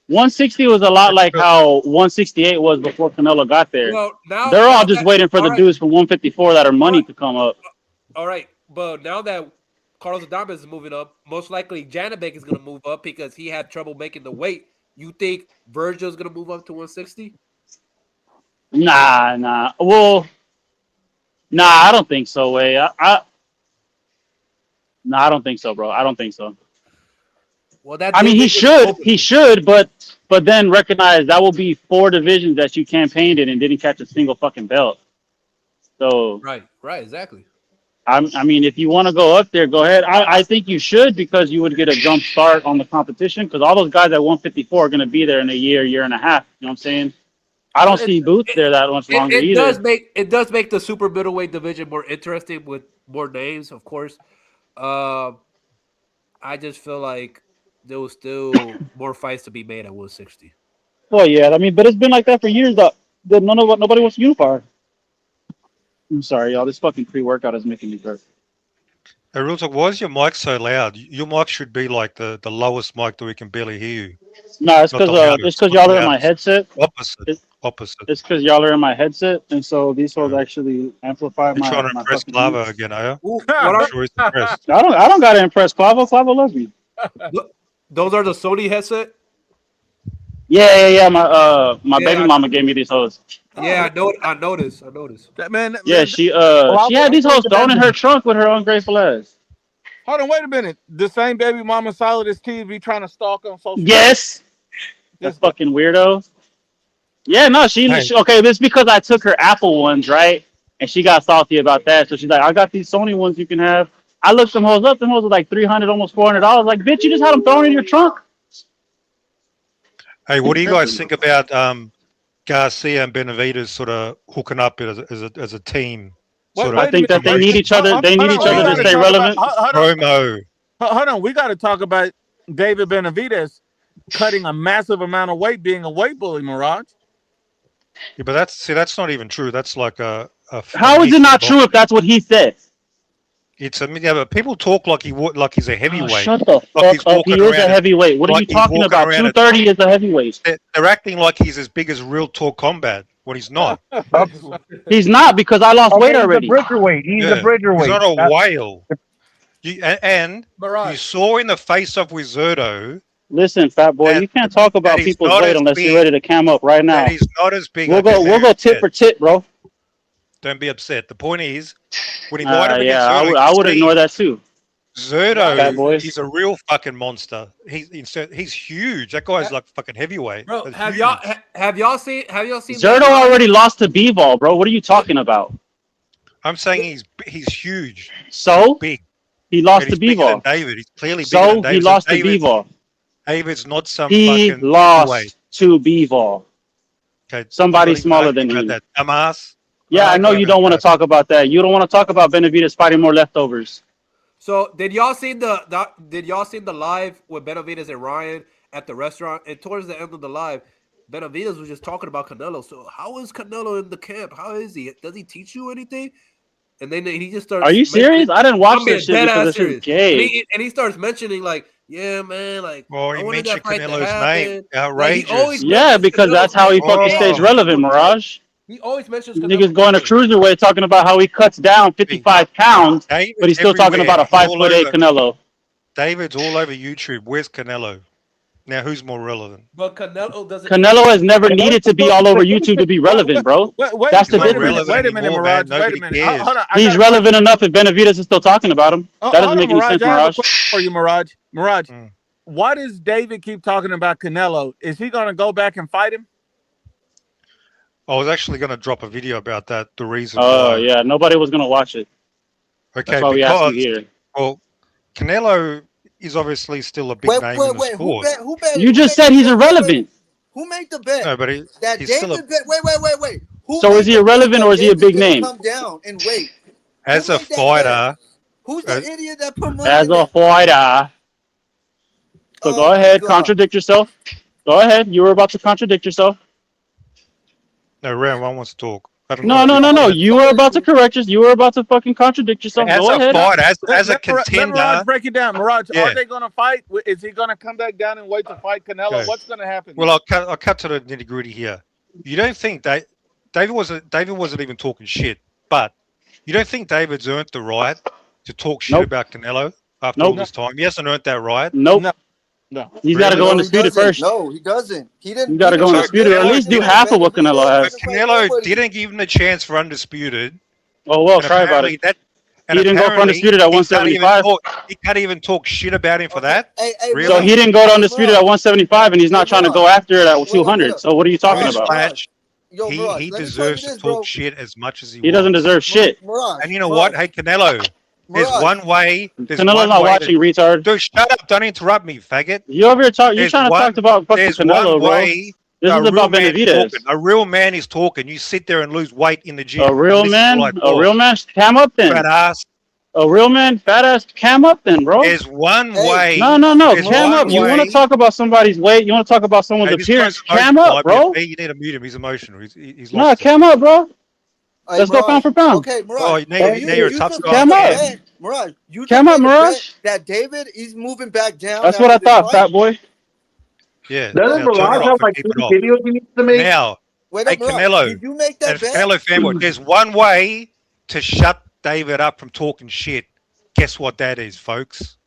160 was a lot like how 168 was before Canelo got there. Well, now they're all just waiting for the dudes from 154 that are money to come up. All right, but now that Carlos Adames is moving up, most likely Janabek is going to move up because he had trouble making the weight. You think Virgil's going to move up to 160? Nah. Well, I don't think so. I don't think so, bro. I don't think so. Well, that I mean, he should, but then recognize that will be 4 divisions that you campaigned in and didn't catch a single fucking belt. So right, exactly. I mean, if you want to go up there, go ahead. I think you should because you would get a jump start on the competition because all those guys at 154 are going to be there in a year and a half. You know what I'm saying? I don't see Boots there that much longer either. It does make the super middleweight division more interesting with more names, of course. I just feel like there was still more fights to be made at 160. Well, yeah, I mean, but it's been like that for years. That nobody wants to unify. I'm sorry, y'all. This fucking pre-workout is making me burp. Hey, real talk, why is your mic so loud? Your mic should be like the lowest mic that we can barely hear you. No, it's because y'all are in my headset. Opposite. It's because y'all are in my headset, and so these hoes actually amplify You're my. trying to impress Clavo again, are you? I'm sure he's impressed. I don't gotta impress Clavo. Clavo loves me. Those are the Sony headset. Yeah. My Yeah, baby mama gave me these hoes. yeah, I noticed. That man, Yeah, man. she I she had these hoes wouldn't thrown in imagine. her trunk with her ungrateful ass. Hold on, wait a minute. The same baby mama solid as T be trying to stalk on social media. Yes, that This guy. fucking weirdo. Yeah, no, Hey, okay. It's because I took her Apple ones, right? And she got salty about that. So she's like, I got these Sony ones you can have. I looked them hoes up. Them hoes were like $300, almost $400. Like, bitch, you just had them thrown in your trunk. hey, what do you guys Tripping. think about Garcia and Benavidez sort of hooking up as a team, Wait, sort I of wait a think that minute. they need promotion? each other. They need Hold each on. We other to got to stay Promoting, talk about. relevant. promo. Hold on. We got to talk about David Benavidez cutting a massive amount of weight, being a weight bully. Mirage. Yeah, but that's not even true. That's like a How is it myth in not true if boxing. that's what he said? It's yeah, but people talk like he's a Oh, heavyweight, shut the like fuck he's up. walking He is a around at heavyweight. What are like you he's talking walking about? around at. 230 is a heavyweight. They're acting like he's as big as real talk combat when he's not. He's not because I lost weight Okay, he's a already. bridger weight. He's a Yeah, bridger he's weight. not a whale. And you Mirage. saw in the face-off with Zerto Listen, fat boy, that you can't talk that about he's people's not weight as unless you're big. ready to cam up right That now. he's not as big. We'll Okay, go tit fair. for tit, bro. Don't be upset. The point is, when he lined up against Yeah, Zerto, I you would ignore see that too. Fat Zerto boys. is a real fucking monster. He's huge. That guy's like fucking heavyweight. Bro, That's have huge. y'all seen that Zerto live? already lost to Bivol, bro. What are you talking about? I'm saying he's huge. He's So big. he And lost to he's bigger than Bivol. David. He's clearly bigger than So he David. So lost to Bivol. David's not some He fucking heavyweight. lost to Bivol. Okay, I'm Somebody not even smaller arguing than about him. that. Dumbass. I'm Yeah, not I know arguing you about don't want to that. talk about that. You don't want to talk about Benavidez fighting more leftovers. So did y'all see the live with Benavidez and Ryan at the restaurant? And towards the end of the live, Benavidez was just talking about Canelo. So how is Canelo in the camp? How is he? Does he teach you anything? And then he just Are starts you mentioning. serious? I didn't watch I'm that being shit dead because ass that shit's serious. gay. And he starts mentioning like, yeah, man, like Well, I he wanted that mentioned fight to Canelo's name. happen. Like he always Outrageous. Yeah, mentions because that's Canelo's how he name fucking every stays Oh, relevant, single time. Mirage. He always mentions Niggas Canelo's going to name. cruiserweight talking about how he cuts down see, 55 pounds, but David's he's still talking everywhere. about a He's all 5'8" over. Canelo. David's all over YouTube. Where's Canelo? Now, who's more relevant? But Canelo doesn't teach Canelo you has never anything. needed to be all over YouTube to be relevant, bro. That's He's the not difference. relevant Wait a minute, anymore, man. Mirage. Wait a Nobody minute. cares. Hold on. I got He's a question. relevant enough if Benavidez is still talking about him. That doesn't Hold on, make any Mirage. sense, I have a Mirage. question for you, Mirage. Mirage, Mm. why does David keep talking about Canelo? Is he going to go back and fight him? I was actually going to drop a video about that. The reason Oh, why. yeah. Nobody was going to watch it. That's Okay, why we asked you because here. well, Canelo is obviously still a big name in the Wait. Who sport. bet? Who bet? You Who just made said the he's bet? irrelevant. Who made the bet No, but that he's still a David bet? Wait. Who So is made he the bet irrelevant or that is he a David big could name? come down and wait? Who as a made that bet? fighter. Who's the idiot that As promoted a it? fighter. So Oh go my ahead, god! contradict yourself. Go ahead. You were about to contradict yourself. No, round one wants to talk. I don't No, know. no, no, no. No, You were about to correct us. You were about to fucking contradict yourself. As Go a ahead. fighter, as a Let Mirage contender. break it down. Mirage, Yeah. are they going to fight? Is he going to come back down and wait to fight Canelo? Okay. What's going to happen? Well, I'll cut to the nitty gritty here. You don't think David wasn't even talking shit, but you don't think David's earned the right to talk shit Nope. about Canelo after all Nope. this time? He hasn't earned that right. Nope. No. He's got to Really? go no, he undisputed doesn't. first. No, he doesn't. He didn't. You got to go So undisputed, or at Canelo least do didn't. half of what Canelo Benavidez has. didn't fight Canelo nobody. didn't give him the chance for undisputed, Oh well, and cry about it. and He didn't go for apparently undisputed at he can't even 175. talk shit about him for Okay. that. Hey, Really? So he didn't go to undisputed at 175, and he's not trying to go after it at 200. So what are you talking This about? match, Yo, Mirage, he let me tell you deserves to this, talk bro. shit as much as he He doesn't wants. deserve shit. Mirage, And you know what? Hey, Canelo, there's Mirage. one way. There's Canelo's one not way. watching, retard. Dude, shut up! Don't interrupt me, faggot. You over here talking? You There's trying to talk about fucking There's Canelo, one bro? way. This A is real about man is Benavidez. talking. A real man is talking. You sit there and lose weight in the gym. A real and listen while I man? A talk. real man? Cam up then. Fat ass. A real man? Fat ass? Cam up then, bro. There's one way. No. There's Cam one up. You want way. to talk about somebody's weight? You want to talk about someone's Hey, this guy's appearance? Cam emotional. up, bro. You need to mute him. He's emotional. He's No, lost it. cam up, bro. Hey, Let's go pound for pound. Okay, Oh, Mirage. now you're a You tough just guy. Cam made a up. bet, Mirage. You just Cam up, made a Mirage. bet that David is moving back down. That's what I after this thought, fight? fat boy. Yeah. Doesn't Now turn it Mirage off have and like keep 3 it off. videos he needs to make? Now, Wait hey, up, Mirage. Canelo. Did you make that And bet? Canelo fanboy, there's one way to shut David up from talking shit. Guess what that is, folks?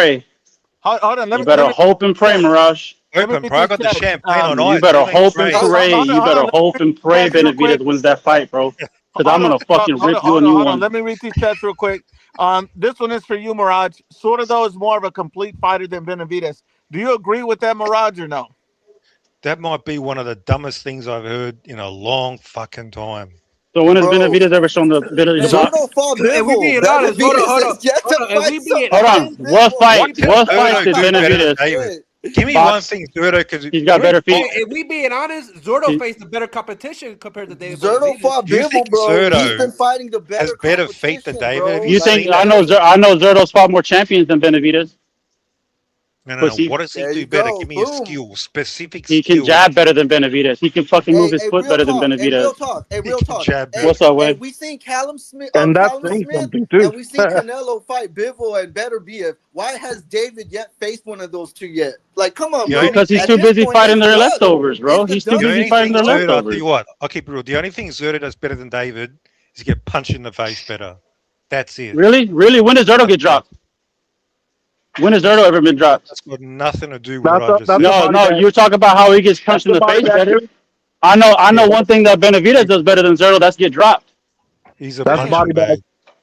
pray. Hold on. You better hope and pray, Mirage. Open, bro. I got the champagne on You ice. better Everything's hope and great. pray. You better hope and pray Benavidez wins that fight, bro. Because I'm gonna fucking rip you a new one. Let me read these chats real quick. This one is for you, Mirage. Sort of though is more of a complete fighter than Benavidez. Do you agree with that, Mirage, or no? That might be one of the dumbest things I've heard in a long fucking time. So when has Benavidez ever shown the ability to box? Zerto fought If we Bivol. being honest, hold Benavidez on. has yet to If we fight being Hold on. somebody. What fight? What can What Zerto fight did do better than Benavidez? David? Give me Box. one thing, Zerto, because He's got better feet. If we being honest, Zordo faced a better competition compared to David. Zerto fought You Bivol, think bro. Zerto He's been fighting the has better feet than David? bro. Have You think seen I know? I know Zerto's fought more champions than Benavidez. No. Pussy. What does he There do you better? go. Give me a Boom. skill, specific He skill. can jab better than Benavidez. He can fucking move his foot real better than talk. Hey, real Benavidez. talk. Hey, He real can talk. jab Hey, What's up, hey, Wade? we seen Callum Smith. And that's Callum saying Smith, something too. and we seen Canelo fight Bivol and Benavidez. Why has David yet faced one of those two yet? Like, come on, bro. Because he's At too this busy point, fighting it's their done. leftovers, bro. It's the He's too The busy only fighting thing their Zerto, I'll tell leftovers. you what, I'll keep it real. The only thing Zerto does better than David is get punched in the face better. That's it. Really? Really? When does Zerto get dropped? When has Zerto ever been dropped? That's got nothing to do with what I just That's said. a body No, bag. you're talking about how he gets punched in That's the a body face bag, better. too. I know one thing that Benavidez does better than Zerto. That's get dropped. He's a That's a body punching bag. bag.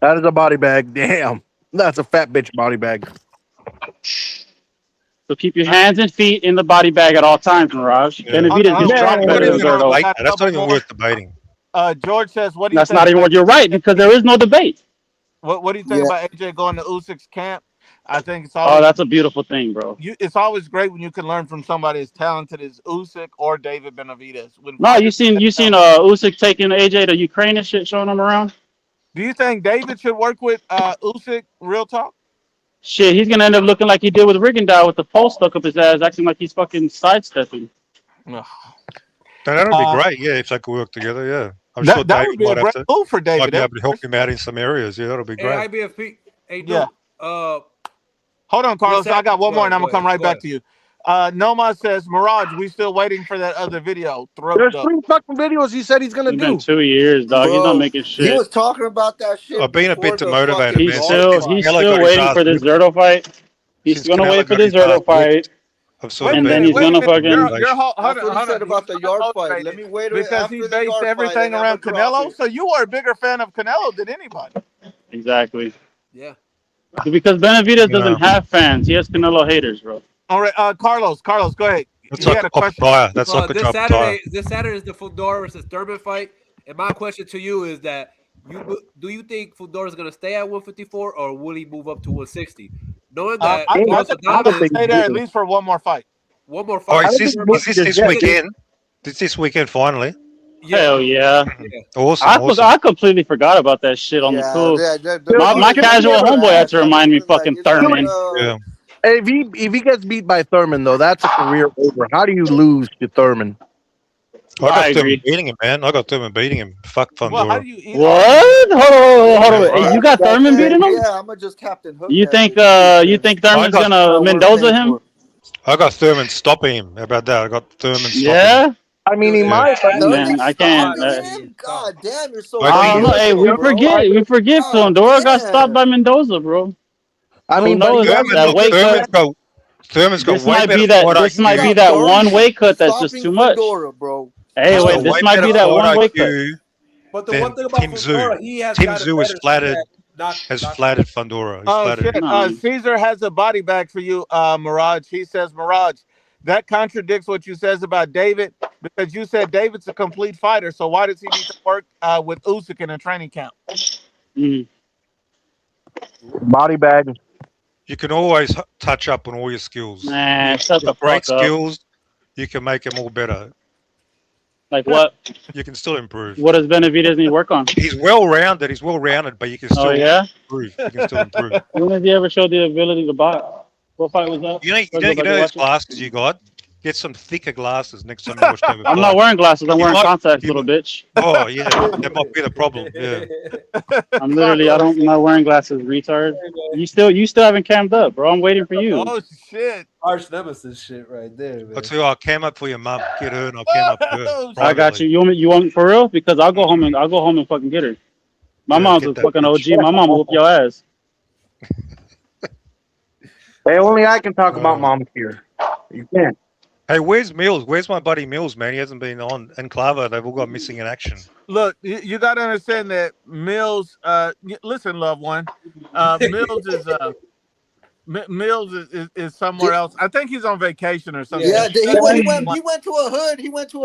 That is a body bag. Damn. That's a fat bitch body bag. So keep your hands and feet in the body bag at all times, Mirage. Yeah. Benavidez gets dropped We're not better even than going to Zerto. debate that. That's not even worth debating. George says, "What do you That's think?" not even what you're right because there is no debate. What do you think about AJ going to Usyk's camp? I think it's Oh, always that's a beautiful thing, bro. it's always great when you can learn from somebody as talented as Usyk or David Benavidez. When No, you fighters seen Usyk taking AJ to Ukraine and shit, showing him around. Do you think David should work with Usyk? Real talk. Shit, he's gonna end up looking like he did with Rigondeaux with the pole stuck up his ass, acting like he's fucking sidestepping. Ugh. That would be great, yeah, if they could work together, yeah. I'm sure That David would be a might have great to move for David. might be able to help him out in some areas. Yeah, that'll be Hey, great. IBFP. Hey, dude. Yeah. Hold on, Carlos. I got one more, and I'm gonna come right back to you. Noma says, Mirage, we still waiting for that other video. There's 3 fucking videos he said he's gonna It's do. been 2 years, dog. He's not making He shit. was talking about that shit. I've been a bit before the demotivated, fucking He's man. still Canelo got his waiting ass for this whipped. Zerto fight. He's Since gonna Canelo wait for got this his ass Zerto fight, whipped, I've sort of and then been. he's gonna fucking. That's what he said about the yard fight. Let me wait because he after the based yard everything fight, around Canelo. So you are a bigger fan of Canelo than anybody. Exactly. Yeah. Because Benavidez doesn't Yeah. have fans. He has Canelo haters, bro. All right, Carlos, go ahead. That's You like had a a question. tire. That's like a This drop tire. Saturday is the Fedor versus Thurman fight, and my question to you is that do you think Fedor is gonna stay at 154 or will he move up to 160? Knowing that I Carlos think he'll Adames, stay there at least for one more fight. one more Oh, fight. is this weekend? Is this weekend finally? Hell yeah. Awesome. I completely forgot about that shit on the tour. My Dude, casual yeah, homeboy had to remind me fucking Thurman. Yeah. Hey, if he gets beat by Thurman though, that's a career over. How do you lose to Thurman? I got I Thurman agree. beating him, man. I got Thurman beating him. Fuck Well, how Fandora. do you eat? What? Hold on. Yeah, Hey, you got Thurman beating him? Yeah, I'm gonna just Captain Hook. You that think bitch. you think I Thurman's got- gonna Mendoza paying him? for. I got Thurman stopping him. How about that? I got Thurman stopping him. Yeah. I mean, he might. But Man, I can't. Him? God damn, you're so. I don't know. Hey, we forget Fandora got stopped by Mendoza, bro. I Who mean, but knows? he has That weight cut. Thurman's got This way might better be that. fight This IQ. might be that one weight cut that's just too much. Bro. Hey, He's wait. got This way might better be that fight one weight cut. IQ But the than one thing about Tim Fedor, Tszyu. he has Tim got Tszyu is flattered. Has flattered Fandora. He's Oh flattered. shit! Caesar has a body bag for you, Mirage. He says, Mirage, that contradicts what you says about David because you said David's a complete fighter. So why does he need to work with Usyk in a training camp? Body bag. You can always touch up on all your skills. Nah, shut the great fuck up. skills. You can make them all better. Like what? You can still improve. What does Benavidez need to work on? He's well rounded. but you can still improve. You can still improve. When has he ever showed the ability to box? What fight was that? You know those glasses you got? Get some thicker glasses next time you watch David. I'm not wearing glasses. I'm wearing contacts, little bitch. Oh yeah, that might be the problem. Yeah. I'm not wearing glasses, retard. You still haven't camped up, bro. I'm waiting for you. Oh shit! Arch nemesis shit right there, man. I'll tell you, I'll cam up for your mum. Get her, and I'll cam up for her. I got you. You want me for real? Because I'll go home and fucking get her. My mom's a fucking OG. My mom will whoop your ass. Hey, only I can talk about mom here. You can't. Hey, where's Mills? Where's my buddy Mills, man? He hasn't been on. And Clava, they've all got missing in action. Look, you got to understand that Mills. Listen, loved one. Mills is Mills is somewhere else. I think he's on vacation or something. Yeah, he went to a hood. He went to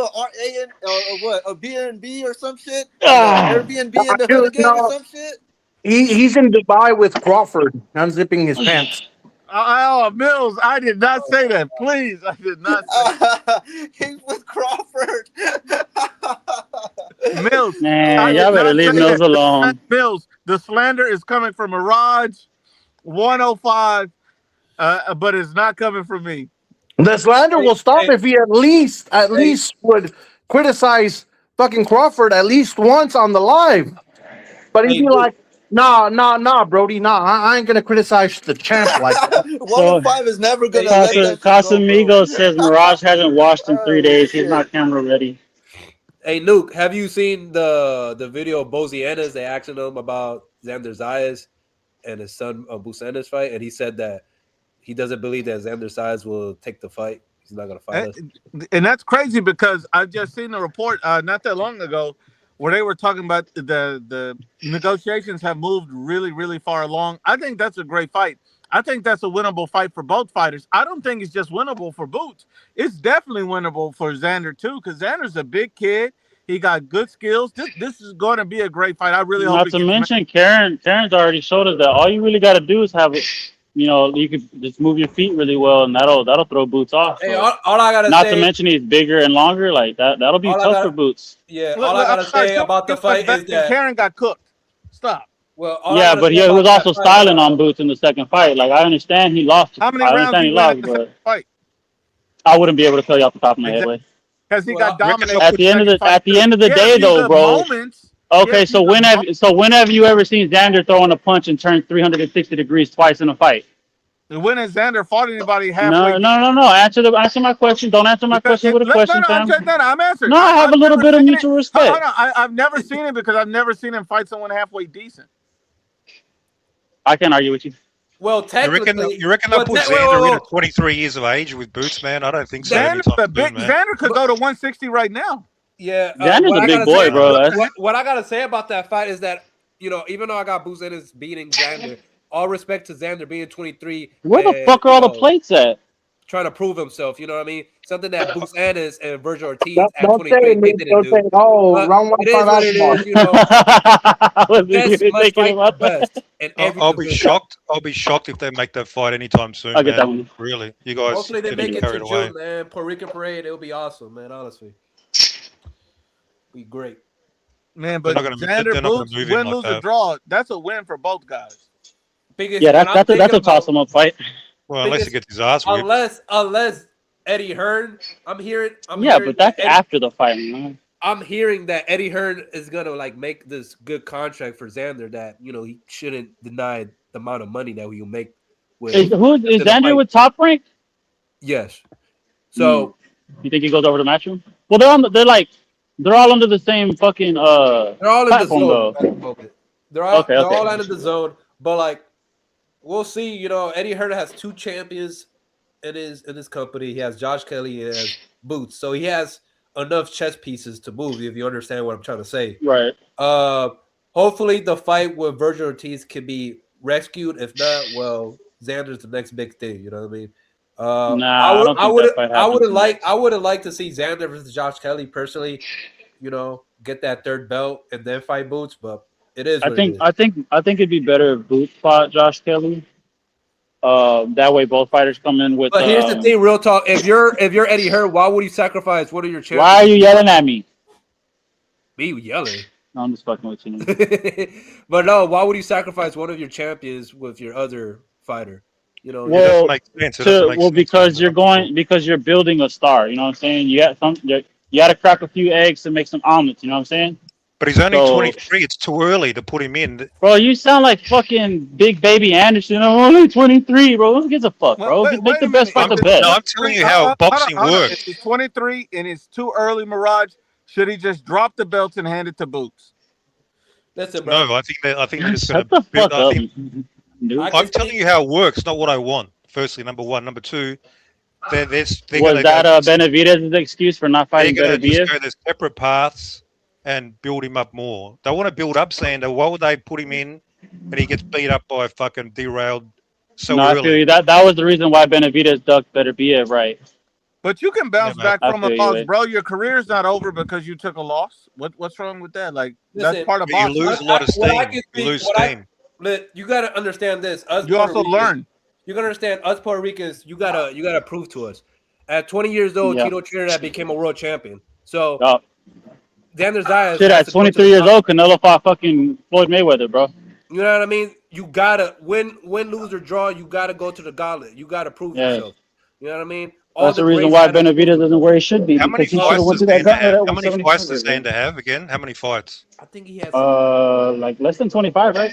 a B&B or some shit. Airbnb in the hood again or some shit. He's in Dubai with Crawford, unzipping his pants. Oh, Mills, I did not say that. Please, I did not say that. He's with Crawford. Mills, Man, y'all better leave Mills alone. Mills, the slander is coming from Mirage 105, but it's not coming from me. The slander will stop if he at least would criticize fucking Crawford at least once on the live. But he'd be like, nah, Brody, I ain't gonna criticize the champ like that. 105 is never gonna let that Casamigo says Mirage hasn't washed in 3 days. He's not camera ready. Hey, Nuke, have you seen the video of Bozy Ennis? They asked him about Xander Zayas and his son Abu Ennis fight, and he said that he doesn't believe that Xander Zayas will take the fight. He's not gonna fight us. And that's crazy because I've just seen a report not that long ago where they were talking about the negotiations have moved really, really far along. I think that's a great fight. I think that's a winnable fight for both fighters. I don't think it's just winnable for Boots. It's definitely winnable for Xander too, because Xander's a big kid. He got good skills. This is going to be a great fight. I really hope. Not to mention, Karen's already showed us that all you really got to do is have it. You know, you could just move your feet really well, and that'll throw Boots off. Hey, all I gotta not say, to mention he's bigger and longer. Like that'll be tough for Boots. Yeah, all I gotta say about the fight is that Karen got cooked. Stop. Well, yeah, but he was also styling on Boots in the second fight. Like I understand he lost. How many rounds he lost in the second fight? I wouldn't be able to tell you off the top of my head. Because he got dominated. At the end of the day, though, bro. Okay, so when have you ever seen Xander throwing a punch and turn 360 degrees twice in a fight? When has Xander fought anybody halfway? No. Answer my question. Don't answer my question with a question, fam. I'm answering. No, I have a little bit of mutual respect. Hold on. I've never seen it because I've never seen him fight someone halfway decent. I can't argue with you. Well, technically, you reckon they'll put Xander in at 23 years of age with Boots, man? I don't think so. Xander could go to 160 right now. Yeah, Xander's a big boy, bro. What I gotta say about that fight is that even though I got Boots Ennis beating Xander, all respect to Xander being 23. Where the fuck are all the plates at? Trying to prove himself, you know what I mean? Something that Boots Ennis and Virgil Ortiz at don't 23 they didn't do. Round one, it is what it is, you know. Best must fight the best. I'll be shocked. I'll be shocked if they make that fight anytime soon. I'll get that one. Really, you guys. Hopefully they make it to June, man. Puerto Rican Parade, it'll be awesome, man. Honestly, be great, man. But Xander Boots win, lose, or draw. That's a win for both guys. That's a toss-em-up fight. Well, unless he gets his ass whipped. Unless Eddie Hearn, I'm hearing but that's after the fight, man. I'm hearing that Eddie Hearn is gonna make this good contract for Xander that he shouldn't deny the amount of money that he'll make. Is Xander with Top Rank? Yes. So you think he goes over to Matchroom? Well, they're all under the same fucking they're all in the zone. Though. They're all under the zone, but we'll see. Eddie Hearn has 2 champions in his company. He has Josh Kelly, he has Boots, so he has enough chess pieces to move. If you understand what I'm trying to say, right? Hopefully the fight with Virgil Ortiz can be rescued. If not, well, Xander's the next big thing. You know what I mean? I would have liked to see Xander versus Josh Kelly personally. Get that 3rd belt and then fight Boots, but it is. I think it'd be better if Boots fought Josh Kelly. That way both fighters come in with. But here's the thing, real talk. If you're Eddie Hearn, why would you sacrifice one of your champions? Why are you yelling at me? Me yelling? No, I'm just fucking with you. But no, why would you sacrifice one of your champions with your other fighter? Well, because you're building a star. You know what I'm saying? You got to crack a few eggs to make some omelets. You know what I'm saying? But he's only 23. It's too early to put him in. Bro, you sound like fucking Big Baby Anderson. I'm only 23, bro. Who gives a fuck, bro? Make the best fight the best. No, I'm telling you how boxing works. If he's 23 and it's too early, Mirage, should he just drop the belts and hand it to Boots? That's it, bro. No, I think they're just going to build. I'm telling you how it works, not what I want. Firstly, number one. Number two, they're Was going to that go. Benavidez's excuse for not They're fighting going to just Benavidez? go their separate paths and build him up more. They want to build up Sander. Why would they put him in and he gets beat up by a fucking derailed so No, I feel early? you. That was the reason why Benavidez ducked Benavidez, right? But you can Yeah, bounce mate. back I from a feel you. loss, bro. Your career's not over because you took a loss. What's wrong with that? Like that's Listen, part of But you boxing. lose a lot of what I steam. can You speak, lose steam. you got to understand this. Us You Puerto also Ricans, learn. you gotta understand us Puerto Ricans. You gotta prove to us. At 20 years old, Yeah. Tito Trinidad became a world champion. So Oh, Xander Zayas shit, has at to go to 23 the years top. old, Canelo fought fucking Floyd Mayweather, bro. You know what I mean? You gotta win, lose, or draw. You gotta go to the gauntlet. You gotta prove Yeah. yourself. You know what I mean? All That's the the reason greats why had to prove Benavidez it. isn't where he should be How many because he should have fights went does to that Xander gauntlet have? at How many fights 175 does again. Xander have again? How many fights? I think he has Like less than 25, right?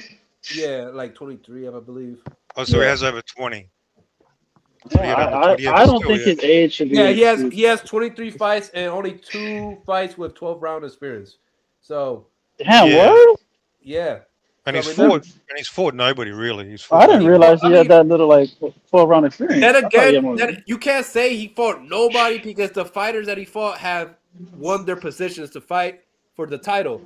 yeah, like 23, I believe. Oh, so he Yeah. has over 20. Yeah, He had under 20. Yeah, I but don't still, think yeah. his age should be Yeah, an excuse. he has 23 fights and only 2 fights with 12-round experience. So Damn, Yeah. word? yeah. And So he's remember, fought nobody really. He's I fought didn't nobody. realize he had that little like 12-round experience. then I thought he had again, more than then you can't say he fought nobody because the fighters that he fought have won their positions to fight for the title.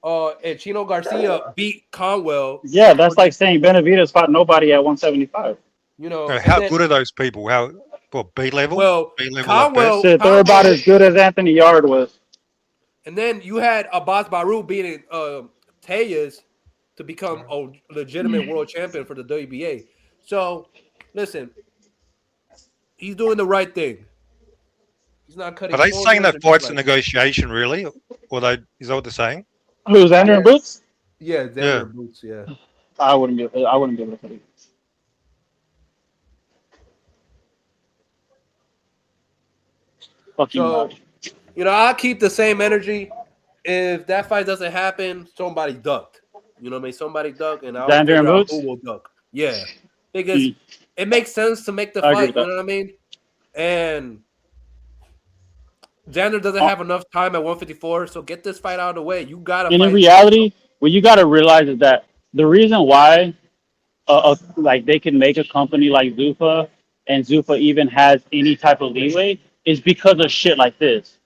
And Chino Garcia beat Conwell. Yeah, that's like saying Benavidez fought nobody at 175. You know, and How then good are those people? What B level? well, B level at best. Shit, they're about as good as Anthony Yard was. and then you had Abbas Baru beating Tayez to become a legitimate world champion for the WBA. So, listen, he's doing the right thing. He's not cutting Are they saying corners that or fight's a like, negotiation really? Or is that what they're saying? Who's Andrew and Boots? yeah, Xander Yeah. Boots, yeah. I wouldn't be able to put it. Fucking So, you know, I'll keep the same energy. If that fight doesn't happen, somebody ducked. You know what I mean? Somebody ducked, and I'll Xander and figure out Boots? who will duck. Yeah, because it makes sense to make the I agree fight. with You know that. what I mean? And Xander doesn't have enough time at 154, so get this fight out of the way. You gotta And in fight. reality, what you got to realize is that the reason why, like they can make a company like Zuffa, and Zuffa even has any type of leeway, is because of shit like this.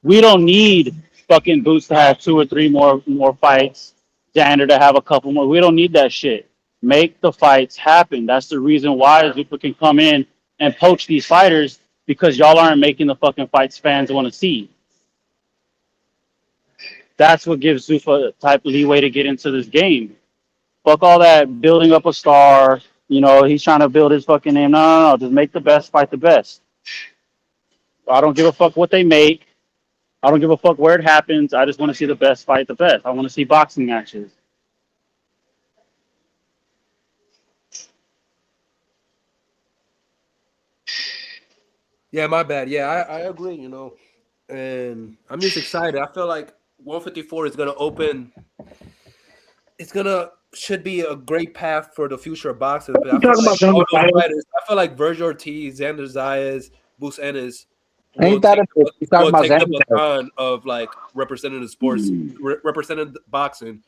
We don't need fucking Boots to have 2 or 3 more fights, Xander to have a couple more. We don't need that shit. Make the fights happen. That's the reason why Zuffa can come in and poach these fighters because y'all aren't making the fucking fights fans want to see. That's what gives Zuffa a type of leeway to get into this game. Fuck all that building up a star. You know, he's trying to build his fucking name. No. Just make the best fight the best. I don't give a fuck what they make. I don't give a fuck where it happens. I just want to see the best fight the best. I want to see boxing matches. Yeah, my bad. Yeah, I agree. You know, and I'm just excited. I feel like 154 is gonna open. It's gonna should be a great path for the future of boxing. But I feel Talking like about all those fighters. fighters. I feel like Virgil Ortiz, Xander Zayas, Boots Ennis will Ain't that take, a bitch? He's talking about the Xander. baton of like representing the sports, representing boxing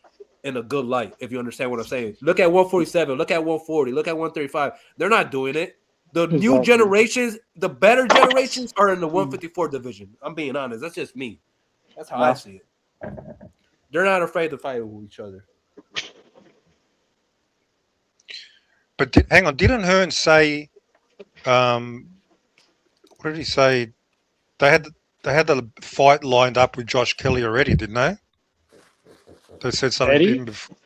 in a good light. If you understand what I'm saying, look at 147, look at 140, look at 135. They're not doing it. The new Exactly. generations, the better generations, are in the 154 division. I'm being honest. That's just me. That's how I Yeah. see it. They're not afraid to fight with each other. But hang on, didn't Hearn say? What did he say? They had the fight lined up with Josh Kelly already, didn't they? They said something Eddie? even before.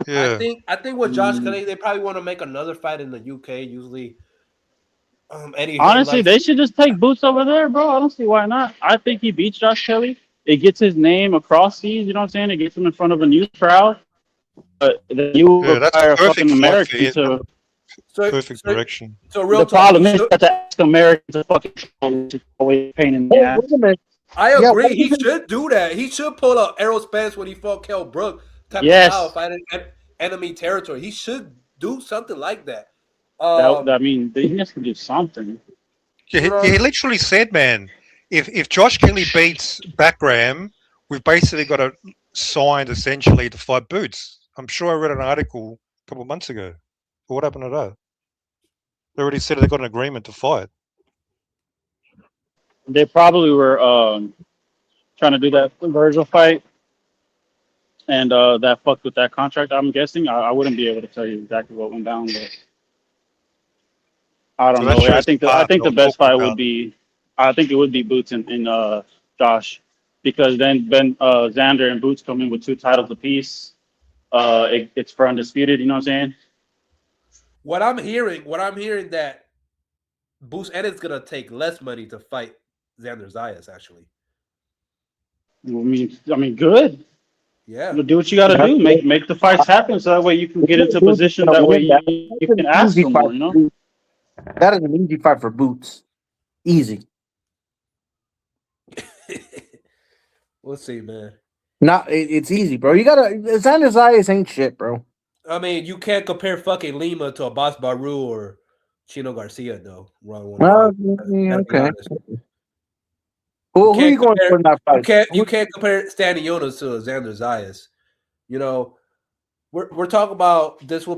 Yeah. I think with Josh Kelly, they probably want to make another fight in the UK. Usually, Eddie Hearn Honestly, likes they should just take Boots over there, bro. I don't see why not. I think he beats Josh Kelly. It gets his name across seas, you know what I'm saying? It gets him in front of a new crowd. But then you Yeah, that's require a a perfect fucking fight for American you. to. Perfect direction. So real The talk. problem is that to ask Americans to fucking which is always a pain in the ass. Wait a minute. I Yeah, agree. what He is it? should do that. He should pull up Errol Spence when he fought Kell Brook type Yes. of style, fighting enemy territory. He should do something like that. I mean, he has to do something. Yeah, he literally said, man, if Josh Kelly beats Backram, we've basically got a signed essentially to fight Boots. I'm sure I read an article a couple of months ago. What happened to that? They already said they got an agreement to fight. They probably were trying to do that Virgil fight, and that fucked with that contract. I'm guessing. I wouldn't be able to tell you exactly what went down, but I So don't that know. shows the I part that think I the was best talking fight about. would be, I think it would be Boots and Josh, because then Xander and Boots come in with 2 titles apiece. It's for undisputed. You know what I'm saying? What I'm hearing that Boost Ennis gonna take less money to fight Xander Zayas. Actually, I mean, good. yeah. Do what you got to That's do. Make the fights happen, so that way you can get into a Boots is position. gonna That way win that. you That's can an ask easy for fight more. You for know. Boots. That is an easy fight for Boots. Easy. We'll see, man. It's easy, bro. You gotta. Xander Zayas ain't shit, bro. I mean, you can't compare fucking Lima to a Boss Baru or Chino Garcia, though. Round 105. Gotta be Okay. honest. Well, who are you going for in that fight? You can't compare Stanley Jonas to Xander Zayas. You know, we're talking about this will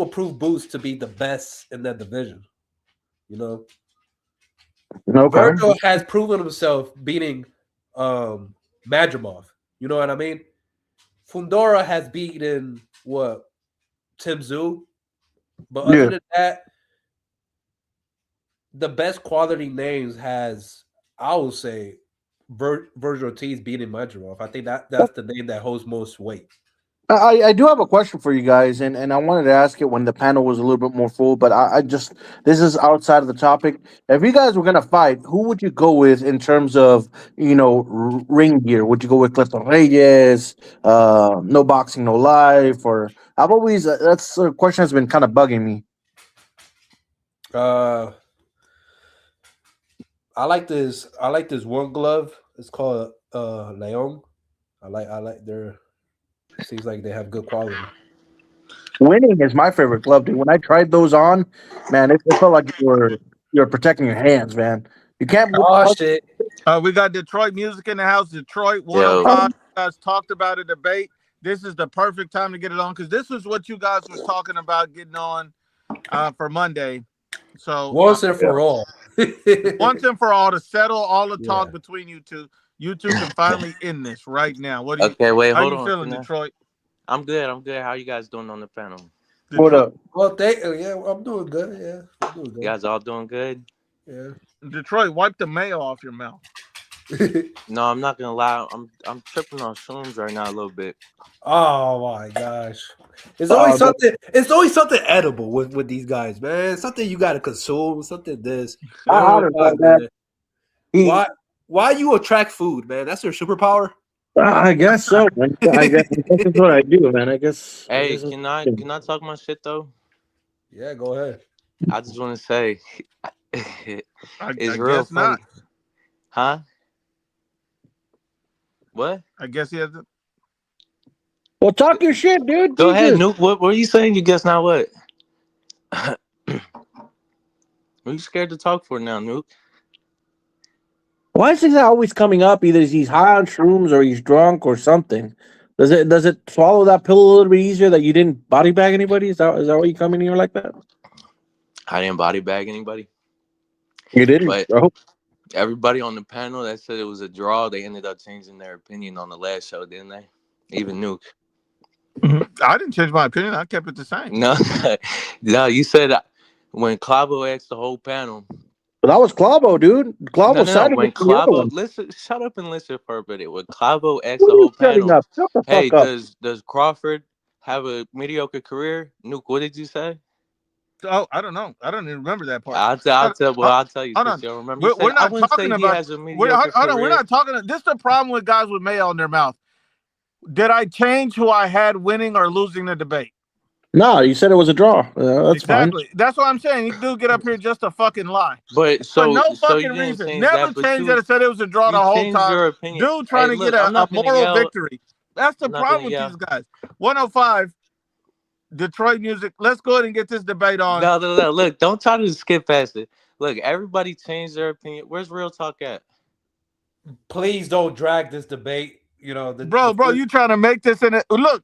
prove Boost to be the best in that division. You know, Okay. Virgil has proven himself beating Madrimov. You know what I mean? Fundora has beaten what Tim Zoo, but other Yeah. than that, the best quality names has I would say Virgil Ortiz beating Madrimov. I think that's the name that holds most weight. I do have a question for you guys, and I wanted to ask it when the panel was a little bit more full, but I just this is outside of the topic. If you guys were gonna fight, who would you go with in terms of ring gear? Would you go with Clifton Reyes? No boxing, no life, or I've always that's a question that's been kind of bugging me. I like this. I like this one glove. It's called Leon. I like their. Seems like they have good quality. Winning is my favorite glove, dude. When I tried those on, man, it felt like you were protecting your hands, man. You can't. Oh shit! We got Detroit music in the house. Detroit Yo, 105. You guys talked about a debate. This is the perfect time to get it on because this is what you guys was talking about getting on for Monday. So Once and for all. once and for all to settle all the Yeah. talk between you two. You two can finally end this right now. What do you? okay, wait, How hold you on. feeling, Detroit? I'm good. I'm good. How you guys doing on the panel? What Detroit, up? Well, yeah, I'm doing good. Yeah, I'm doing You good. guys all doing good? Yeah. Detroit, wipe the mayo off your mouth. No, I'm not gonna lie. I'm tripping on shrooms right now a little bit. Oh my gosh. It's always something. It's always something edible with these guys, man. Something you got to consume. Something this. I don't know, man. He, Why you attract food, man? That's your superpower. I guess so. I guess that's what I do, man. I guess. Hey, can I talk my shit though? Yeah, go ahead. I just want to say, it's I real guess funny, not. huh? What? I guess he has. Well, talk your shit, dude. Go ahead, Jesus. Nuke. What were you saying? You guess not what? Are you scared to talk for now, Nuke? Why is he always coming up? Either he's high on shrooms or he's drunk or something. Does it swallow that pill a little bit easier that you didn't body bag anybody? Is that why you come in here like that? I didn't body bag anybody, You didn't, but bro. everybody on the panel that said it was a draw, they ended up changing their opinion on the last show, didn't they? Even Nuke. I didn't change my opinion. I kept it the same. No, no, you said when Clavo asked the whole panel. But that was Clavo, dude. Clavo No. sided with When the other Clavo, one. listen, shut up and listen for a minute. When Clavo asked What the are you whole shutting panel, up? Shut the "Hey, fuck up. does Crawford have a mediocre career?" Nuke, what did you say? Oh, I don't know. I don't even remember that part. I'll tell you Hold since on. you don't remember. You We're said I not wouldn't say talking he about. has a mediocre Hold on. We're career. not talking. This is the problem with guys with mayo in their mouth. Did I change who I had winning or losing the debate? No, you said it was a draw. That's fine. Exactly. That's what I'm saying. You do get up here just to fucking lie. But For no so you fucking didn't reason. change Never that, but changed that and said it was a draw the you whole changed time. your opinion. Dude trying Hey, to get look, I'm a not gonna moral yell. victory. That's the I'm not problem gonna with yell. these guys. 105, Detroit music. Let's go ahead and get this debate on. No. Look, don't try to skip past it. Look, everybody changed their opinion. Where's real talk at? Please don't drag this debate. You know the Bro, first. you trying to make this in it. Look,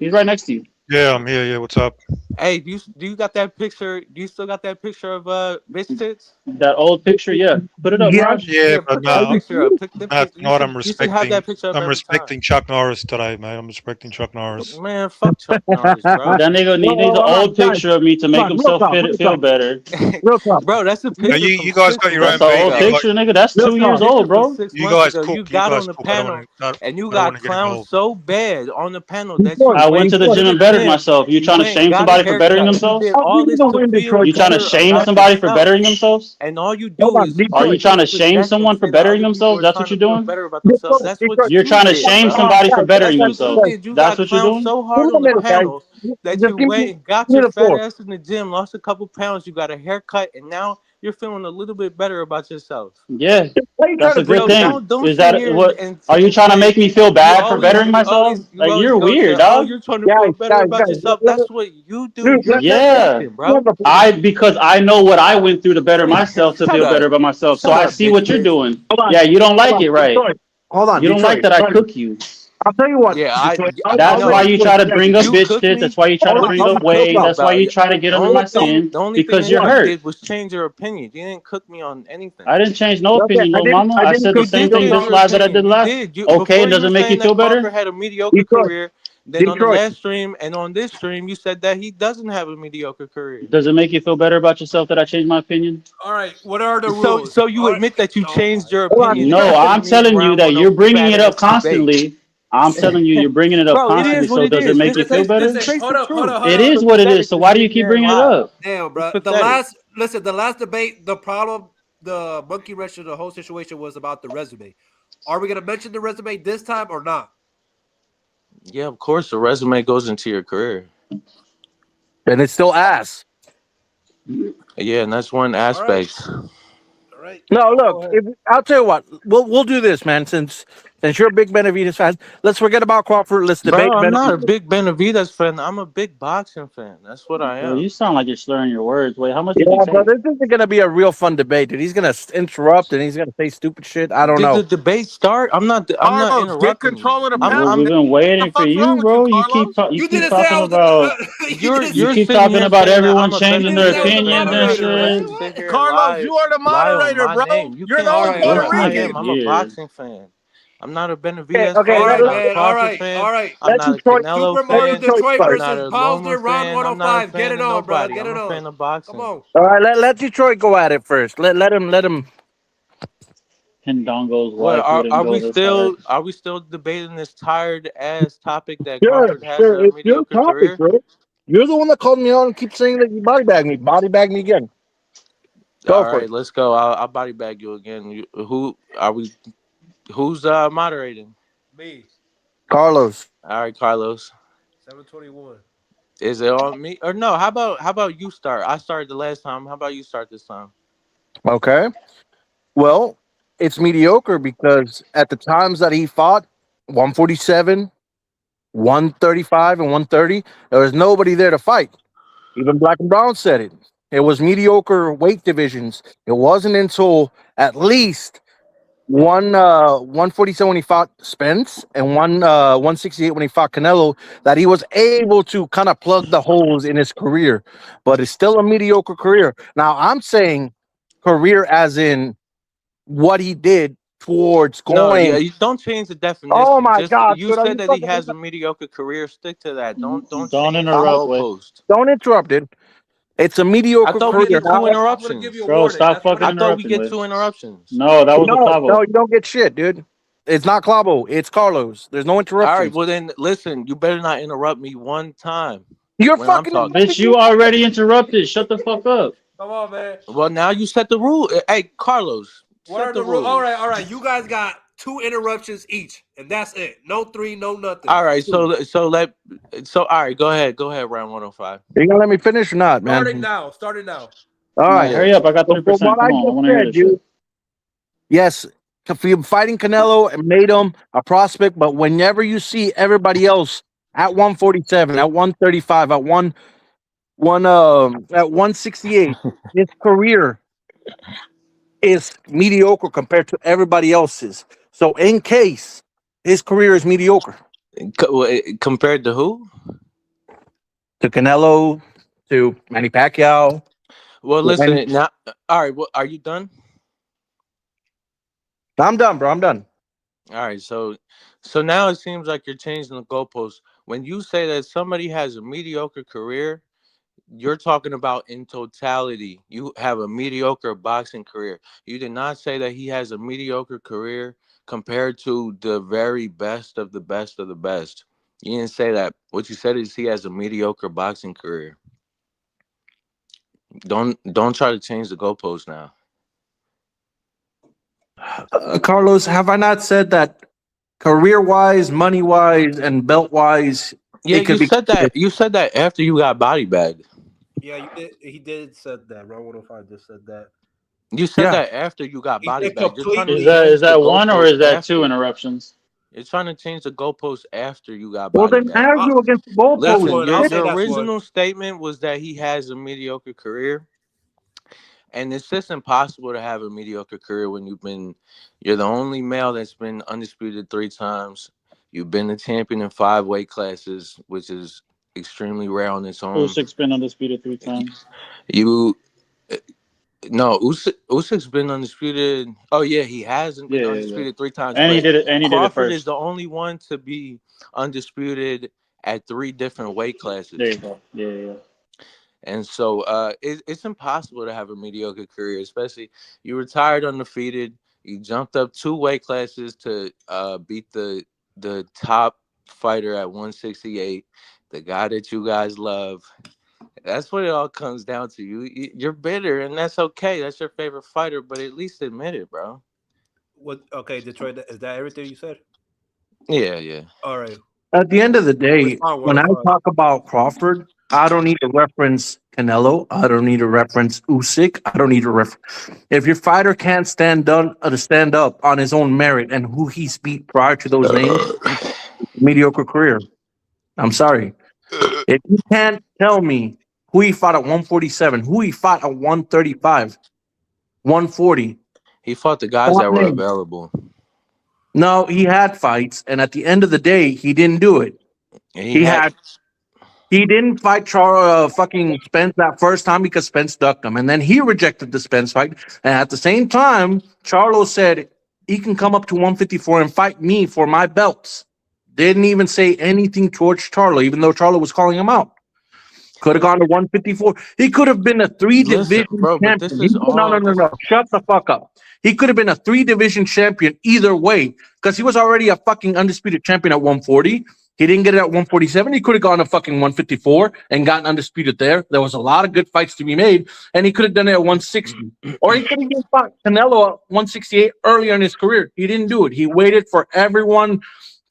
He's right next to you. Yeah, I'm here. Yeah, what's up? Hey, do you got that picture? Do you still got that picture of bitch tits? That old picture, yeah. Put it up, Yeah, Raj. Yeah, Yeah, but put that no, picture up. Put them not picture. not. You should have that picture up I'm every time. respecting Chuck Norris today, mate. I'm respecting Chuck Norris. Man, fuck Chuck Norris, bro. That nigga Well, needs an all right, old guys, picture of me to make come on, real himself talk, real feel talk, better. real talk, Bro, that's a Now, picture from you guys got your six own That's an months beef. old You ago. got picture, nigga. That's real 2 years talk. Picture old, from bro. 6 months ago. You you got guys on the talk. I don't panel want to. and you I don't want got to get clowned involved. so bad on the panel that Before, you I went went to the to gym the and bettered gym. myself. You You trying to went and shame got somebody for bettering haircut. You themselves? did I'll all give you this the to win, feel Detroit. You trying to better shame about somebody for yourself. bettering themselves? And all you Hold do on, is Are you Detroit. trying to shame project and someone for say that bettering other people themselves? are That's trying what to you're feel doing? better about themselves. Detroit, That's what Detroit. You're you trying to did, shame bro. Come on, somebody for bettering That's what you themselves. did. You That's got what you're clowned doing? so Give hard me a on the minute, guys. panel that Just you give went me and got give me your the fat floor. ass in the gym, lost a couple pounds, you got a haircut, and now you're feeling a little bit better about yourself. Yeah, Why are you trying that's to a bring good So this up? thing. don't Is sit that here what? and Are you trying to say make me feel bad for bettering myself? you Like always you're go weird, to, oh, dog. you're trying to feel Guys, better guys, about guys. yourself. That's what you do. Dude, You're Yeah, projecting, let bro. the floor. because I know what I went through to better myself to Shut feel up. better about myself. So Shut I up, see bitch what you're face. doing. Hold on, Yeah, you don't hold like on, it, right? Detroit. Hold on, You don't like Detroit. that I cook you. I'll tell you what, Yeah, Detroit. I That's I'll let why know. you Detroit try to check bring it. up You bitch cook shit. me. That's why you try to Hold on, What bring did hold you up on, cook hold Wade. me on. That's why about? you try to get under my skin The only thing because that you're you hurt. did was change your opinion. You didn't cook me on anything. I didn't change no Okay, opinion, little mama. I I didn't said the cook You same did thing change just your live that I opinion. did You last. did. Okay, Before you does were it make you saying feel that better? Crawford had a mediocre Detroit. career. Then on the Detroit. last stream and on this stream, you said that he doesn't have a mediocre career. Does it make you feel better about yourself that I changed my opinion? All right, what are the So, rules? so you All right. admit that you Oh changed my your Hold on, opinion No, Detroit. after I'm me and telling you Round that One you're Hundred bringing fat it up ass debate. constantly. I'm telling you, you're bringing it up Bro, it constantly. is what So it does it is. make you feel better? Just face Hold the up, hold truth. up, hold It up. Is It's what it is. pathetic So to why do sit you in keep here and bringing it lie. up? Damn, It's bro. pathetic. The last debate, the problem, the monkey wrench of the whole situation was about the resume. Are we gonna mention the resume this time or not? Yeah, of course, the resume goes into your career. And it's still ass. Yeah, and that's one All right, aspect. all right. No, Y'all look, go ahead. I'll tell you what. We'll do this, man. Since you're a big Benavidez fan, let's forget about Crawford. Let's debate Bro, I'm not a Benavidez. big Benavidez fan. I'm a big boxing fan. That's what I Well, am. you sound like you're slurring your words. Wait, how much did you Yeah, but take? this isn't gonna be a real fun debate, dude. He's gonna interrupt and he's gonna say stupid shit. I don't Did the know. debate start? I'm not Carlos, get interrupting you. control of the I'm Well, panel, I'm we've man. been What the waiting for fuck's wrong you, with you, bro. Carlos? You You keep didn't say I talking was. about you you're keep sitting talking here about saying that everyone I'm a changing You their didn't say I was the Benavidez opinions and fan moderator, unless shit. you man. sit What? here and Carlos, you are the lie on moderator, my bro. name. You You're the can't All only tell me right, all what This Puerto right, I nigga's am. Rican. I'm a weird. boxing fan. I'm not a Okay, Benavidez okay, all fan. I'm right, let, not a man. All Crawford right, fan. all right. I'm let not a Detroit Canelo Super let Mario fan. Detroit Detroit I'm start. not versus a Bowser Loma round fan. I'm not a 105. Get fan it of on, bro. nobody. Get I'm it a on. fan of Come boxing. on. All right, let Detroit go at it first. Let him. Kendongo's What wife wouldn't go this hard. are we still debating this tired ass topic that Sure, Crawford has sure. a It's your mediocre topic, career? bro. You're the one that called me out and keep saying that you body bag me. Body bag me again. Go All for it. right, let's go. I'll body bag you again. Who are we? Who's moderating? Me, Carlos. All right, Carlos. 721. Is it on me or no? How about you start? I started the last time. How about you start this time? Okay. Well, it's mediocre because at the times that he fought, 147, 135, and 130, there was nobody there to fight. Even Black and Brown said it. It was mediocre weight divisions. It wasn't until at least 147 when he fought Spence and 168 when he fought Canelo that he was able to kind of plug the holes in his career. But it's still a mediocre career. Now I'm saying career as in what he did towards No, yeah, going. you don't change the Oh definition. my Just God, you dude, are said you that he fucking? has a mediocre career. Stick to that. Don't Don't change the interrupt, way. goalpost. Don't interrupt it. It's a I mediocre thought we career. get two Now, I'm gonna give you a interruptions. Bro, warning. stop That's what fucking I it thought is. we interrupting, get way. two interruptions. No, that was a no, clavo. you don't get shit, dude. It's not Clavo. It's Carlos. There's no All right, interruptions. well then listen. You better not interrupt me one time You're when I'm fucking talking. Bitch, interrupting me. you already interrupted. Shut the fuck up. Come on, man. Well, now you set the rule. Hey, Carlos, What set are the the rules? rules. All right. You guys got 2 interruptions each, and that's it. No three, no nothing. All right, Two. all right, go ahead, round 105. Are you gonna let me finish or not, Starting man? now. Starting now. All All right, right. Yeah. hurry up. I got So from 3%. what Come I on. I just want to hear said, this shit. dude, yes, fighting Canelo and made him a prospect, but whenever you see everybody else at 147, at 135, at 168, his career is mediocre compared to everybody else's. So in case his career is mediocre Compared to who? to Canelo, to Manny Pacquiao, Well, and listen. Now, all right. Well, are you done? I'm done, bro. I'm done. All right. So now it seems like you're changing the goalposts. When you say that somebody has a mediocre career, you're talking about in totality. You have a mediocre boxing career. You did not say that he has a mediocre career compared to the very best of the best of the best. You didn't say that. What you said is he has a mediocre boxing career. Don't try to change the goalpost now. Carlos, have I not said that career-wise, money-wise, and belt-wise, Yeah, it could you be? said that. You said that after you got body bagged. Yeah, you did. He did said that. Round 105 just said that. You said Yeah. that after you got He body said bagged. You're trying to Is completely. that change is the that one or goalpost is that two after. interruptions? You're trying to change the goalpost after you got Well, body then bagged. argue against the That's goalpost. Listen, one. I'll say your that's one. original statement was that he has a mediocre career, and it's just impossible to have a mediocre career when you're the only male that's been undisputed 3 times. You've been the champion in 5 weight classes, which is extremely rare on its own. Usyk's been undisputed 3 times. You No, Usyk's been undisputed. Oh yeah, he hasn't been Yeah, yeah, yeah. undisputed 3 times, And he but did it. And he did it Crawford is first. the only one to be undisputed at 3 different weight There classes. you go. Yeah, yeah, yeah. And so it's impossible to have a mediocre career, especially you retired undefeated. You jumped up 2 weight classes to beat the top fighter at 168, the guy that you guys love. That's what it all comes down to. You're bitter, and that's okay. That's your favorite fighter, but at least admit it, bro. What? Okay, Detroit. Is that everything you said? Yeah, yeah. All right. At the end of the Which day, round when I 105? talk about Crawford, I don't need to reference Canelo. I don't need to reference Usyk. I don't need to reference. If your fighter can't stand up on his own merit and who he's beat prior to those names, mediocre career. I'm sorry. If you can't tell me who he fought at 147, who he fought at 135, 140, He fought the guys stop that were name. available. No, he had fights, and at the end of the day, he didn't do it. And he He had had He didn't fight fucking Spence that first time because Spence ducked him, and then he rejected the Spence fight. And at the same time, Charlo said he can come up to 154 and fight me for my belts. Didn't even say anything towards Charlo, even though Charlo was calling him out. Could have gone to 154. He could have been a listen, three-division bro, but this champion. is No, no, all no, this. no. Shut the fuck up. He could have been a three-division champion either way because he was already a fucking undisputed champion at 140. He didn't get it at 147. He could have gone to fucking 154 and gotten undisputed there. There was a lot of good fights to be made, and he could have done it at 160. Or he could have even fought Canelo at 168 earlier in his career. He didn't do it. He waited for everyone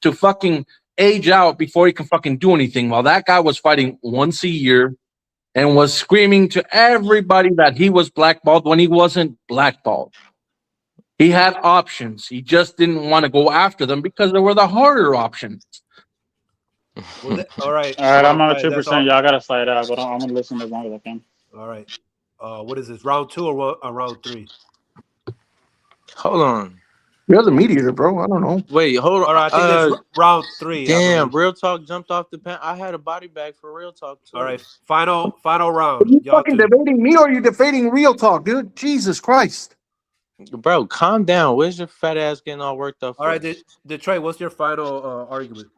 to fucking age out before he can fucking do anything. While that guy was fighting once a year and was screaming to everybody that he was blackballed when he wasn't blackballed. He had options. He just didn't want to go after them because they were the harder options. All right. All right, I'm on a Right, that's all. 2%. Y'all gotta slide out, but I'm gonna listen as long as I can. All right. What is this? Round 2 or round 3? Hold on. You're the mediator, bro. I don't know. Wait, hold on. All right. I think that's round 3. Damn, Real Talk jumped off the pen. I had a body bag for Real Talk too. All right. Final Are round. you Y'all fucking two. debating me or are you debating real talk, dude? Jesus Christ. Bro, calm down. Where's your fat ass getting all worked up for? All right, Detroit. What's your final argument?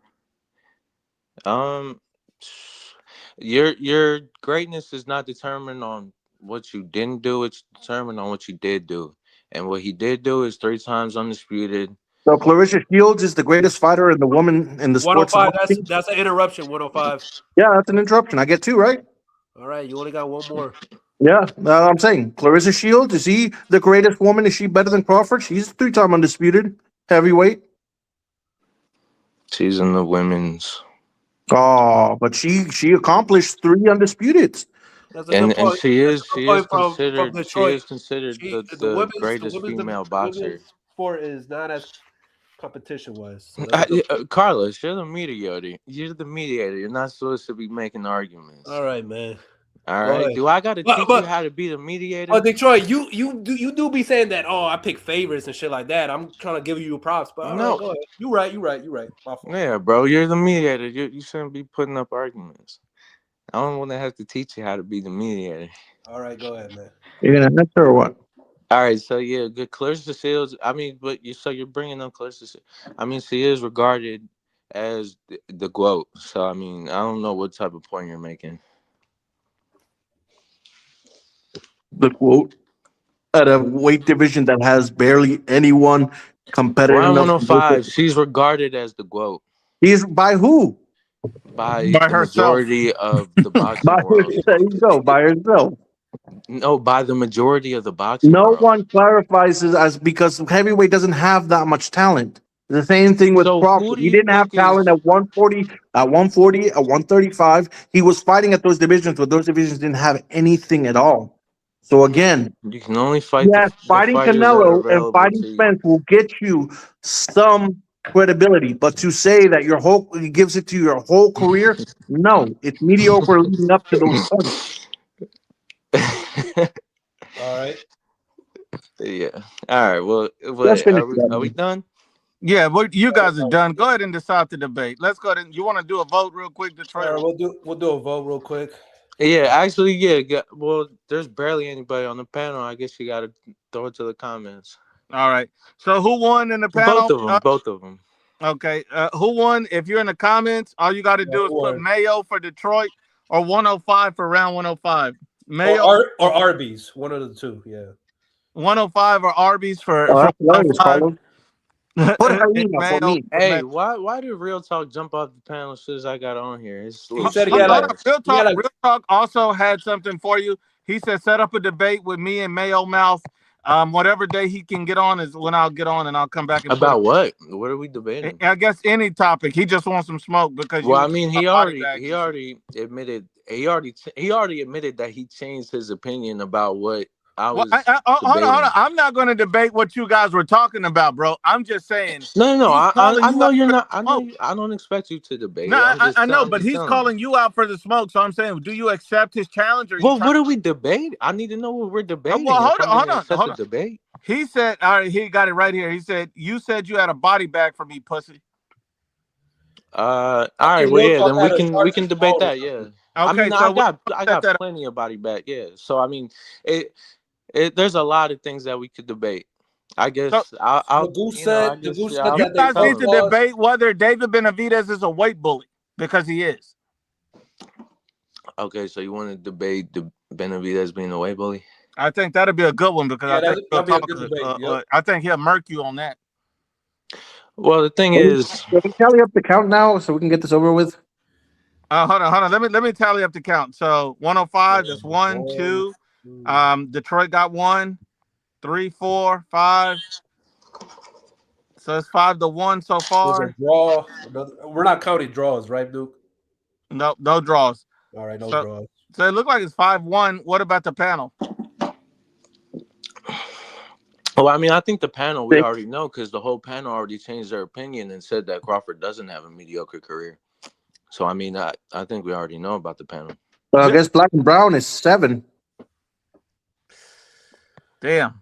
Your greatness is not determined on what you didn't do. It's determined on what you did do. And what he did do is 3 times undisputed. So Clarissa Shields is the greatest fighter in the woman in the sports. 105. That's an interruption. 105. Yeah, that's an interruption. I get 2, right? All right, you only got one more. Yeah, I'm saying Clarissa Shields, is he the greatest woman? Is she better than Crawford? She's 3-time undisputed heavyweight. She's in the women's. Oh, but she accomplished 3 undisputeds. That's a good point. And she is from considered Detroit. the greatest female boxer. Sport is not as competition wise. Carlos, you're the mediator. You're not supposed to be making arguments. All right, man. All right. Do I got to teach you how to be the mediator? Oh, Detroit, you do be saying that. Oh, I pick favorites and shit like that. I'm trying to give you props, but no, go ahead. You right. Yeah, bro, you're the mediator. You shouldn't be putting up arguments. I don't want to have to teach you how to be the mediator. All right, go ahead, man. You're gonna answer or what? All right, so yeah, good. Clarissa Shields. I mean, you're bringing up Clarissa. I mean, she is regarded as the GOAT. So I mean, I don't know what type of point you're making. The quote at a weight division that has barely anyone competitive Round enough. 105. She's regarded as the GOAT. He's by who? By the herself. majority of the boxing By world. there you go, by herself. No, by the majority of the boxing No world. one clarifies it as because heavyweight doesn't have that much talent. The same thing with So who Crawford. do He you didn't have think talent is? at 140, at 140, at 135. He was fighting at those divisions, but those divisions didn't have anything at all. So again, You can only fight yes, the fighting fighters that are Canelo and available fighting to you. Spence will get you some credibility, but to say that your whole it gives it to your whole career, no, it's mediocre leading up to those points. All right. Yeah. All right. Well, Let's finish are we that. done? Yeah, but you guys are done. Go ahead and decide the debate. Let's go ahead. You want to do a vote real quick, All Detroit? right, we'll do a vote real quick. Yeah. Actually, yeah. Well, there's barely anybody on the panel. I guess you got to throw it to the comments. All right. So who won in the Both panel? of them. Both of them. Okay. Who won? If you're in the comments, all you got to do is put Mayo for Detroit or 105 for round 105. Mayo Or Arby's, one of the two. Yeah. 105 or Arby's for That's hilarious, 105. Carlos. Put hyena for Mayo. me. Hey, why did Real Talk jump off the panel as soon as I got on here? It's a He little said he stupid had like ass. Real Talk also had something for you. He said set up a debate with me and Mayo Mouth. Whatever day he can get on is when I'll get on and I'll come back and About what? What are we debating? I guess any topic. He just wants some smoke because Well, you. I mean, he already admitted that he changed his opinion about what I Well, was hold debating. on. I'm not going to debate what you guys were talking about, bro. I'm just saying. No. He's calling I you know out you're for the not. I know. smoke. I don't expect you to debate No, it. I know, I'm but just he's telling you. calling you out for the smoke. So I'm saying, do you accept his challenge, or are you Well, trying? what are we debating? I need to know what we're debating. Well, If I'm going to accept the debate. He said, all right, he got it right here. He said, you said you had a body bag for me, pussy. All right. Well, yeah. Then we can debate that. Yeah. Okay, I mean, so I got plenty of body back. Yeah. So I mean, there's a lot of things that we could debate. I guess So, I'll Goose you know, I said guess that you they guys need to felt debate whether David Benavidez is a weight bully because he is. Okay, so you want to debate the Benavidez being a weight bully? I think that'd be a good one because I think he'll that'd be a talk. good debate. Yep. I think he'll murk you on that. Well, the thing is, Can we tally up the count now so we can get this over with? Hold on. Let me tally up the count. So 105. That's 1, 2. Detroit got 1, 3, 4, 5. So it's 5-1 so There's a far. draw. We're not counting draws, right, Duke? No draws. All right, no draws. So it looked like it's 5-1. What about the panel? well, I mean, I think the panel we already know because the whole panel already changed their opinion and said that Crawford doesn't have a mediocre career. So I mean, I think we already know about the panel. I guess black and brown is 7. Damn.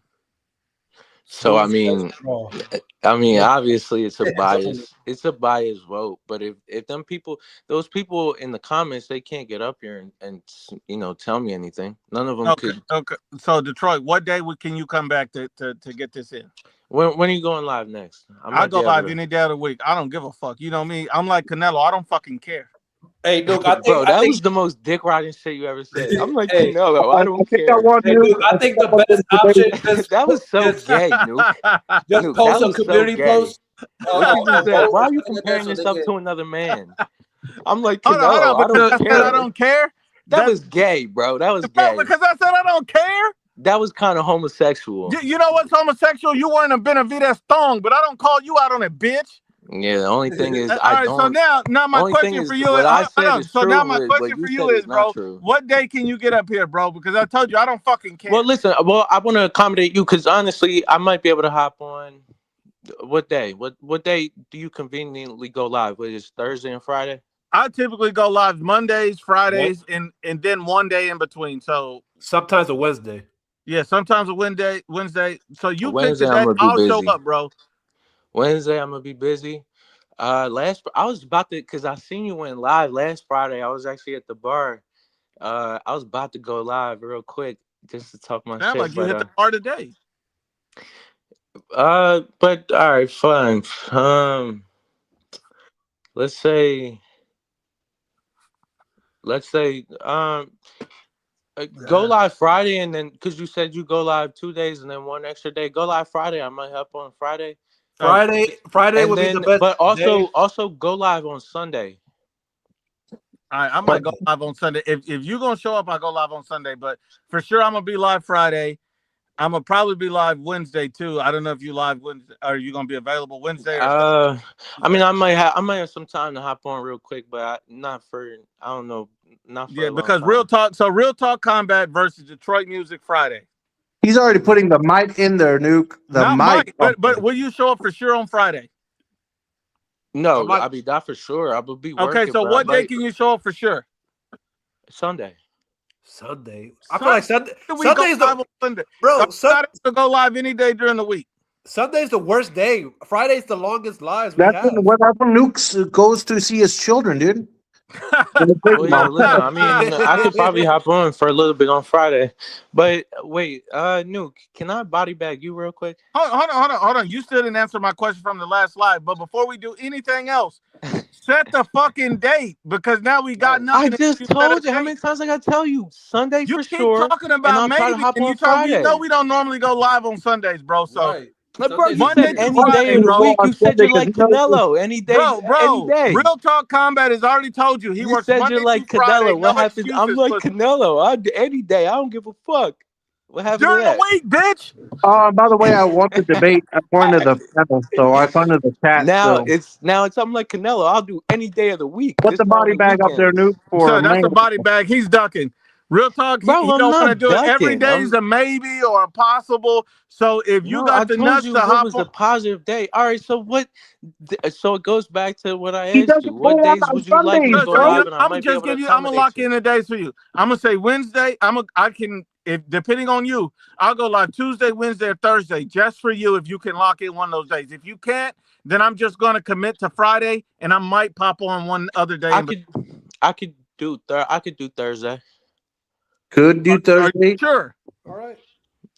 So I mean, obviously it's a bias. It's a biased vote. But if those people in the comments, they can't get up here and tell me anything. None of them could. Okay. So Detroit, what day can you come back to get this in? When are you going live next? I go live any day of the week. I don't give a fuck. You know me. I'm like Canelo. I don't fucking care. Hey, Duke, bro, that was the most dick riding shit you ever said. I'm like, Canelo, I don't care. Hey, Duke, I think the best option that was so gay, Nuke. Just post a community post. Why are you comparing yourself to another man? I'm like, Canelo, hold on, I don't care. I don't care. That was gay, bro. That was gay. Because I said I don't care. That was kind of homosexual. You know what's homosexual? You wearing a Benavidez thong, but I don't call you out on it, bitch. Yeah, the only thing is, So now my question for you is, so now my question for you is, bro, what day can you get up here, bro? Because I told you I don't fucking care. Well, listen, I want to accommodate you because honestly, I might be able to hop on. What day? What day do you conveniently go live? What is Thursday and Friday? I typically go live Mondays, Fridays, and then one day in between. So sometimes a Wednesday. Yeah, sometimes a Wednesday. So you pick Wednesday, today. I'll show up, bro. Wednesday, I'm gonna be busy. I was about to, because I seen you went live last Friday. I was actually at the bar. I was about to go live real quick just to talk my shit. Like you hit the bar today. But all right, fine. Let's say, go live Friday, and then because you said you go live 2 days and then one extra day. Go live Friday. I might help on Friday. Friday would be the best. But also go live on Sunday. I might go live on Sunday. If you're gonna show up, I go live on Sunday. But for sure, I'm gonna be live Friday. I'm gonna probably be live Wednesday too. I don't know if you live Wednesday. Are you gonna be available Wednesday or Sunday? I mean, I might have some time to hop on real quick, but not for I don't know, not for a long because time. Real Talk Combat versus Detroit Music Friday. He's already putting the mic in there, Nuke. Not mic, but will you show up for sure on Friday? No, I mean not for sure. I will be working. Okay, so what day can you show up for sure? Sunday. I feel like Sunday. Sunday's the Sunday, bro. Sunday to go live any day during the week. Sunday's the worst day. Friday's the longest lives we That's have. whenever Nuke goes to see his children, dude. Well, yeah, listen, I mean, I could probably hop on for a little bit on Friday, but wait, Nuke, can I body bag you real quick? Hold on. You still didn't answer my question from the last live, but before we do anything else, set the fucking date because now we got nothing. I just told you. How many times I gotta tell you? Sunday you for keep sure. Talking about and maybe, hop and on you told me, Friday. you know we don't normally go live on Sundays, bro. So. Right. Bro, you Monday said to any Friday, day of the bro. week. You said you're like Canelo. Any day, any day. Real Talk Combat has already told you he works said Monday you're like through Friday. Canelo. What happened? I'm like pussy. Canelo. Any day. I don't give a fuck. What happened during to that? the week, bitch? By the way, I want to debate according to the panel, so I found the chat. Now it's I'm like Canelo. I'll do any day of the week. Put the body bag up there, Nuke, for so that's a body bag. He's ducking. Real Talk, bro, he don't want to do it. Every day is a maybe or a possible. So if you got the nuts to hop was a positive day. All right, so what? So it goes back to what I He asked doesn't you. What go days on would you like me to go live? And I I'm might just be able give to you. I'm gonna lock accommodate in the days for you. I'm gonna say Wednesday. I can if depending on you, I'll go live Tuesday, Wednesday, or Thursday just for you. If you can lock in one of those days. If you can't, then I'm just gonna commit to Friday, and I might pop on one other day. I could do Thursday. Could do Thursday. Sure. All right.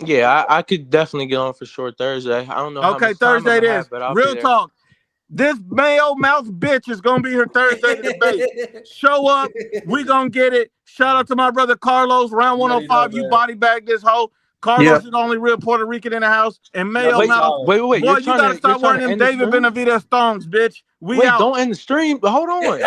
Yeah, I could definitely get on for sure Thursday. I don't know how much time Thursday I'm it gonna is. have, but I'll Real be there. talk. This male mouth bitch is gonna be here Thursday to debate. Show up, we gonna get it. Shout out to my brother Carlos, round 105. You body bag this hoe. Carlos is the only real Puerto Rican in the house. And male mouth. Wait. Boy, you gotta stop wearing them David Benavidez thongs, bitch. We out. Don't end the stream. Hold on.